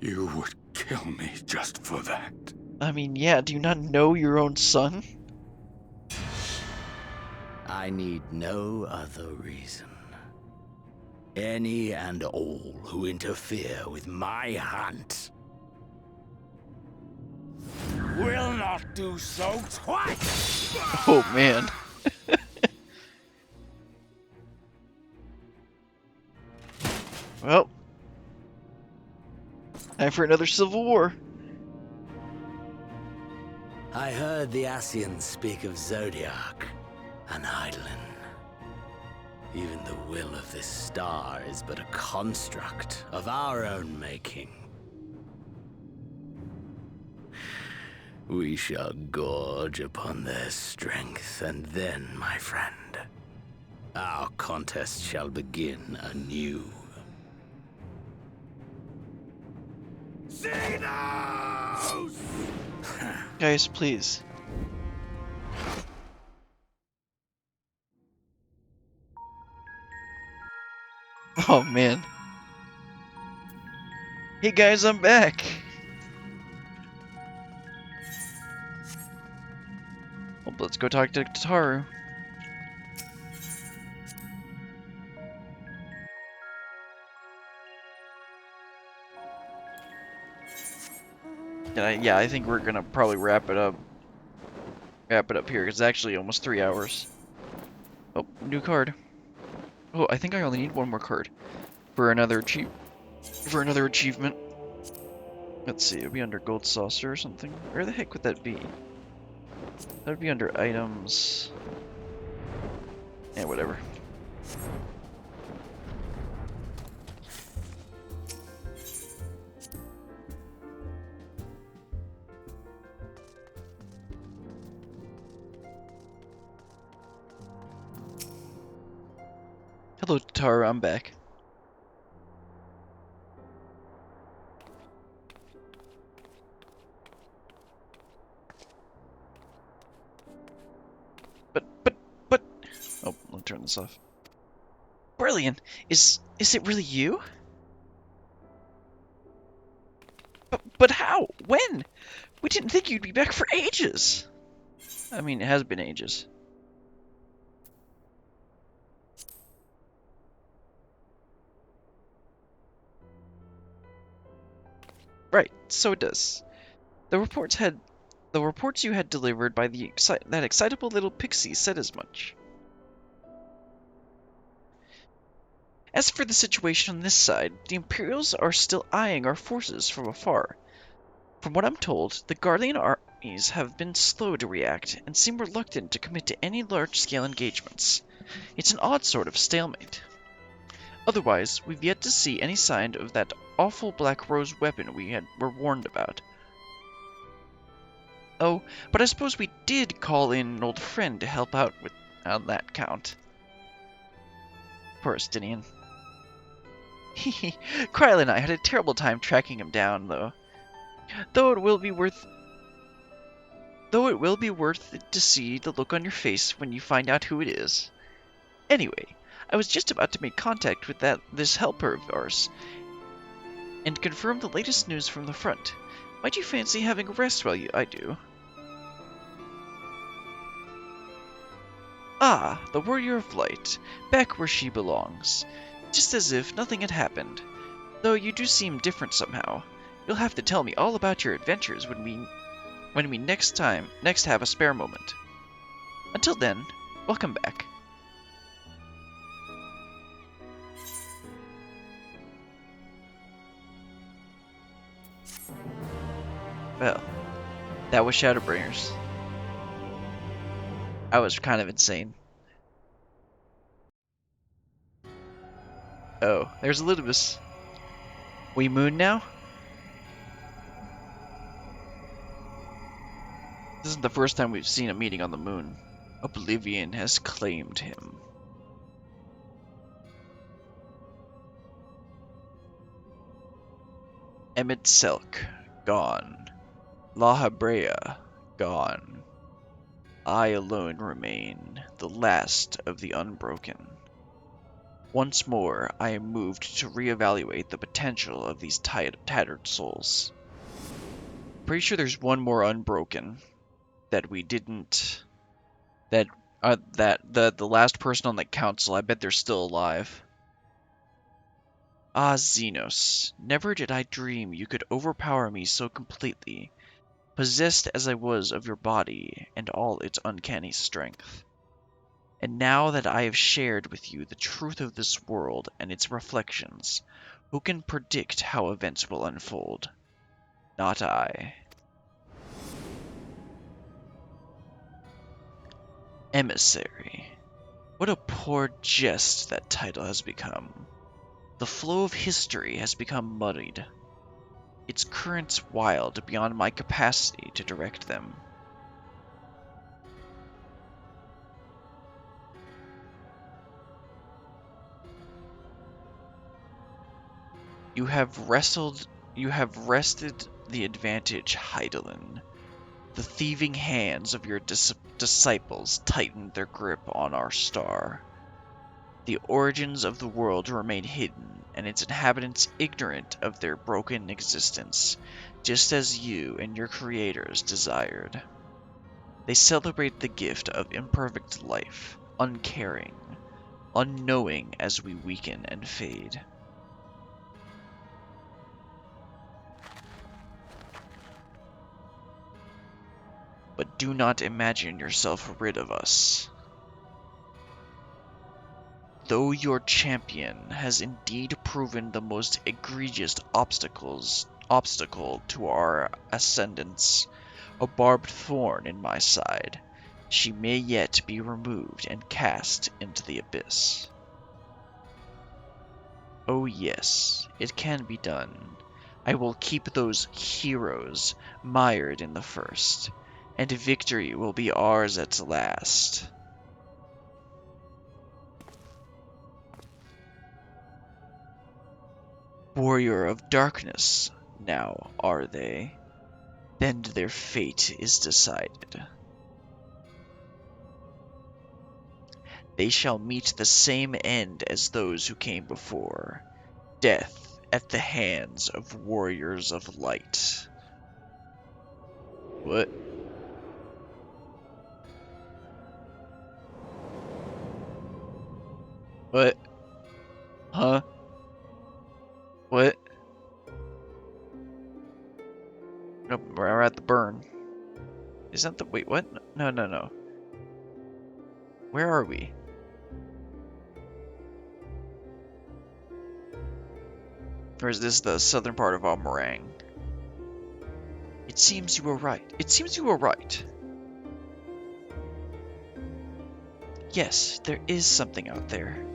You would kill me just for that. I mean, yeah, do you not know your own son? I need no other reason. Any and all who interfere with my hunt will not do so twice! Oh, man. Well. Time for another civil war. I heard the Ascians speak of Zodiac, an Eidolon. Even the will of this star is but a construct of our own making. We shall gorge upon their strength, and then, my friend, our contest shall begin anew. Xenos! Guys, please. Oh, man. Hey, guys, I'm back. Well, let's go talk to Tataru. And yeah, I think we're gonna probably wrap it up. Wrap it up here. It's actually almost 3 hours. Oh, new card. Oh, I think I only need one more card for another achievement. Let's see, it'll be under Gold Saucer or something. Where the heck would that be? That would be under items. Yeah, whatever. Hello, Tataru, I'm back. But... Oh, let me turn this off. Brilliant! Is it really you? But how? When? We didn't think you'd be back for ages! I mean, it has been ages. Right, so it does. The reports you had delivered by that excitable little pixie said as much. As for the situation on this side, the Imperials are still eyeing our forces from afar. From what I'm told, the Guardian armies have been slow to react and seem reluctant to commit to any large-scale engagements. It's an odd sort of stalemate. Otherwise, we've yet to see any sign of that awful Black Rose weapon we were warned about. Oh, but I suppose we did call in an old friend to help out on that count. Poor Estinian. Hehe, Kryl and I had a terrible time tracking him down, though. Though it will be worth it to see the look on your face when you find out who it is. Anyway, I was just about to make contact with this helper of ours and confirm the latest news from the front. Might you fancy having a rest while I do? Ah, the Warrior of Light, back where she belongs. Just as if nothing had happened. Though you do seem different somehow. You'll have to tell me all about your adventures when we next have a spare moment. Until then, welcome back. Well, that was Shadowbringers. I was kind of insane. Oh, there's Elidibus. We moon now? This isn't the first time we've seen a meeting on the moon. Oblivion has claimed him. Emmett Selk, gone. La Habrea, gone. I alone remain, the last of the unbroken. Once more, I am moved to reevaluate the potential of these tattered souls. Pretty sure there's one more unbroken that we didn't. The last person on the council. I bet they're still alive. Ah, Xenos, never did I dream you could overpower me so completely, possessed as I was of your body and all its uncanny strength. And now that I have shared with you the truth of this world and its reflections, who can predict how events will unfold? Not I. Emissary. What a poor jest that title has become. The flow of history has become muddied. Its currents wild beyond my capacity to direct them. You have wrested the advantage, Hydaelyn. The thieving hands of your disciples tightened their grip on our star. The origins of the world remain hidden, and its inhabitants ignorant of their broken existence, just as you and your creators desired. They celebrate the gift of imperfect life, uncaring, unknowing as we weaken and fade. But do not imagine yourself rid of us. Though your champion has indeed proven the most egregious obstacle to our ascendance, a barbed thorn in my side, she may yet be removed and cast into the abyss. Oh yes, it can be done. I will keep those heroes mired in the first, and victory will be ours at last. warrior of darkness now, are they? Then their fate is decided. They shall meet the same end as those who came before. Death at the hands of warriors of light. What? What? Huh? What? Nope, we're at the burn. Is that the... Wait, what? No, no, no. Where are we? Or is this the southern part of Almarang? It seems you were right. It seems you were right. Yes, there is something out there.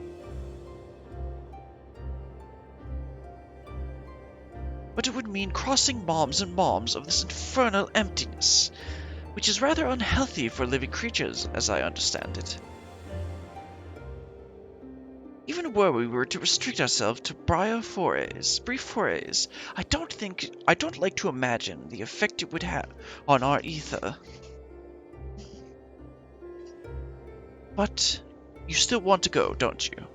But it would mean crossing bombs and bombs of this infernal emptiness, which is rather unhealthy for living creatures, as I understand it. Even were we to restrict ourselves to brief forays, I don't like to imagine the effect it would have on our ether. But you still want to go, don't you?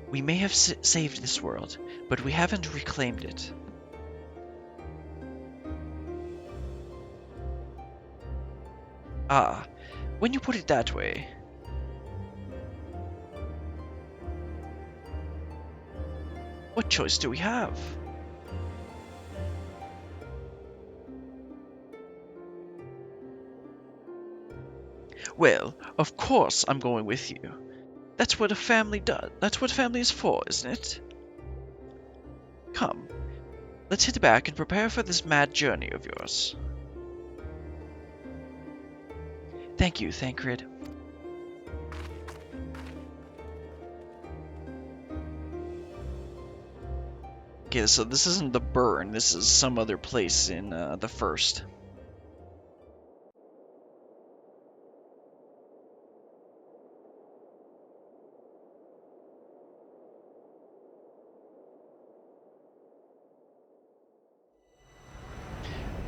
We may have saved this world, but we haven't reclaimed it. Ah, when you put it that way. What choice do we have? Well, of course I'm going with you. That's what a family does. That's what family is for, isn't it? Come, let's hit back and prepare for this mad journey of yours. Thank you, Thancred. Okay, so this isn't the burn. This is some other place in the first.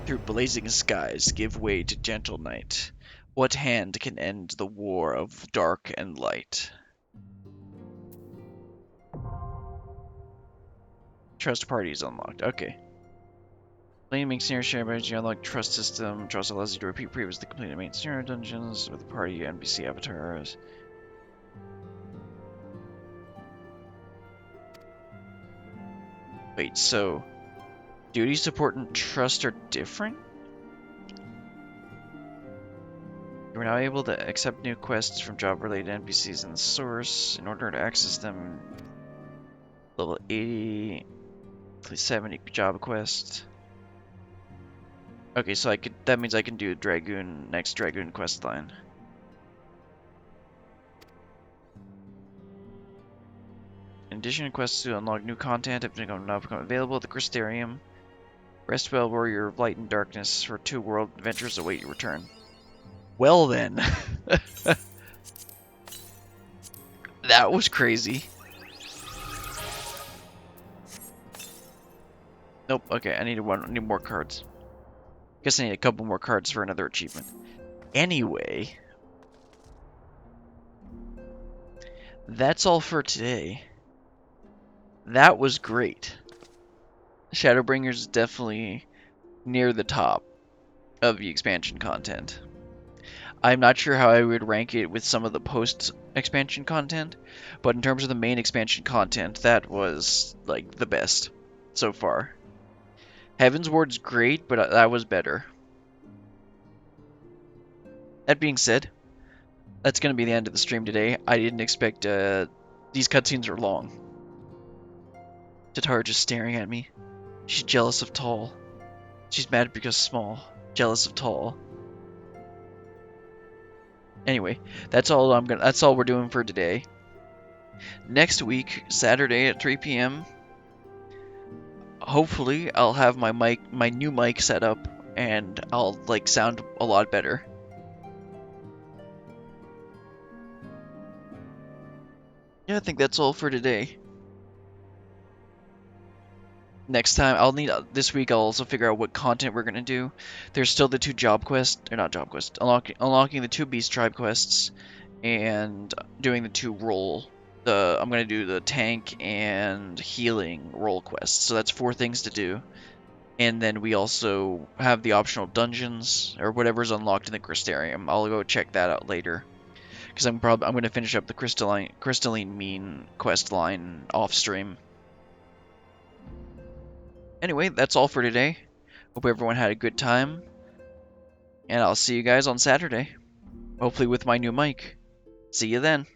Through blazing skies give way to gentle night. What hand can end the war of dark and light? Trust party is unlocked. Okay. Playing makes near share energy unlock trust system. Trust allows you to repeat previously completed main scenario dungeons with the party NPC avatars. Wait, so duty, support, and trust are different? You are now able to accept new quests from job-related NPCs in the source. In order to access them, level 80, please 70 job quest. Okay, so that means I can do next Dragoon quest line. In addition, quests to unlock new content have now become available at the Crystarium. Rest well, warrior of light and darkness, for 2 world adventures await your return. Well then. That was crazy. Nope, okay, I need more cards. Guess I need a couple more cards for another achievement. Anyway, that's all for today. That was great. Shadowbringers is definitely near the top of the expansion content. I'm not sure how I would rank it with some of the post-expansion content, but in terms of the main expansion content, that was, like, the best so far. Heaven's Ward's great, but that was better. That being said, that's going to be the end of the stream today. I didn't expect, these cutscenes are long. Tatar just staring at me. She's jealous of tall. She's mad because small. Jealous of tall. Anyway, that's all we're doing for today. Next week, Saturday at 3 p.m. hopefully I'll have my new mic set up and I'll sound a lot better. Yeah, I think that's all for today. next time I'll need this week. I'll also figure out what content we're gonna do. There's still the 2 job quests, or not job quests, unlocking the 2 beast tribe quests, and doing the 2 role. I'm gonna do the tank and healing role quests. So that's 4 things to do. And then we also have the optional dungeons or whatever's unlocked in the Crystarium. I'll go check that out later, because I'm gonna finish up the crystalline mean quest line off stream. Anyway, that's all for today. Hope everyone had a good time, and I'll see you guys on Saturday, hopefully with my new mic. See you then.